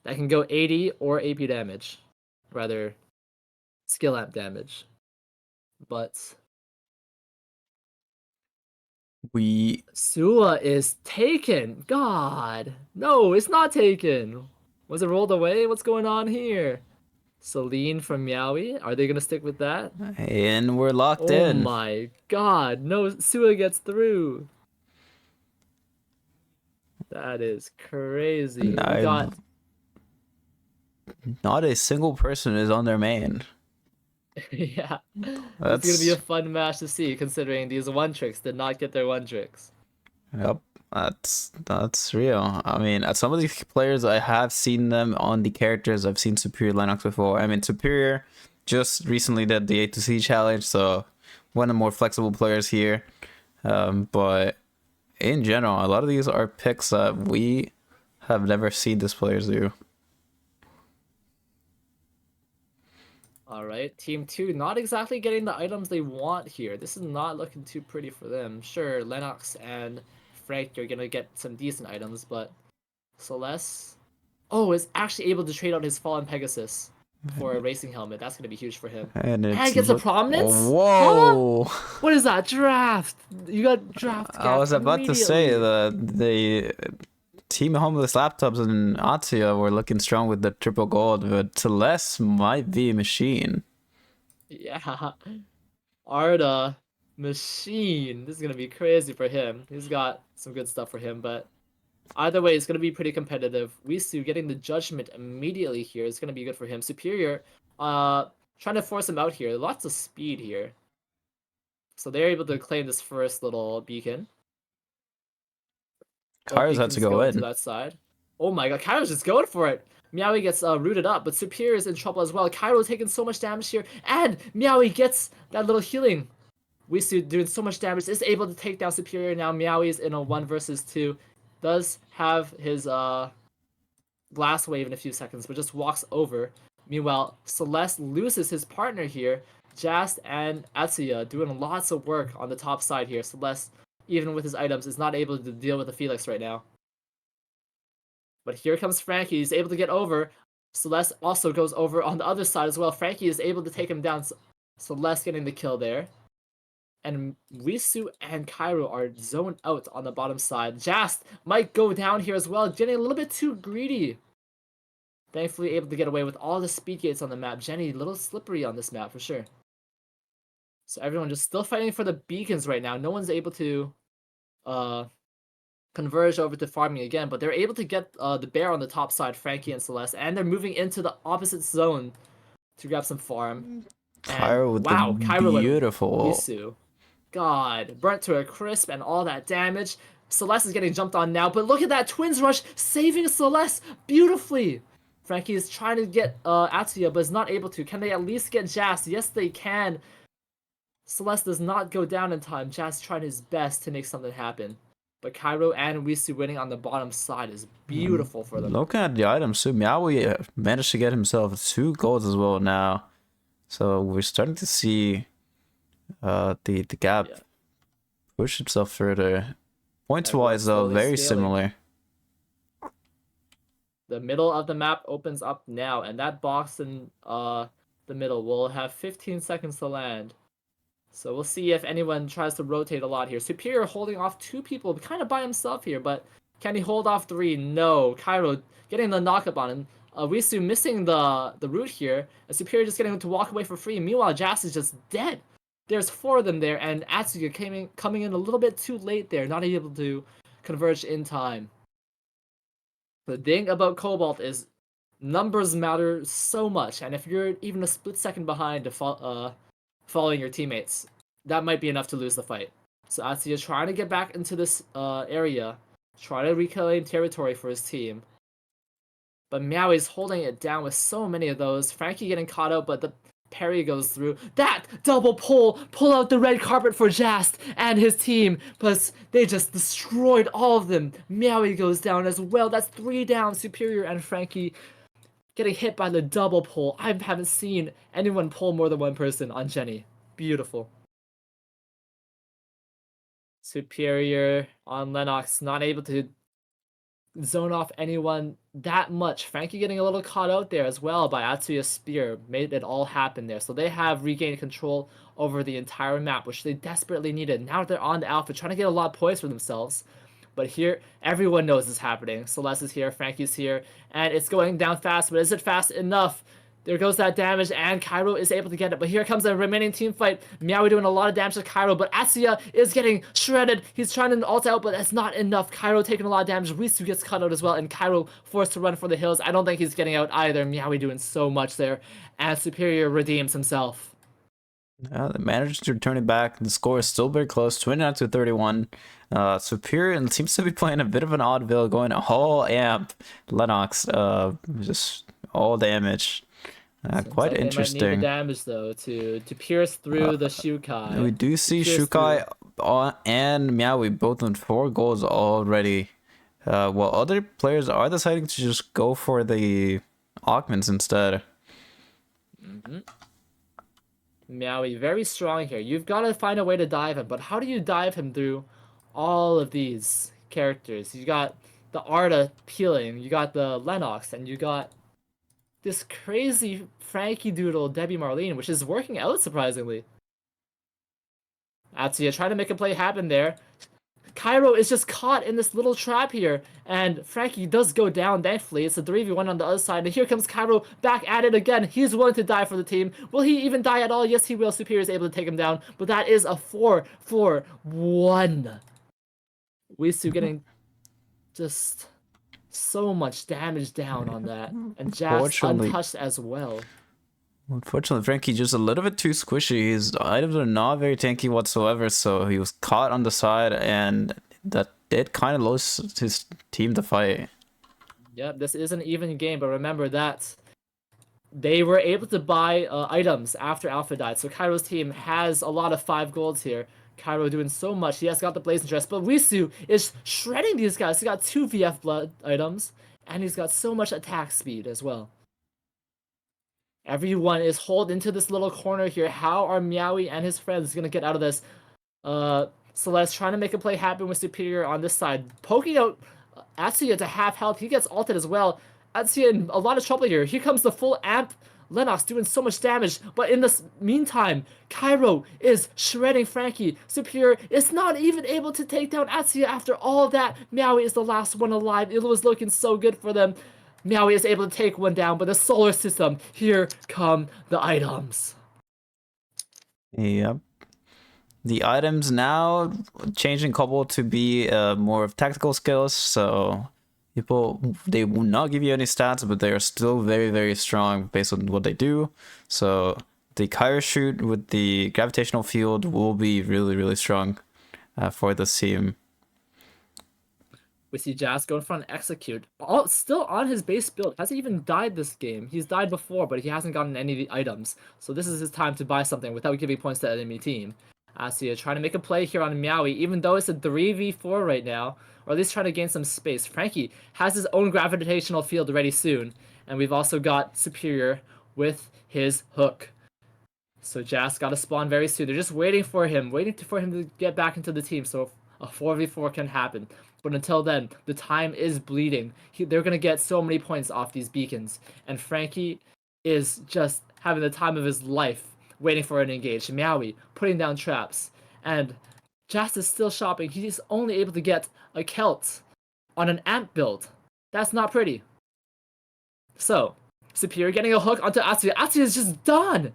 can go 80 or AP damage, rather skill amp damage. But Sua is taken. God, no, it's not taken. Was it rolled away? What's going on here? Celine from Meowie. Are they gonna stick with that? And we're locked Oh in. my God, no, Sua gets through. That is crazy. We got not a single person is on their main. yeah. It's gonna be a fun match to see, considering these one tricks did not get their one tricks. Yep, that's real. I mean, at some of these players, I have seen them on the characters. I've seen Superior lineups before. I mean, Superior just recently did the A2C challenge, so one of the more flexible players here. But in general, a lot of these are picks that we have never seen these players do. All right, Team 2 not exactly getting the items they want here. This is not looking too pretty for them. Sure, Lennox and Frank are gonna get some decent items, but Celeste, is actually able to trade out his Fallen Pegasus for a racing helmet. That's gonna be huge for him. And it gets a prominence? Whoa! Huh? What is that? Draft! You got draft. I was about to say the Team Homeless Laptops and Atia were looking strong with the triple gold, but Celeste might be a machine. Yeah. Arda, machine. This is gonna be crazy for him. He's got some good stuff for him, but Either way, it's going to be pretty competitive. Wisu getting the judgment immediately here is going to be good for him. Superior, trying to force him out here. Lots of speed here. So they're able to claim this first little beacon. Kairos had to go into in. that side. Oh my god, Kairo's just going for it. Meowie gets rooted up, but Superior is in trouble as well. Kairo taking so much damage here, and Meowie gets that little healing. Wisu doing so much damage, is able to take down Superior now. Meowie is in a 1 versus 2. Does have his glass wave in a few seconds, but just walks over. Meanwhile, Celeste loses his partner here. Jast and Atsuya doing lots of work on the top side here. Celeste, even with his items, is not able to deal with the Felix right now. But here comes Frankie. He's able to get over. Celeste also goes over on the other side as well. Frankie is able to take him down. Celeste getting the kill there. And Wisu and Kairo are zoned out on the bottom side. Jast might go down here as well. Jenny a little bit too greedy. Thankfully able to get away with all the speed gates on the map. Jenny a little slippery on this map for sure. So everyone just still fighting for the beacons right now. No one's able to converge over to farming again, but they're able to get the bear on the top side, Frankie and Celeste, and they're moving into the opposite zone to grab some farm. Kairo with wow, the Kairo beautiful. Wisu. God, burnt to a crisp and all that damage. Celeste is getting jumped on now, but look at that Twins Rush saving Celeste beautifully. Frankie is trying to get Atsuya, but is not able to. Can they at least get Jas? Yes, they can. Celeste does not go down in time. Jas tried his best to make something happen. But Kairo and Wisu winning on the bottom side is beautiful for them. Looking at the items too, Meowie managed to get himself 2 golds as well now. So we're starting to see the gap push itself further. Points wise though, very similar. The middle of the map opens up now, and that box in the middle will have 15 seconds to land. So we'll see if anyone tries to rotate a lot here. Superior holding off 2 people kind of by himself here, but can he hold off 3? No. Kairo getting the knockup on him. Wisu missing the root here, and Superior just getting him to walk away for free. Meanwhile, Jas is just dead. There's 4 of them there, and Atsuya coming in a little bit too late there, not able to converge in time. The thing about Cobalt is numbers matter so much, and if you're even a split second behind to following your teammates, that might be enough to lose the fight. So Atsuya trying to get back into this area, try to reclaim territory for his team. But Meowie's holding it down with so many of those. Frankie getting caught out, but the parry goes through. That double pull out the red carpet for Jast and his team. Plus, they just destroyed all of them. Meowie goes down as well. That's 3 down. Superior and Frankie getting hit by the double pull. I haven't seen anyone pull more than 1 person on Jenny. Beautiful. Superior on Lennox, not able to zone off anyone that much. Frankie getting a little caught out there as well by Atsuya's spear. Made it all happen there. So they have regained control over the entire map, which they desperately needed. Now they're on the alpha, trying to get a lot of points for themselves. But here, everyone knows it's happening. Celeste is here, Frankie's here, and it's going down fast, but is it fast enough? There goes that damage, and Kairo is able to get it. But here comes the remaining team fight. Meowie doing a lot of damage to Kairo, but Atsuya is getting shredded. He's trying to ult out, but that's not enough. Kairo taking a lot of damage. Wisu gets cut out as well, and Kairo forced to run for the hills. I don't think he's getting out either. Meowie doing so much there, and Superior redeems himself. They managed to turn it back. The score is still very close, 29-31. Superior seems to be playing a bit of an oddville, going all amp. Lennox, just all damage. Quite interesting. They might need the damage though to pierce through the Shukai. We do see Shukai and Meowie both on 4 goals already. While other players are deciding to just go for the augments instead. Meowie very strong here. You've got to find a way to dive him, but how do you dive him through all of these characters? You got the Arda peeling, you got the Lennox, and you got this crazy Frankie Doodle Debbie Marlene, which is working out surprisingly. Atsuya trying to make a play happen there. Kairo is just caught in this little trap here, and Frankie does go down, thankfully. It's a 3v1 on the other side, and here comes Kairo back at it again. He's willing to die for the team. Will he even die at all? Yes, he will. Superior is able to take him down, but that is a 4-4-1. Wisu getting Just so much damage down on that. And Jax Unfortunately- untouched as well. Unfortunately, Frankie just a little bit too squishy. His items are not very tanky whatsoever, so he was caught on the side, and that did kind of lose his team to fight. Yep, this is an even game, but remember that they were able to buy items after Alpha died. So Kairo's team has a lot of 5 golds here. Kairo doing so much. He has got the Blazing Dress, but Wisu is shredding these guys. He got 2 VF blood items, and he's got so much attack speed as well. Everyone is holed into this little corner here. How are Meowie and his friends going to get out of this? Celeste trying to make a play happen with Superior on this side. Poking out Atsuya to half health. He gets ulted as well. Atsuya in a lot of trouble here. Here comes the full amp. Lennox doing so much damage. But in this meantime, Kairo is shredding Frankie. Superior is not even able to take down Atsuya after all that. Meowie is the last one alive. It was looking so good for them. Meowie is able to take one down, but the solar system, here come the items. Yep. The items now changing couple to be more of tactical skills, so they will not give you any stats, but they are still very, very strong based on what they do. So the Kyra shoot with the gravitational field will be really, really strong for this team. We see Jazz going for an execute. Still on his base build. Hasn't even died this game. He's died before, but he hasn't gotten any of the items. So this is his time to buy something without giving points to the enemy team. Asya trying to make a play here on Meowie, even though it's a 3v4 right now, or at least trying to gain some space. Frankie has his own gravitational field ready soon, and we've also got Superior with his hook. So Jazz got to spawn very soon. They're just waiting for him to get back into the team so a 4v4 can happen. But until then, the time is bleeding. They're going to get so many points off these beacons. And Frankie is just having the time of his life waiting for an engage. Meowie putting down traps. And Jast is still shopping. He's only able to get a Celt on an amp build. That's not pretty. So, Superior getting a hook onto Atsuya. Atsuya is just done!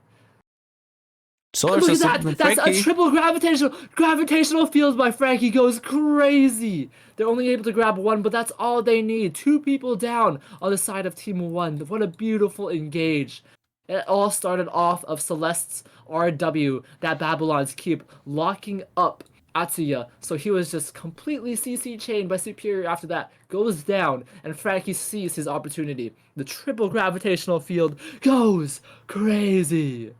Solar Look at system that! with That's Frankie. a triple gravitational field by Frankie goes crazy. They're only able to grab one, but that's all they need. 2 people down on the side of Team 1. What a beautiful engage. It all started off of Celeste's RW, that Babylon's Keep, locking up Atsuya. So he was just completely CC chained by Superior after that. Goes down, and Frankie sees his opportunity. The triple gravitational field goes crazy.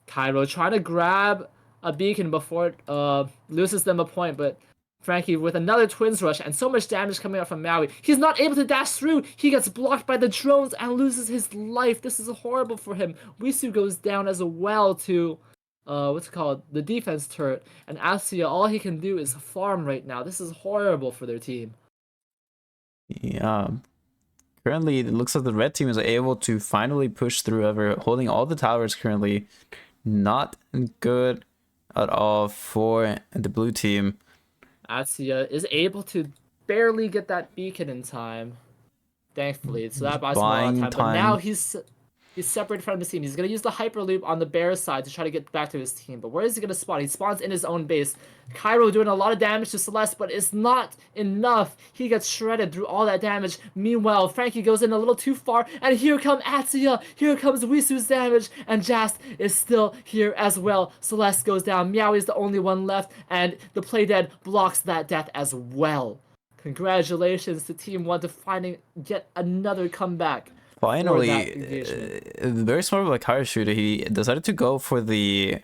Cairo trying to grab a beacon before it loses them a point, but Frankie with another Twins Rush and so much damage coming out from Maui. He's not able to dash through. He gets blocked by the drones and loses his life. This is horrible for him. Wisu goes down as well to, what's it called? The defense turret. And Asya, all he can do is farm right now. This is horrible for their team. Yeah. Currently, it looks like the red team is able to finally push through ever, holding all the towers currently. Not good at all for the blue team. Atsuya is able to barely get that beacon in time, thankfully. So that buys him a lot of time. But now he's separated from his team. He's going to use the Hyperloop on the bear side to try to get back to his team. But where is he going to spawn? He spawns in his own base. Cairo doing a lot of damage to Celeste, but it's not enough. He gets shredded through all that damage. Meanwhile, Frankie goes in a little too far, and here comes Atsuya. Here comes Wisu's damage, and Jast is still here as well. Celeste goes down. Meowie is the only one left, and the Playdead blocks that death as well. Congratulations to Team 1 to finding yet another comeback. Finally, very smart by Kyra shooter. He decided to go for the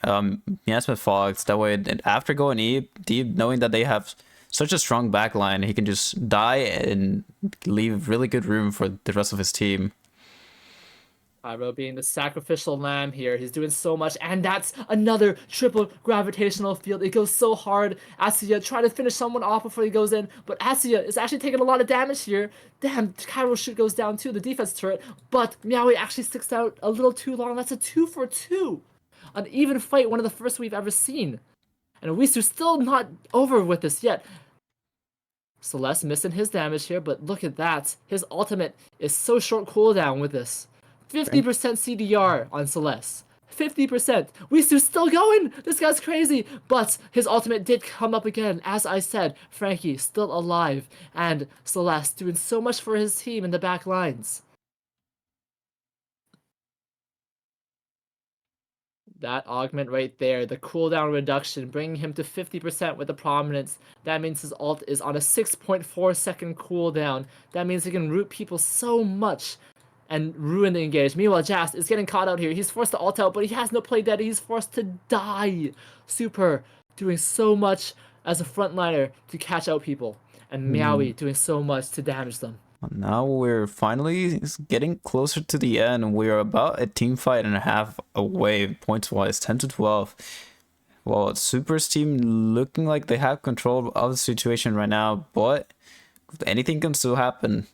Miasma Fogs. That way, after going deep, knowing that they have such a strong backline, he can just die and leave really good room for the rest of his team. Pyro being the sacrificial lamb here. He's doing so much, and that's another triple gravitational field. It goes so hard. Asya trying to finish someone off before he goes in, but Asya is actually taking a lot of damage here. Damn, Kairo's shoot goes down too, the defense turret, but Meowie actually sticks out a little too long. That's a 2-for-2. An even fight, one of the first we've ever seen. And Wisu's still not over with this yet. Celeste missing his damage here, but look at that. His ultimate is so short cooldown with this. 50% CDR on Celeste. 50%. Weesu's still going. This guy's crazy. But his ultimate did come up again. As I said, Frankie still alive. And Celeste doing so much for his team in the back lines. That augment right there, the cooldown reduction, bringing him to 50% with the prominence. That means his ult is on a 6.4 second cooldown. That means he can root people so much and ruin the engage. Meanwhile, Jas is getting caught out here. He's forced to ult out, but he has no play dead. He's forced to die. Super doing so much as a frontliner to catch out people. And Meowie doing so much to damage them. Now we're finally getting closer to the end. We're about a team fight and a half away, points-wise, 10 to 12. Well, Super's team looking like they have control of the situation right now, but anything can still happen.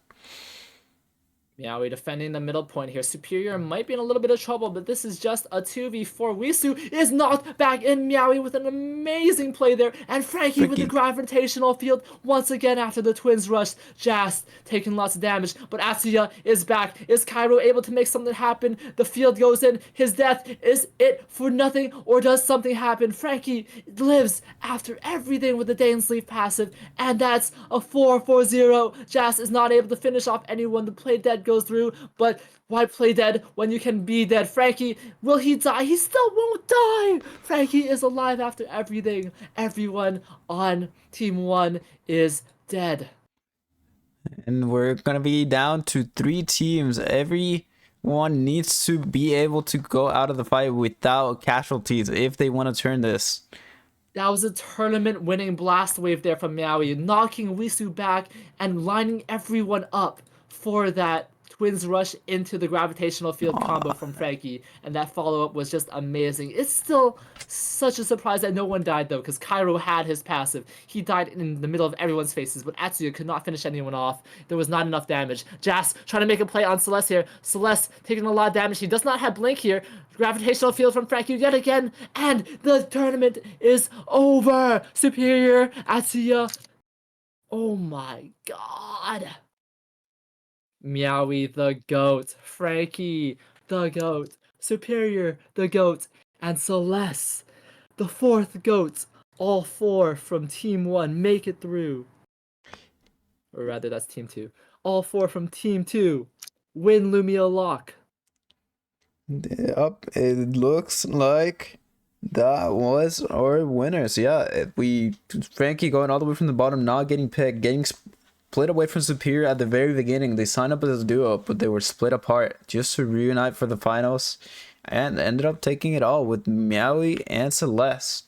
Meowie defending the middle point here. Superior might be in a little bit of trouble, but this is just a 2v4. Weesu is knocked back in. Meowie with an amazing play there. And Frankie with the gravitational field once again after the twins rush. Jas taking lots of damage, but Atsuya is back. Is Cairo able to make something happen? The field goes in. His death, is it for nothing, or does something happen? Frankie lives after everything with the Dainsleif passive, and that's a 4-4-0. Jas is not able to finish off anyone. The play dead goes through, but why play dead when you can be dead? Frankie, will he die? He still won't die. Frankie is alive after everything. Everyone on Team 1 is dead. And we're gonna be down to 3 teams. Everyone needs to be able to go out of the fight without casualties if they want to turn this. That was a tournament-winning blast wave there from Meowie, knocking Weesu back and lining everyone up for that twins rush into the gravitational field combo from Frankie, and that follow-up was just amazing. It's still such a surprise that no one died though, because Cairo had his passive. He died in the middle of everyone's faces, but Atsuya could not finish anyone off. There was not enough damage. Jas trying to make a play on Celeste here. Celeste taking a lot of damage. He does not have Blink here. Gravitational field from Frankie yet again, and the tournament is over. Superior, Atsuya. Oh my god. Meowie the GOAT, Frankie the GOAT, Superior the GOAT, and Celeste the 4th GOAT. All 4 from Team 1 make it through. Or rather, that's Team 2. All 4 from Team 2 win Lumia lock. Yep, it looks like that was our winners. Yeah, Frankie going all the way from the bottom, not getting picked, getting split away from Superior at the very beginning. They signed up as a duo, but they were split apart just to reunite for the finals, and ended up taking it all with Meowie and Celeste.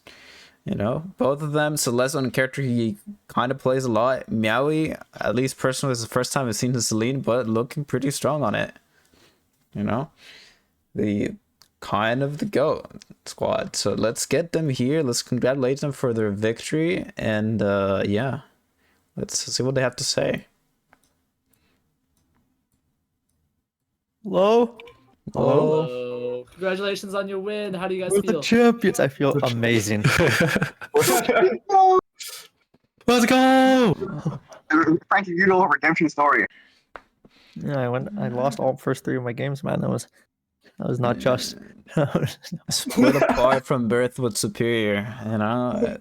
You know, both of them. Celeste on a character he kind of plays a lot. Meowie, at least personally, is the first time I've seen the Celine, but looking pretty strong on it. You know, the kind of the GOAT squad. So let's get them here. Let's congratulate them for their victory, and yeah. Let's see what they have to say. Hello? Hello. Congratulations on your win. How do you guys We're feel? the champions. I feel amazing. Let's go! Frankie, you know a redemption story. Yeah, I lost all first 3 of my games, man. That was not just. Split apart from birth with Superior, you know.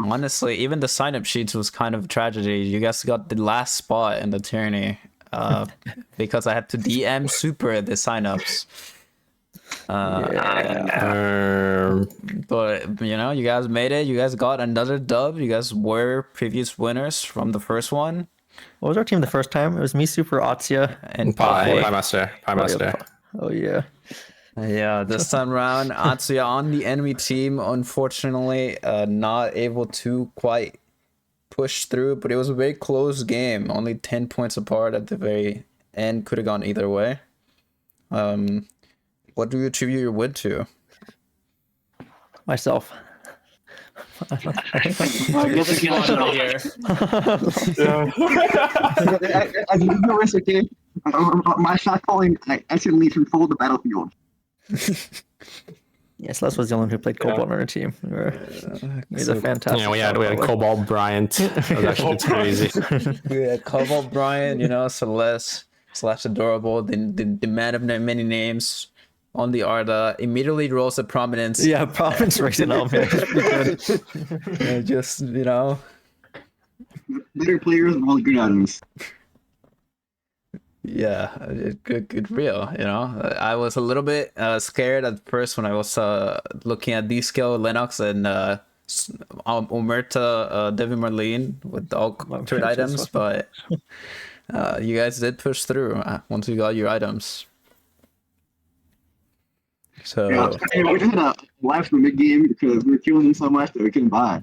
Honestly, even the sign-up sheets was kind of a tragedy. You guys got the last spot in the tourney because I had to DM Super the sign-ups. But, you know, you guys made it. You guys got another dub. You guys were previous winners from the first one. What was our team the first time? It was me, Super, Atsuya, and Pie Master. Oh, yeah. Yeah, this time around, Atsuya on the enemy team, unfortunately, not able to quite push through, but it was a very close game, only 10 points apart at the very end, could have gone either way. What do you attribute your win to? Myself. My shot calling, I accidentally controlled the battlefield. Yes, Les was the only one who played Cobalt on our team. We had a fantastic. Yeah, we had Cobalt Bryant. That was actually crazy. We had Cobalt Bryant, you know, Celeste / Adorable, the man of many names. on the Arda immediately rose to prominence. Yeah, province raising up, man. Just, you know. Better players, all good items. Yeah, good real, you know. I was a little bit scared at first when I was looking at D-Skill, Linux, and Omerta, Devi Marlene with all trade items, but you guys did push through once you got your items. So Yeah, we just had a live from the mid game because we were killing them so much that we couldn't buy.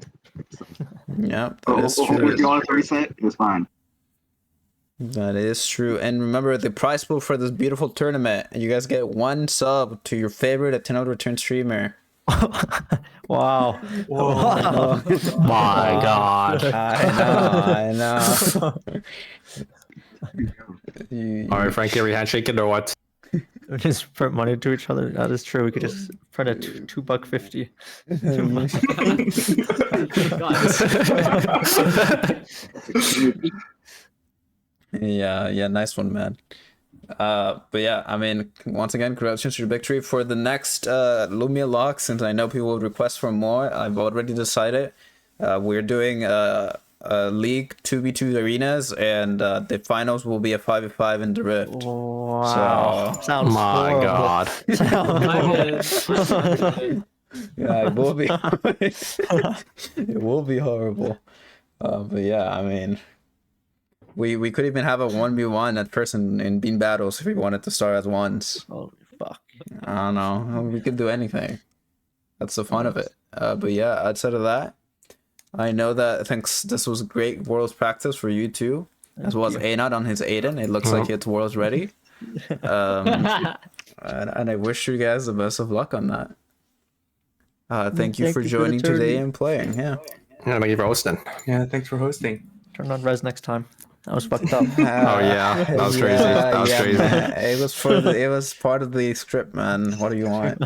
yeah, that is If true. you want to reset, it was fine. That is true. And remember the prize pool for this beautiful tournament. You guys get 1 sub to your favorite Attended Return streamer. Wow. Whoa. My God. I know. All right, Frankie, are we handshaking or what? We just print money to each other. That is true. We could just print a $2.50. Yeah, nice one, man. But yeah, I mean, once again, congratulations to your victory. For the next Lumia lock, since I know people will request for more, I've already decided we're doing a league 2v2 arenas, and the finals will be a 5v5 in the Rift. Wow. So, Sounds My horrible. God. yeah, it will be. It will be horrible. But yeah, I mean, we could even have a 1v1 at first in Bean Battles if we wanted to start at once. Holy fuck. I don't know. We could do anything. That's the fun of it. But yeah, outside of that, I know that thinks this was great Worlds practice for you too, as well as Anod on his Aiden. It looks like it's Worlds ready. And I wish you guys the best of luck on that. Thank you for joining today and playing. Yeah. Thank you for hosting. Yeah, thanks for hosting. Turn on res next time. That was fucked up. Oh yeah, that was crazy. That was crazy. Man. It was part of the script, man. What do you want?